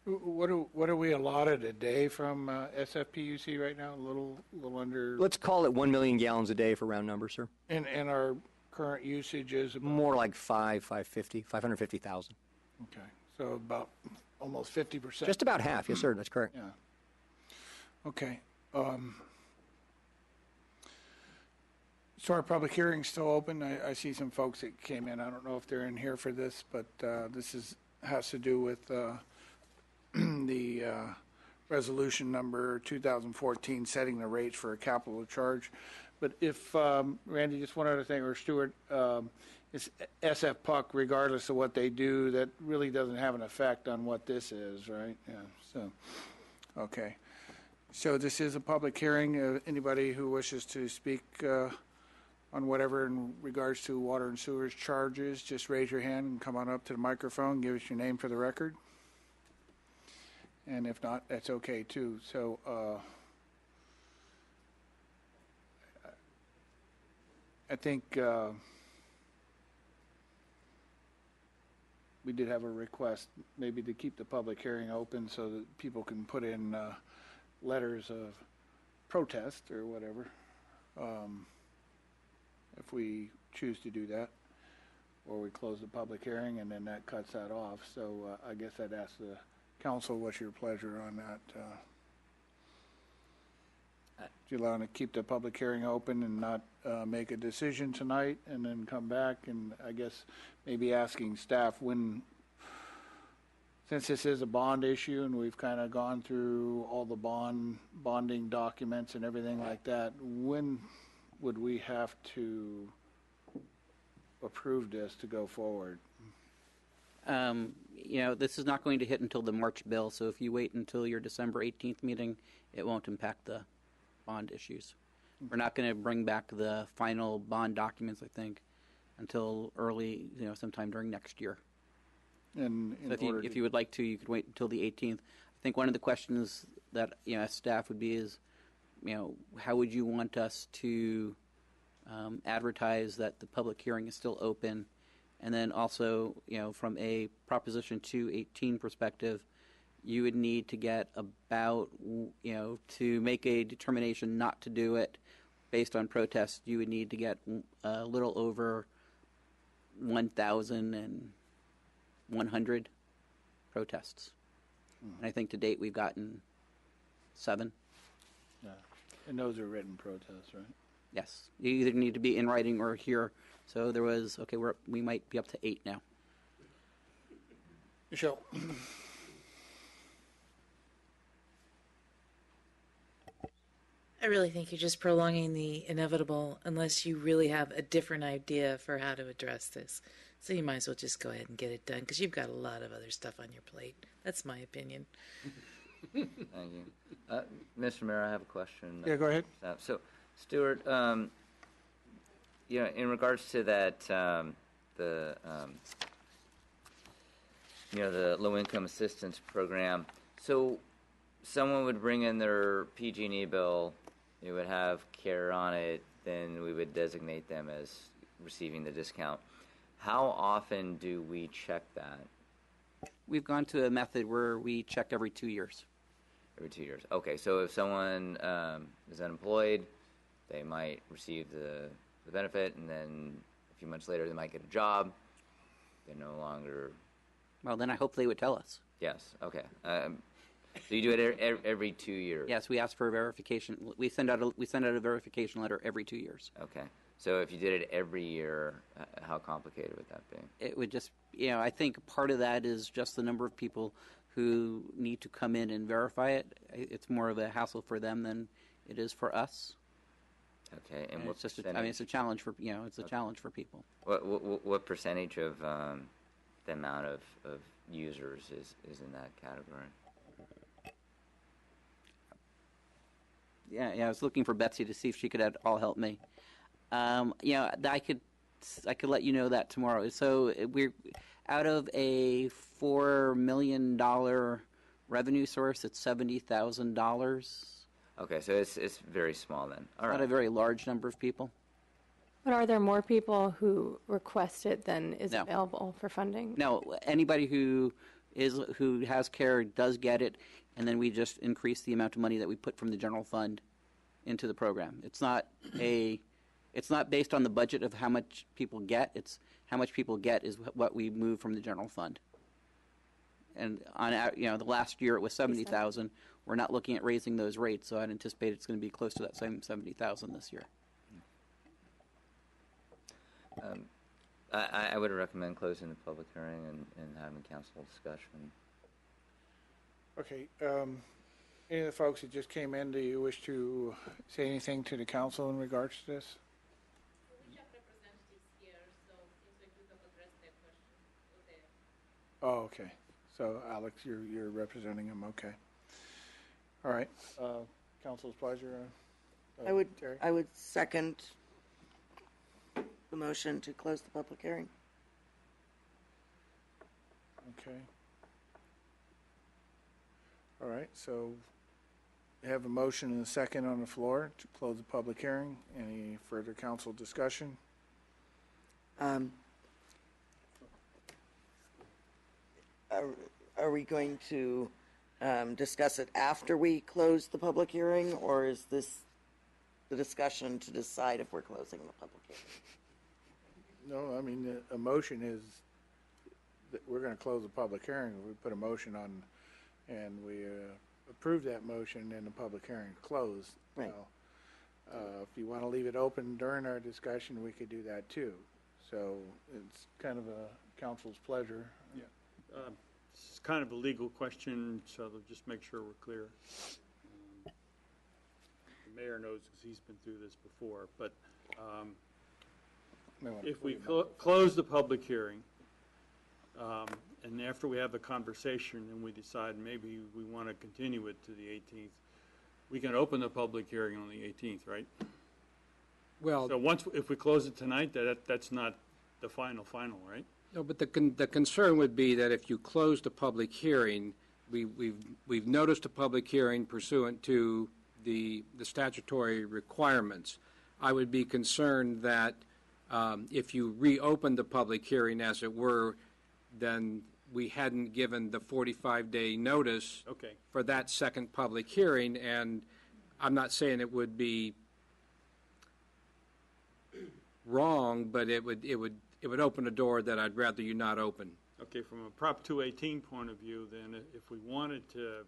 What are we allotted a day from SFPUC right now? A little under. Let's call it 1 million gallons a day for round numbers, sir. And our current usage is about, more like 550,000. Okay, so about almost 50%. Just about half, yes, sir. That's correct. Yeah. Okay. So our public hearing's still open. I see some folks that came in. I don't know if they're in here for this, but this has to do with the resolution number 2014 setting the rates for a capital charge. But if, Randy, just one other thing, or Stuart, it's SFPUC, regardless of what they do, that really doesn't have an effect on what this is, right? Yeah, so, okay. So this is a public hearing. Anybody who wishes to speak on whatever in regards to water and sewers charges, just raise your hand and come on up to the microphone, give us your name for the record. And if not, that's okay too. So I think we did have a request maybe to keep the public hearing open so that people can put in letters of protest or whatever, if we choose to do that, or we close the public hearing and then that cuts that off. So I guess I'd ask the council, what's your pleasure on that? Do you allow to keep the public hearing open and not make a decision tonight and then come back? And I guess maybe asking staff when, since this is a bond issue and we've kind of gone through all the bonding documents and everything like that, when would we have to approve this to go forward? This is not going to hit until the March bill, so if you wait until your December 18th meeting, it won't impact the bond issues. We're not going to bring back the final bond documents, I think, until early, sometime during next year. And so if you would like to, you could wait until the 18th. I think one of the questions that, as staff would be is, how would you want us to advertise that the public hearing is still open? And then also, from a Proposition 218 perspective, you would need to get about, to make a determination not to do it based on protest, you would need to get a little over 1,100 protests. And I think to date we've gotten 7. Yeah. And those are written protests, right? Yes. You either need to be in writing or here. So there was, we might be up to 8 now. Michelle. I really think you're just prolonging the inevitable unless you really have a different idea for how to address this. So you might as well just go ahead and get it done because you've got a lot of other stuff on your plate. That's my opinion. Thank you. Mr. Mayor, I have a question. Yeah, go ahead. So, Stuart, in regards to that, the low-income assistance program, so someone would bring in their PG&E bill, it would have CARE on it, then we would designate them as receiving the discount. How often do we check that? We've gone to a method where we check every 2 years. Every 2 years. Okay, so if someone is unemployed, they might receive the benefit, and then a few months later they might get a job. They're no longer... Well, then I hope they would tell us. Yes, okay. So you do it every 2 years? Yes, we ask for a verification. We send out a verification letter every 2 years. Okay. So if you did it every year, how complicated would that be? It would just, I think part of that is just the number of people who need to come in and verify it. It's more of a hassle for them than it is for us. Okay, and And what it's just, percentage? it's a challenge for, it's a challenge for people. What percentage of the amount of users is in that category? Yeah, I was looking for Betsy to see if she could all help me. I could let you know that tomorrow. So we're out of a $4 million revenue source. It's $70,000. Okay, so it's very small then. All Not right. a very large number of people. But are there more people who request it than is No. available for funding? No, anybody who has care does get it, and then we just increase the amount of money that we put from the general fund into the program. It's not based on the budget of how much people get. It's how much people get is what we move from the general fund. And on the last year it was 70,000. We're not looking at raising those rates, so I'd anticipate it's going to be close to that same 70,000 this year. I would recommend closing the public hearing and having council discussion. Okay, any of the folks that just came in, do you wish to say anything to the council in regards to this? Oh, okay. So Alex, you're representing him, okay. All right, council's pleasure. Terry? I would second the motion to close the public hearing. Okay. All right, so we have a motion and a second on the floor to close the public hearing. Any further council discussion? Are we going to discuss it after we close the public hearing, or is this the discussion to decide if we're closing the public hearing? No, I mean, a motion is that we're going to close the public hearing. We put a motion on, and we approve that motion, and the public hearing closed. Right. Now, if you want to leave it open during our discussion, we could do that too. So it's kind of a council's pleasure. Yeah. It's kind of a legal question, so to just make sure we're clear. The mayor knows because he's been through this before, but if we close the public hearing, and after we have the conversation and we decide maybe we want to continue it to the 18th, we can open the public hearing on the 18th, right? Well, So if we close it tonight, that's not the final, right? no, but the concern would be that if you close the public hearing, we've noticed a public hearing pursuant to the statutory requirements. I would be concerned that if you reopen the public hearing, as it were, then we hadn't given the 45-day notice for that second public hearing, and I'm not saying it would be wrong, but it would open a door that I'd rather you not open. Okay, from a Prop 218 point of view, then, if we wanted to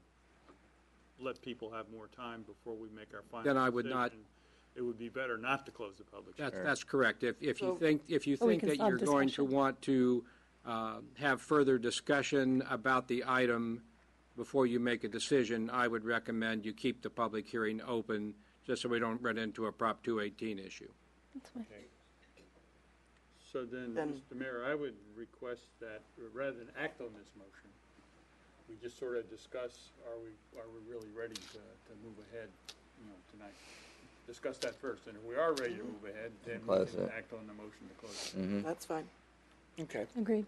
let people have more time before we make our final Then I would not- decision, it would be better not to close the public hearing. That's correct. If you So- think we can that stop you're going to discussion. want to have further discussion about the item before you make a decision, I would recommend you keep the public hearing open, just so we don't run into a Prop 218 issue. That's fine. So then, Mr. Mayor, I would request that rather than act on this motion, we just sort of discuss, are we really ready to move ahead, tonight? Discuss that first, and if we are ready to move ahead, then we Close can it. act on the motion to close it. Mm-hmm. That's fine. Okay. Agreed.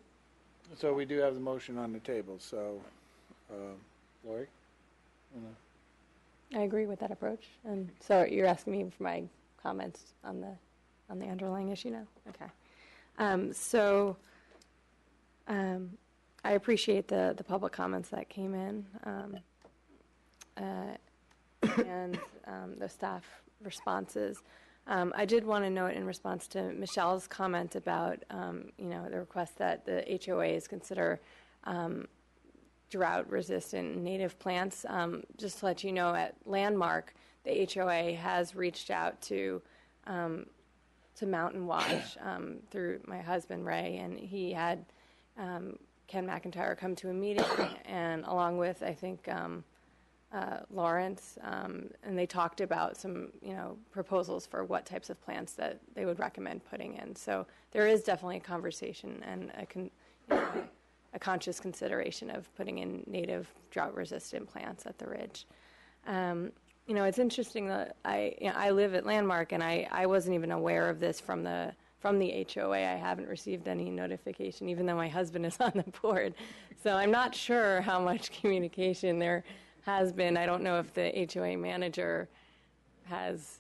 So we do have the motion on the table, so, Lori? I agree with that approach. And so you're asking me for my comments on the underlying issue now? Okay. I appreciate the public comments that came in and the staff responses. I did want to note in response to Michelle's comment about the request that the HOAs consider drought-resistant native plants. Just to let you know, at Landmark, the HOA has reached out to Mountain Watch through my husband, Ray, and he had Ken McIntyre come to a meeting, and along with, I think, Lawrence, and they talked about some, proposals for what types of plants that they would recommend putting in. So there is definitely a conversation and a conscious consideration of putting in native drought-resistant plants at the ridge. It's interesting that I live at Landmark, and I wasn't even aware of this from the HOA. I haven't received any notification, even though my husband is on the board. So I'm not sure how much communication there has been. I don't know if the HOA manager has,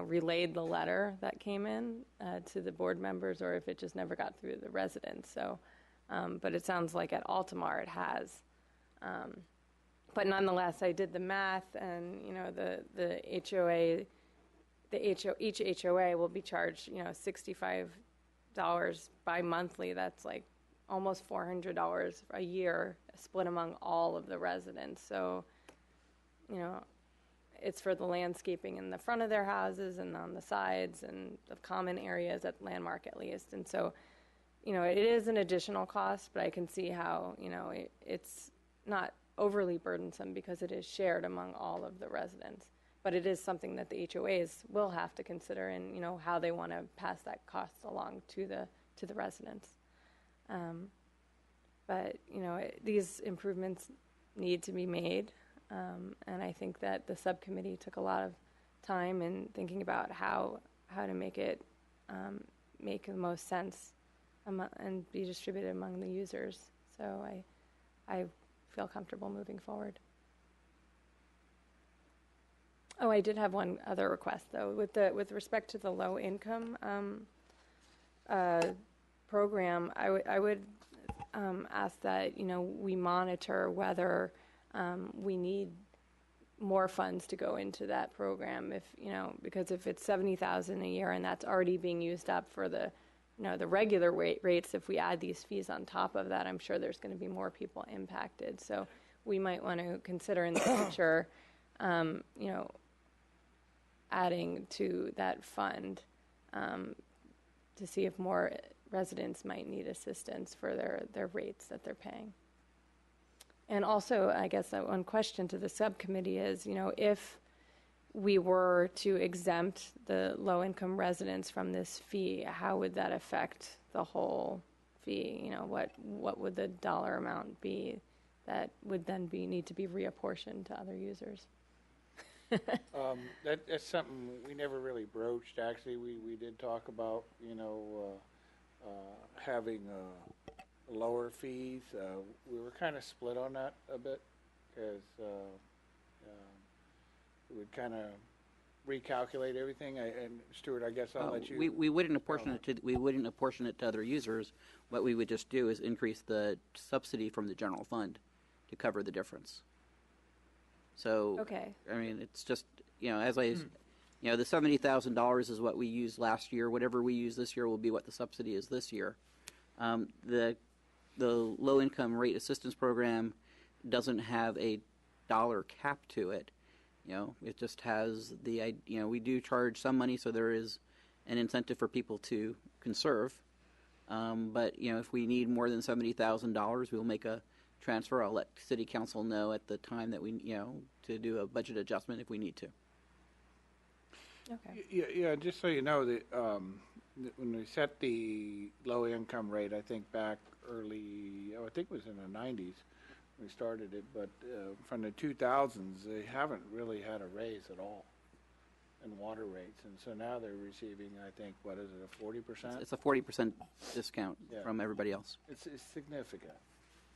relayed the letter that came in to the board members, or if it just never got through the residents. So, but it sounds like at Altamar it has. But nonetheless, I did the math, and the HOA, each HOA will be charged $65 bi-monthly. That's like almost $400 a year, split among all of the residents. So, it's for the landscaping in the front of their houses and on the sides and the common areas at Landmark, at least. And so, it is an additional cost, but I can see how it's not overly burdensome because it is shared among all of the residents. But it is something that the HOAs will have to consider in how they want to pass that cost along to the residents. But these improvements need to be made, and I think that the subcommittee took a lot of time in thinking about how to make it make the most sense and be distributed among the users. So I feel comfortable moving forward. Oh, I did have one other request though, with respect to the low income program. I would ask that we monitor whether we need more funds to go into that program. Because if it's $70,000 a year and that's already being used up for the the regular rates, if we add these fees on top of that, I'm sure there's going to be more people impacted. So we might want to consider in the future, adding to that fund to see if more residents might need assistance for their rates that they're paying. And also, I guess that one question to the subcommittee is, if we were to exempt the low-income residents from this fee, how would that affect the whole fee? What would the dollar amount be that would then need to be reapportioned to other users? That's something we never really broached. Actually, we did talk about having lower fees. We were kind of split on that a bit because we would kind of recalculate everything. And Stuart, I guess I'll let you. We wouldn't apportion it to other users. What we would just do is increase the subsidy from the general fund to cover the difference. So, okay. I mean, it's just, the $70,000 is what we used last year. Whatever we use this year will be what the subsidy is this year. The low-income rate assistance program doesn't have a dollar cap to it. It just has we do charge some money, so there is an incentive for people to conserve. But, if we need more than $70,000, we'll make a transfer. I'll let City Council know at the time that we, to do a budget adjustment if we need to. Okay. Yeah. Just so you know, that when we set the low-income rate, I think back early, I think it was in the 90s we started it, but from the 2000s, they haven't really had a raise at all in water rates, and so now they're receiving, I think, what is it, a 40%? It's a 40% discount from everybody else. It's significant.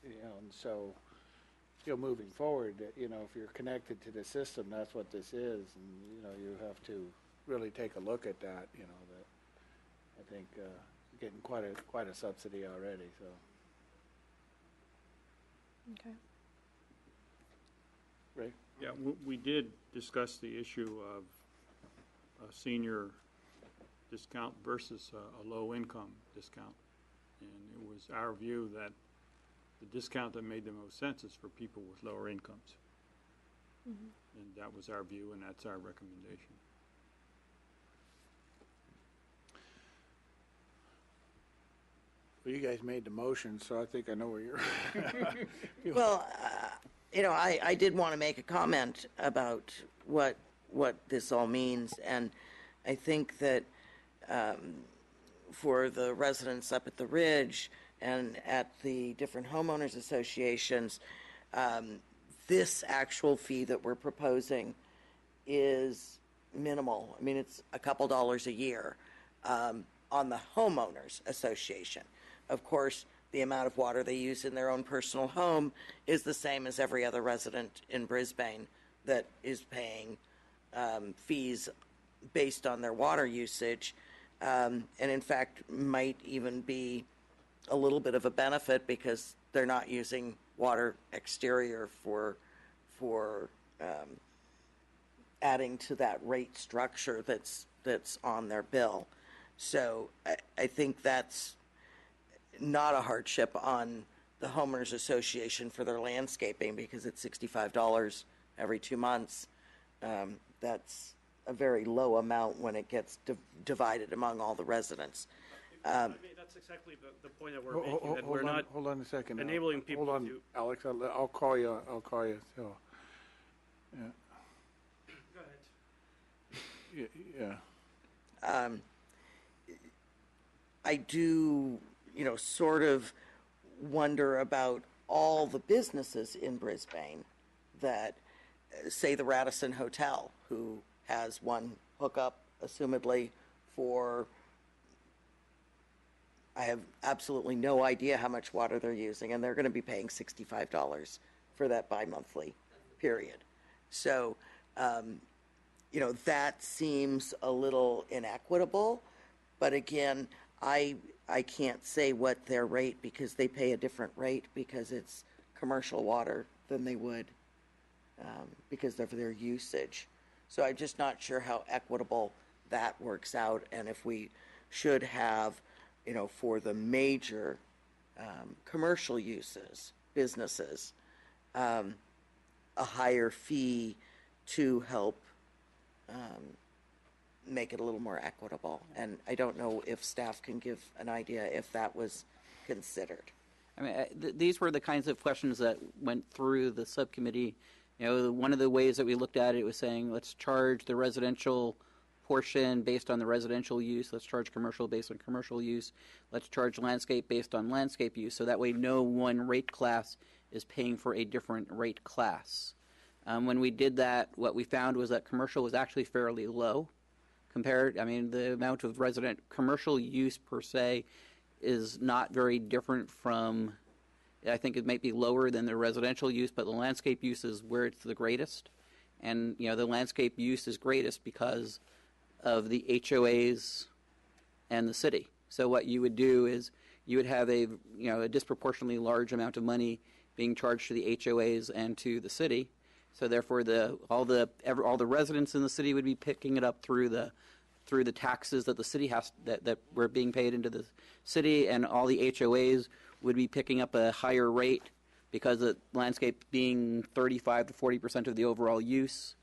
And so, moving forward, if you're connected to the system, that's what this is, and you have to really take a look at that. That I think getting quite a subsidy already. So. Okay. Ray? Yeah, we did discuss the issue of a senior discount versus a low-income discount, and it was our view that the discount that made the most sense is for people with lower incomes. Mm-hmm. And that was our view, and that's our recommendation. Well, you guys made the motion, so I think I know where you're. Well, I did want to make a comment about what this all means, and I think that for the residents up at the Ridge and at the different homeowners associations, this actual fee that we're proposing is minimal. I mean, it's a couple dollars a year on the homeowners association. Of course, the amount of water they use in their own personal home is the same as every other resident in Brisbane that is paying fees based on their water usage, and in fact might even be a little bit of a benefit because they're not using water exterior for adding to that rate structure that's on their bill. So I think that's not a hardship on the homeowners association for their landscaping because it's $65 every 2 months. That's a very low amount when it gets divided among all the residents. I mean, that's exactly the point that we're making, that we're not Hold on a second. enabling people Hold on, to. Alex, I'll call you. So, yeah. Go ahead. Yeah. I do, sort of wonder about all the businesses in Brisbane that, say, the Radisson Hotel, who has one hookup, assumedly, for, I have absolutely no idea how much water they're using, and they're going to be paying $65 for that bi-monthly period. So, that seems a little inequitable, but again, I can't say what their rate, because they pay a different rate because it's commercial water than they would because of their usage. So I'm just not sure how equitable that works out, and if we should have, for the major commercial uses, businesses, a higher fee to help make it a little more equitable. And I don't know if staff can give an idea if that was considered. I mean, these were the kinds of questions that went through the subcommittee. One of the ways that we looked at it was saying, let's charge the residential portion based on the residential use. Let's charge commercial based on commercial use. Let's charge landscape based on landscape use. So that way no one rate class is paying for a different rate class. When we did that, what we found was that commercial was actually fairly low compared. I mean, the amount of resident commercial use per se is not very different from, I think it might be lower than the residential use, but the landscape use is where it's the greatest. And, the landscape use is greatest because of the HOAs and the city. So what you would do is you would have a disproportionately large amount of money being charged to the HOAs and to the city. So therefore, all the residents in the city would be picking it up through the taxes that the city has that were being paid into the city, and all the HOAs would be picking up a higher rate because the landscape being 35 to 40% of the overall use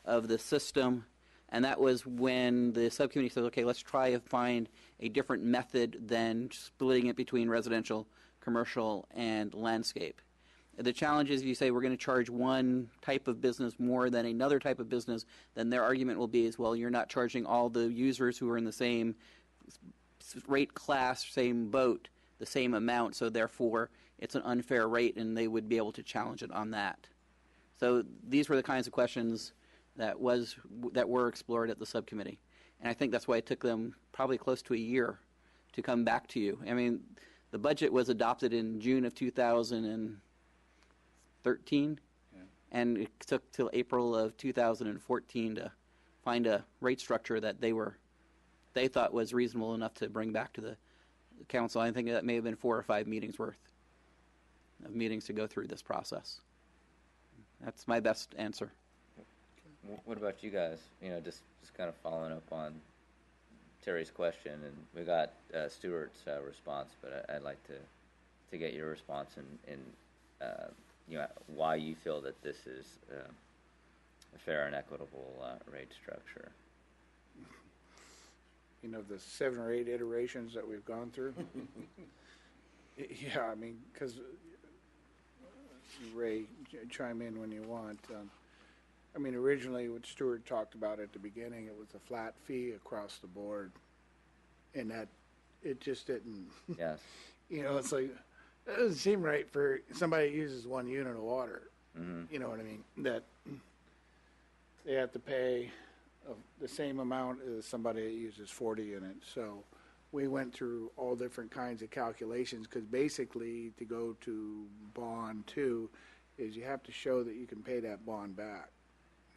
of the system. And that was when the subcommittee said, okay, let's try to find a different method than splitting it between residential, commercial, and landscape. The challenge is if you say we're going to charge one type of business more than another type of business, then their argument will be well, you're not charging all the users who are in the same rate class, same boat, the same amount, so therefore it's an unfair rate, and they would be able to challenge it on that. So these were the kinds of questions that were explored at the subcommittee. And I think that's why it took them probably close to a year to come back to you. I mean, the budget was adopted in June of 2013, and it took till April of 2014 to find a rate structure that they thought was reasonable enough to bring back to the council. I think that may have been 4 or 5 meetings worth of meetings to go through this process. That's my best answer. What about you guys? Just kind of following up on Terry's question, and we got Stuart's response, but I'd like to get your response and why you feel that this is a fair and equitable rate structure. The 7 or 8 iterations that we've gone through. Yeah, I mean, because Ray, chime in when you want. I mean, originally what Stuart talked about at the beginning, it was a flat fee across the board, and that it just didn't. Yes. You know, it's like it doesn't seem right for somebody that uses 1 unit of water. You know what I mean? That they have to pay the same amount as somebody that uses 40 units. So we went through all different kinds of calculations because basically to go to bond 2 is you have to show that you can pay that bond back.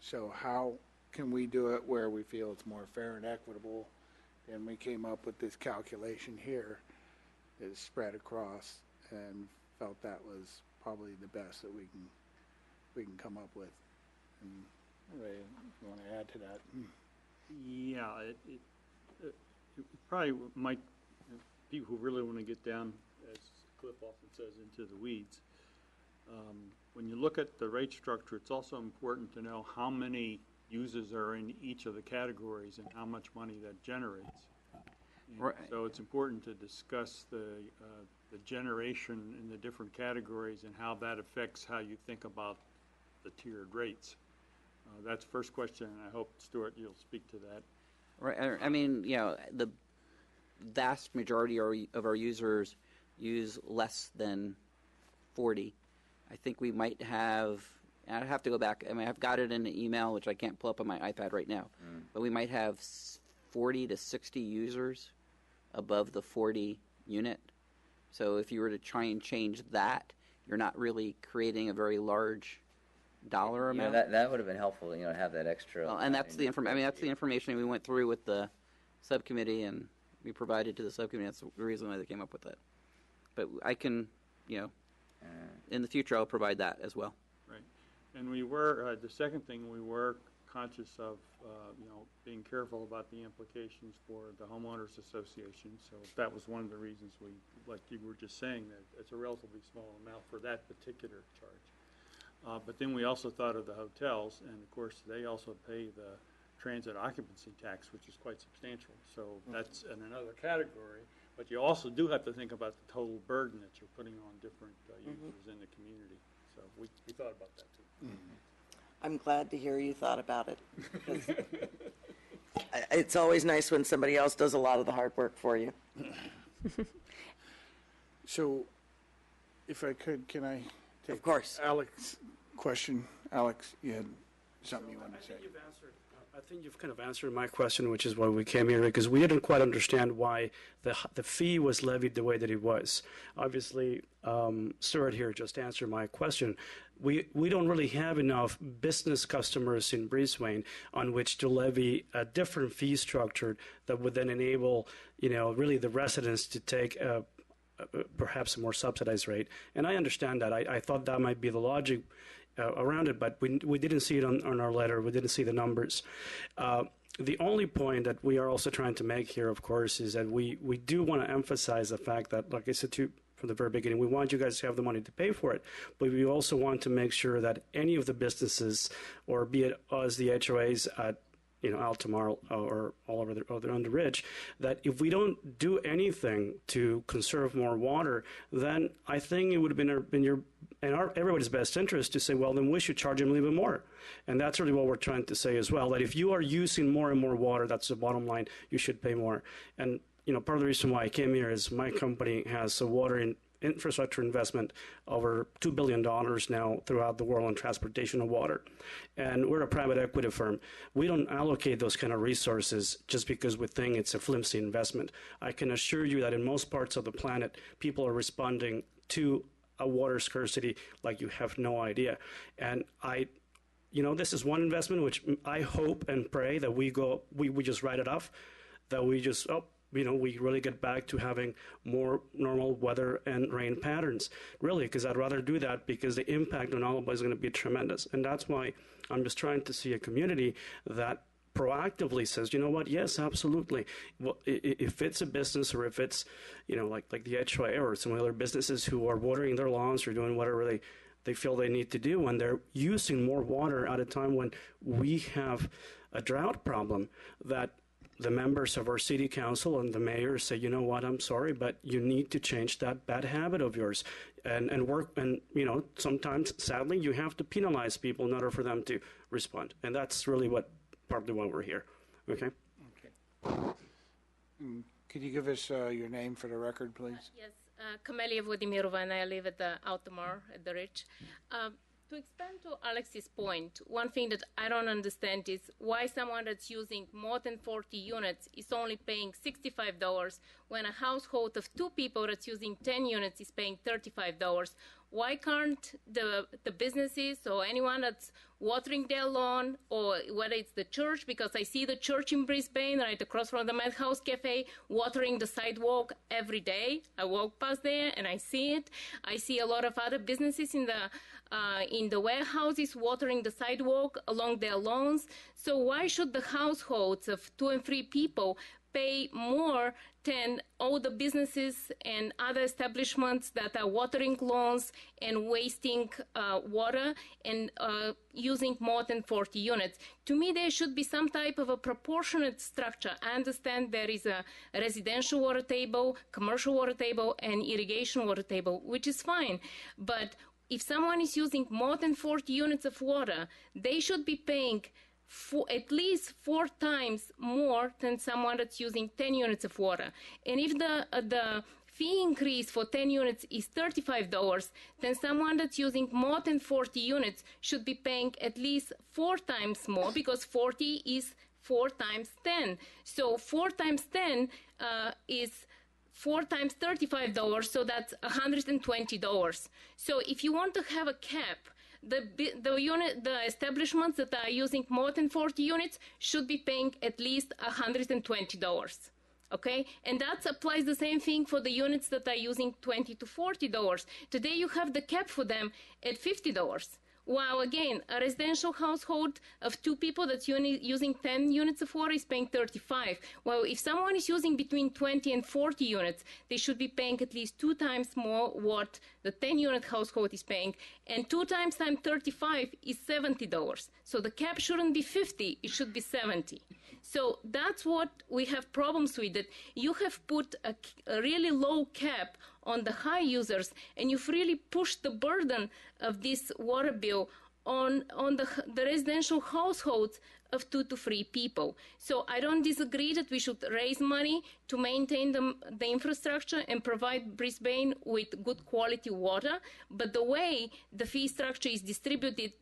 So how can we do it where we feel it's more fair and equitable? And we came up with this calculation here that is spread across and felt that was probably the best that we can come up with. And Ray, you want to add to that? Yeah, it probably might, people who really want to get down, as Cliff often says, into the weeds. When you look at the rate structure, it's also important to know how many users are in each of the categories and how much money that generates. Right. So it's important to discuss the generation in the different categories and how that affects how you think about the tiered rates. That's the first question, and I hope, Stuart, you'll speak to that. Right. I mean, you know, the vast majority of our users use less than 40. I think we might have, and I'd have to go back. I mean, I've got it in an email, which I can't pull up on my iPad right now, but we might have 40 to 60 users above the 40 unit. So if you were to try and change that, you're not really creating a very large dollar amount. That would have been helpful, to have that extra. Well, and that's the information. I mean, that's the information we went through with the subcommittee, and we provided to the subcommittee. That's the reason why they came up with that. But I can, in the future, I'll provide that as well. Right. And we were, the second thing, we were conscious of, being careful about the implications for the homeowners association. So that was one of the reasons we, like you were just saying, that it's a relatively small amount for that particular charge. But then we also thought of the hotels, and of course, they also pay the transit occupancy tax, which is quite substantial. So that's in another category. But you also do have to think about the total burden that you're putting on different users in the community. So we thought about that too. I'm glad to hear you thought about it. It's always nice when somebody else does a lot of the hard work for you. So, if I could, can I take Of course. Alex's question? Alex, you had something you wanted to say. I think you've kind of answered my question, which is why we came here, because we didn't quite understand why the fee was levied the way that it was. Obviously, Stuart here just answered my question. We don't really have enough business customers in Brisbane on which to levy a different fee structure that would then enable, really the residents to take perhaps a more subsidized rate. And I understand that. I thought that might be the logic around it, but we didn't see it on our letter. We didn't see the numbers. The only point that we are also trying to make here, of course, is that we do want to emphasize the fact that, like I said from the very beginning, we want you guys to have the money to pay for it, but we also want to make sure that any of the businesses, or be it us, the HOAs at Altamar or all over on the ridge, that if we don't do anything to conserve more water, then I think it would have been everybody's best interest to say, well, then we should charge them a little bit more. And that's really what we're trying to say as well, that if you are using more and more water, that's the bottom line, you should pay more. And part of the reason why I came here is my company has a water infrastructure investment over $2 billion now throughout the world on transportation of water. And we're a private equity firm. We don't allocate those kind of resources just because we think it's a flimsy investment. I can assure you that in most parts of the planet, people are responding to a water scarcity like you have no idea. And this is one investment which I hope and pray that we just write it off, that we just, we really get back to having more normal weather and rain patterns, really, because I'd rather do that, because the impact on all of us is going to be tremendous. And that's why I'm just trying to see a community that proactively says, you know what, yes, absolutely. Well, if it's a business, or if it's, like the HOA or some other businesses who are watering their lawns or doing whatever they feel they need to do, when they're using more water at a time when we have a drought problem, that the members of our city council and the mayor say, you know what, I'm sorry, but you need to change that bad habit of yours and work. And, sometimes, sadly, you have to penalize people in order for them to respond. And that's really partly why we're here. Okay? Could you give us your name for the record, please? Yes, Kamelia Vodimirova, and I live at the Altamar at the Ridge. To expand to Alex's point, one thing that I don't understand is why someone that's using more than 40 units is only paying $65 when a household of 2 people that's using 10 units is paying $35. Why can't the businesses or anyone that's watering their lawn, or whether it's the church, because I see the church in Brisbane right across from the Madhouse Cafe watering the sidewalk every day. I walk past there and I see it. I see a lot of other businesses in the warehouses watering the sidewalk along their lawns. So why should the households of 2 and 3 people pay more than all the businesses and other establishments that are watering lawns and wasting water and using more than 40 units? To me, there should be some type of a proportionate structure. I understand there is a residential water table, commercial water table, and irrigation water table, which is fine. But if someone is using more than 40 units of water, they should be paying at least 4 times more than someone that's using 10 units of water. And if the fee increase for 10 units is $35, then someone that's using more than 40 units should be paying at least 4 times more, because 40 is 4 times 10. So 4 times 10 is 4 times $35, so that's $120. So if you want to have a cap, the establishments that are using more than 40 units should be paying at least $120. Okay, and that applies the same thing for the units that are using $20 to $40. Today you have the cap for them at $50. While again, a residential household of 2 people that's using 10 units of water is paying $35. Well, if someone is using between 20 and 40 units, they should be paying at least 2 times more what the 10-unit household is paying. And 2 times 35 is $70. So the cap shouldn't be 50, it should be 70. So that's what we have problems with, that you have put a really low cap on the high users, and you've really pushed the burden of this water bill on the residential households of 2 to 3 people. So I don't disagree that we should raise money to maintain the infrastructure and provide Brisbane with good quality water, but the way the fee structure is distributed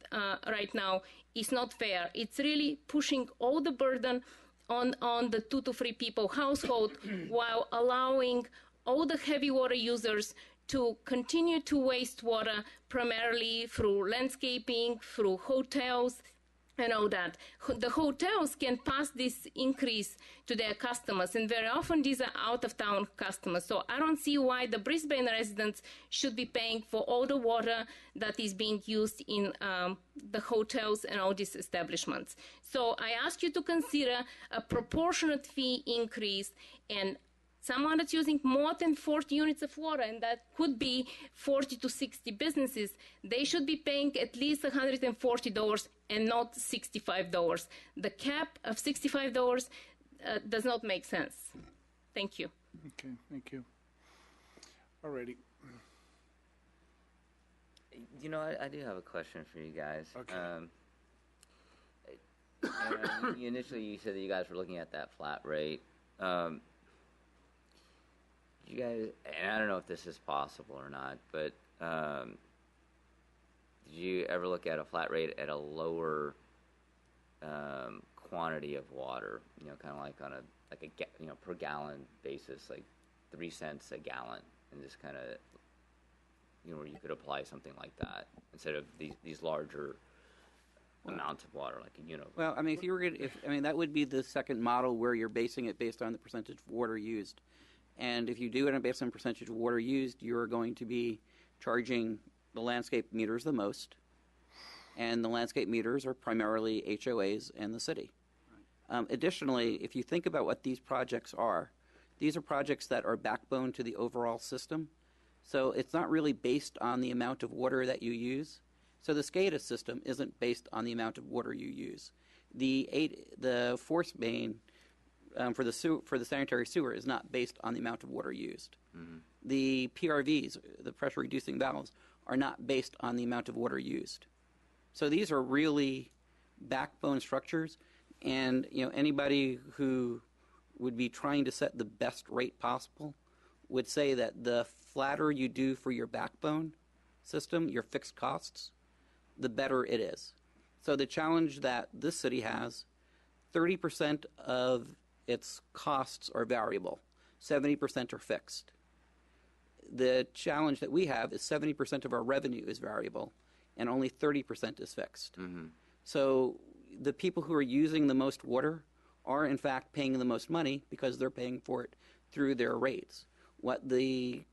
right now is not fair. It's really pushing all the burden on the 2 to 3 people household while allowing all the heavy water users to continue to waste water, primarily through landscaping, through hotels, and all that. The hotels can pass this increase to their customers, and very often these are out-of-town customers. So I don't see why the Brisbane residents should be paying for all the water that is being used in the hotels and all these establishments. So I ask you to consider a proportionate fee increase, and someone that's using more than 40 units of water, and that could be 40 to 60 businesses, they should be paying at least $140 and not $65. The cap of $65 does not make sense. Thank you. Okay, thank you. Alrighty. You know, I do have a question for you guys. Okay. Initially, you said that you guys were looking at that flat rate. You guys, and I don't know if this is possible or not, but did you ever look at a flat rate at a lower quantity of water? You know, kind of like on a per gallon basis, like 3 cents a gallon, and just kind of, where you could apply something like that instead of these larger amounts of water, like a unit. Well, I mean, that would be the second model where you're basing it based on the percentage of water used. And if you do it based on percentage of water used, you're going to be charging the landscape meters the most. And the landscape meters are primarily HOAs and the city. Additionally, if you think about what these projects are, these are projects that are backbone to the overall system. So it's not really based on the amount of water that you use. So the SCADA system isn't based on the amount of water you use. The force main for the sanitary sewer is not based on the amount of water used. The PRVs, the pressure reducing valves, are not based on the amount of water used. So these are really backbone structures, and anybody who would be trying to set the best rate possible would say that the flatter you do for your backbone system, your fixed costs, the better it is. So the challenge that this city has, 30% of its costs are variable, 70% are fixed. The challenge that we have is 70% of our revenue is variable and only 30% is fixed. So the people who are using the most water are in fact paying the most money because they're paying for it through their rates. What the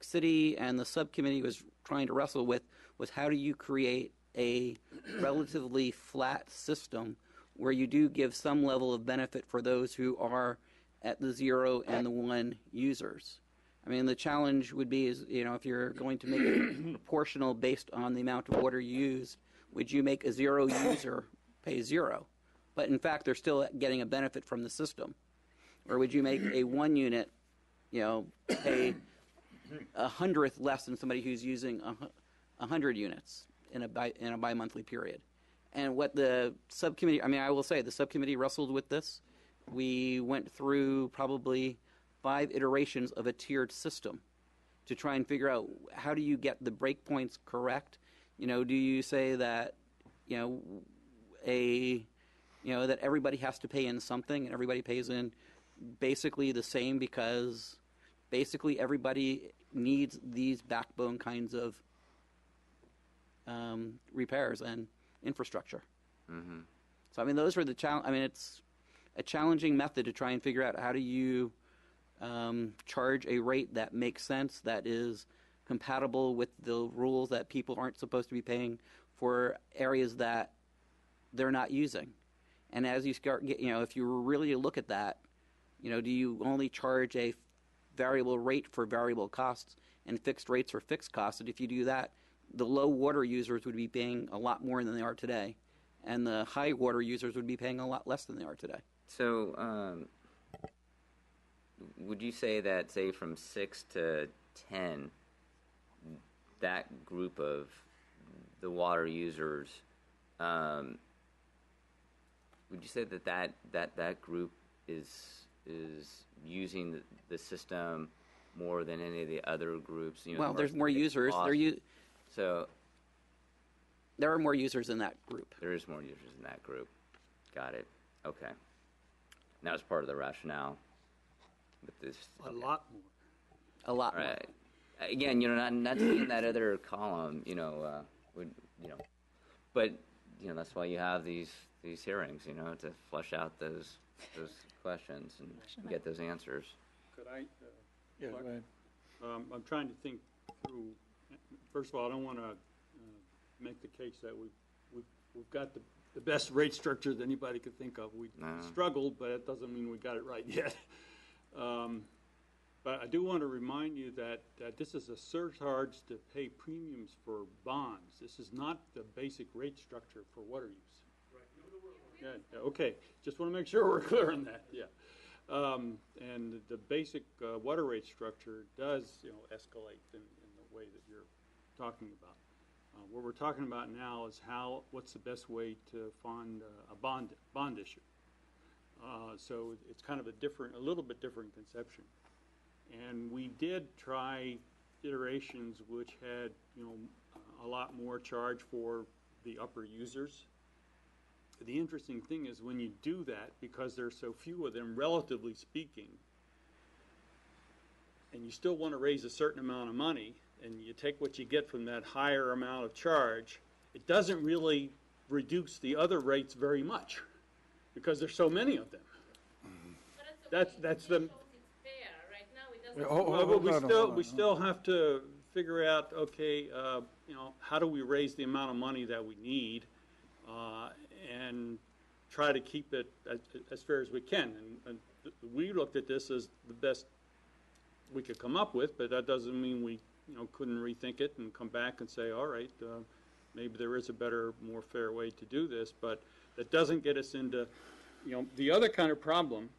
city and the subcommittee was trying to wrestle with was how do you create a relatively flat system where you do give some level of benefit for those who are at the 0 and the 1 users. I mean, the challenge would be is, if you're going to make it proportional based on the amount of water used, would you make a 0 user pay 0? But in fact, they're still getting a benefit from the system. Or would you make a 1 unit, pay 100th less than somebody who's using 100 units in a bi-monthly period? And what the subcommittee, I will say, the subcommittee wrestled with this. We went through probably 5 iterations of a tiered system to try and figure out how do you get the breakpoints correct. Do you say that, that everybody has to pay in something and everybody pays in basically the same because basically everybody needs these backbone kinds of repairs and infrastructure. So those are the challenge. It's a challenging method to try and figure out how do you charge a rate that makes sense, that is compatible with the rules that people aren't supposed to be paying for areas that they're not using. And as you start, if you really look at that, do you only charge a variable rate for variable costs and fixed rates for fixed costs? And if you do that, the low water users would be paying a lot more than they are today, and the high water users would be paying a lot less than they are today. So, would you say that, say, from 6 to 10, that group of the water users, would you say that group is using the system more than any of the other groups? Well, there's more users. So there are more users in that group. There is more users in that group. Got it. Okay. And that was part of the rationale with this. A lot more. A lot more. Right. Again, not seeing that other column, but that's why you have these hearings, to flesh out those questions and get those answers. Could I? Yeah, go ahead. I'm trying to think through. First of all, I don't want to make the case that we've got the best rate structure that anybody could think of. We struggled, but it doesn't mean we got it right yet. But I do want to remind you that this is a surcharge to pay premiums for bonds. This is not the basic rate structure for water use. Right. Yeah, okay. Just want to make sure we're clear on that. Yeah. And the basic water rate structure does, escalate in the way that you're talking about. What we're talking about now is what's the best way to fund a bond issue. So it's kind of a little bit different conception. And we did try iterations which had, a lot more charge for the upper users. The interesting thing is when you do that, because there's so few of them, relatively speaking, and you still want to raise a certain amount of money, and you take what you get from that higher amount of charge, it doesn't really reduce the other rates very much, because there's so many of them. That's the. But we still have to figure out, okay, how do we raise the amount of money that we need, and try to keep it as fair as we can. And we looked at this as the best we could come up with, but that doesn't mean we, couldn't rethink it and come back and say, all right, maybe there is a better, more fair way to do this. But that doesn't get us into, the other kind of problem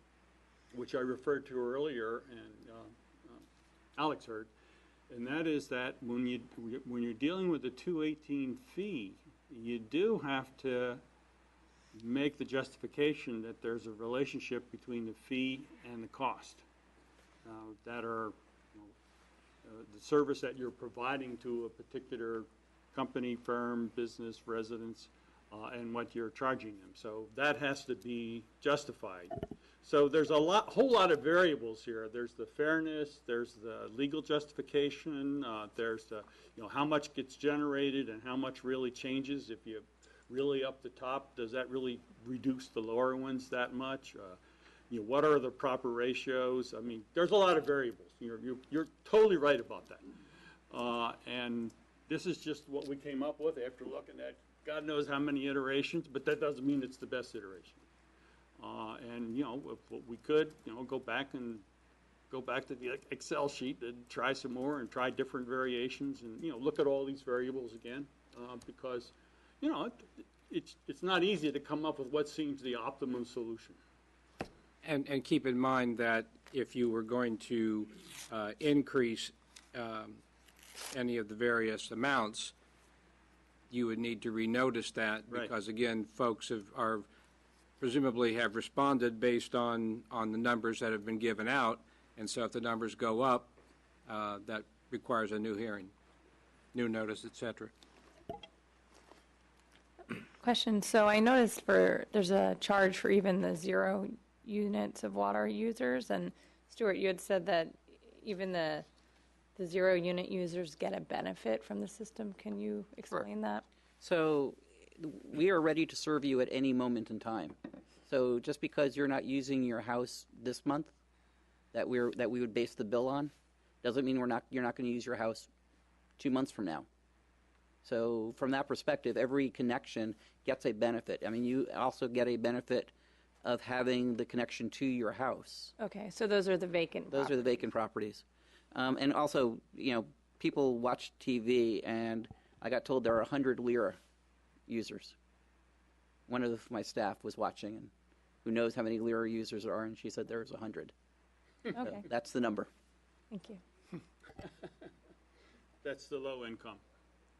which I referred to earlier, and Alex heard, and that is that when you're dealing with the 218 fee, you do have to make the justification that there's a relationship between the fee and the cost that are the service that you're providing to a particular company, firm, business, residence, and what you're charging them. So that has to be justified. So there's a whole lot of variables here. There's the fairness, there's the legal justification, there's the, how much gets generated and how much really changes. If you really up the top, does that really reduce the lower ones that much? What are the proper ratios? I mean, there's a lot of variables. You're totally right about that. And this is just what we came up with after looking at God knows how many iterations, but that doesn't mean it's the best iteration. And if we could, go back to the Excel sheet and try some more and try different variations and look at all these variables again, because it's not easy to come up with what seems the optimum solution. And keep in mind that if you were going to increase any of the various amounts, you would need to renotice that because, again, folks are presumably have responded based on the numbers that have been given out. And so if the numbers go up, that requires a new hearing, new notice, et cetera. Question. So I noticed there's a charge for even the 0 units of water users. And Stuart, you had said that even the 0 unit users get a benefit from the system. Can you explain that? So we are ready to serve you at any moment in time. So just because you're not using your house this month, that we would base the bill on, doesn't mean you're not going to use your house 2 months from now. So from that perspective, every connection gets a benefit. I mean, you also get a benefit of having the connection to your house. Okay, so those are the vacant Those are the vacant properties. And also, people watch TV, and I got told there are 100 Lyra users. One of my staff was watching, and who knows how many Lyra users there are, and she said there's 100. Okay. That's the number. Thank you. That's the low income.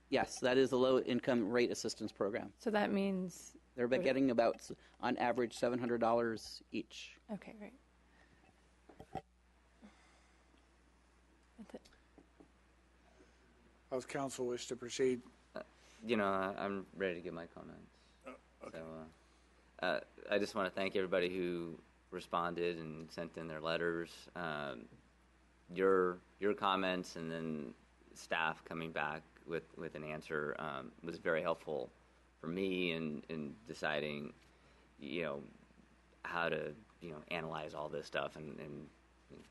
Yes, that is the low-income rate assistance program. So that means They're getting about, on average, $700 each. Okay, great. That's it. How's council wish to proceed? I'm ready to give my comments. Okay. So, I just want to thank everybody who responded and sent in their letters. Your comments and then staff coming back with an answer was very helpful for me in deciding, how to, analyze all this stuff and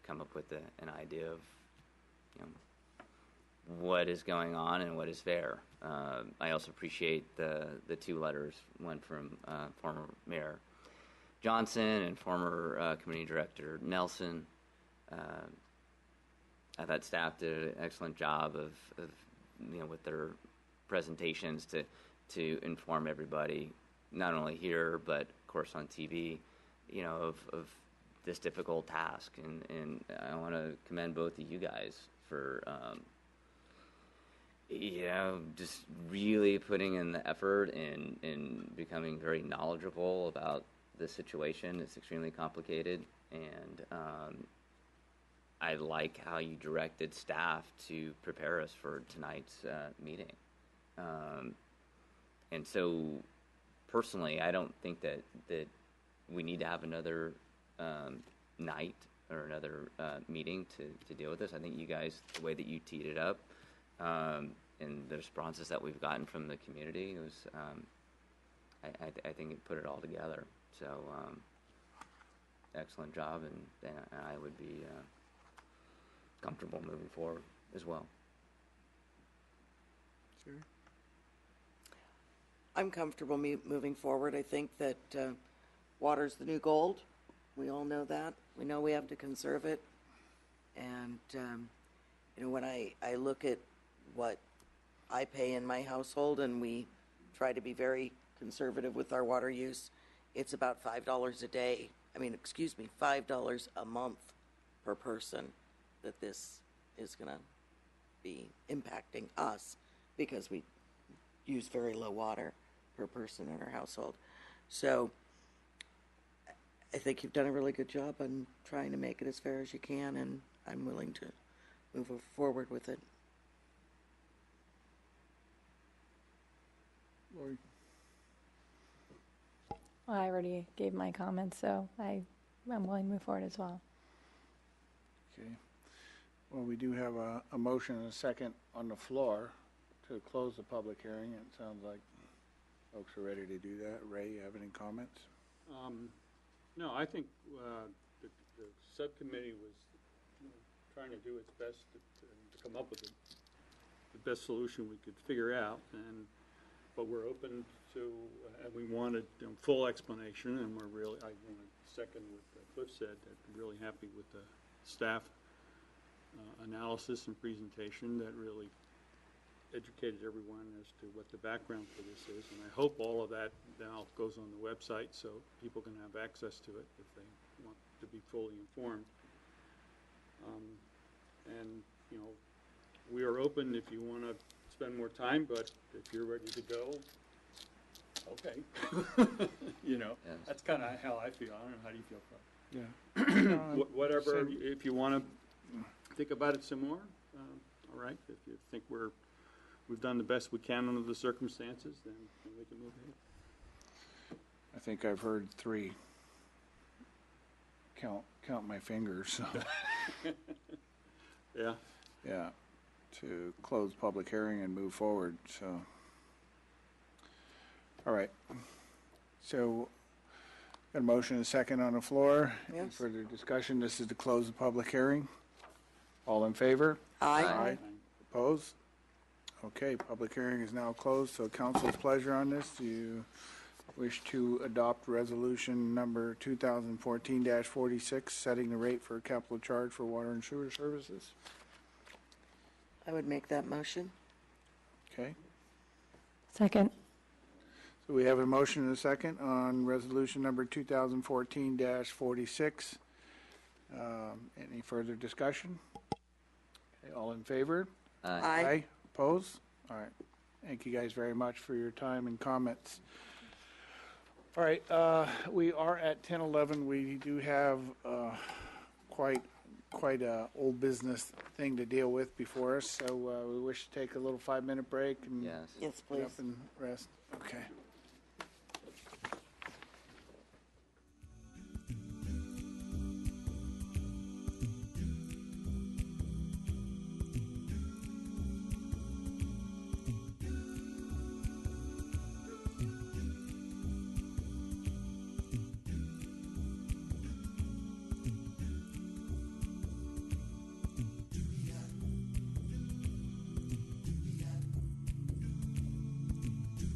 come up with an idea of, what is going on and what is fair. I also appreciate the 2 letters, one from former Mayor Johnson and former Community Director Nelson. I thought staff did an excellent job of with their presentations to inform everybody, not only here but of course on TV, of this difficult task. And I want to commend both of you guys for just really putting in the effort and becoming very knowledgeable about the situation. It's extremely complicated, and I like how you directed staff to prepare us for tonight's meeting. And so, personally, I don't think that we need to have another night or another meeting to deal with this. I think you guys, the way that you teed it up, and the responses that we've gotten from the community was, I think it put it all together. So, excellent job, and I would be comfortable moving forward as well. Sure. I'm comfortable moving forward. I think that water's the new gold. We all know that. We know we have to conserve it. And, when I look at what I pay in my household, and we try to be very conservative with our water use, it's about $5 a day $5 a month per person that this is going to be impacting us because we use very low water per person in our household. So I think you've done a really good job on trying to make it as fair as you can, and I'm willing to move forward with it. Lori? Well, I already gave my comments, so I'm willing to move forward as well. Okay. Well, we do have a motion and a second on the floor to close the public hearing. It sounds like folks are ready to do that. Ray, you have any comments? No, I think the subcommittee was trying to do its best to come up with the best solution we could figure out, but we're open to, and we wanted full explanation, and I want to second what Cliff said, that I'm really happy with the staff analysis and presentation that really educated everyone as to what the background for this is, and I hope all of that now goes on the website so people can have access to it if they want to be fully informed. And we are open if you want to spend more time, but if you're ready to go, okay. Yes. That's kind of how I feel. I don't know, how do you feel, Fred? Yeah. Whatever, if you want to think about it some more, all right. If you think we've done the best we can under the circumstances, then we can move ahead. I think I've heard 3. Count my fingers. So. Yeah. Yeah. To close public hearing and move forward. So. All right. So, got a motion and a second on the floor. Yes. Any further discussion? This is to close the public hearing. All in favor? Aye. Aye. Opposed? Okay, public hearing is now closed, so council's pleasure on this. Do you wish to adopt resolution number 2014-46, setting the rate for a capital charge for water and sewer services? I would make that motion. Okay. Second. So we have a motion and a second on resolution number 2014-46. Any further discussion? Okay, all in favor? Aye. Opposed? All right. Thank you guys very much for your time and comments. All right, we are at 10:11. We do have quite a old business thing to deal with before us, so we wish to take a little 5-minute break and Yes. Yes, get up please. and rest. Okay.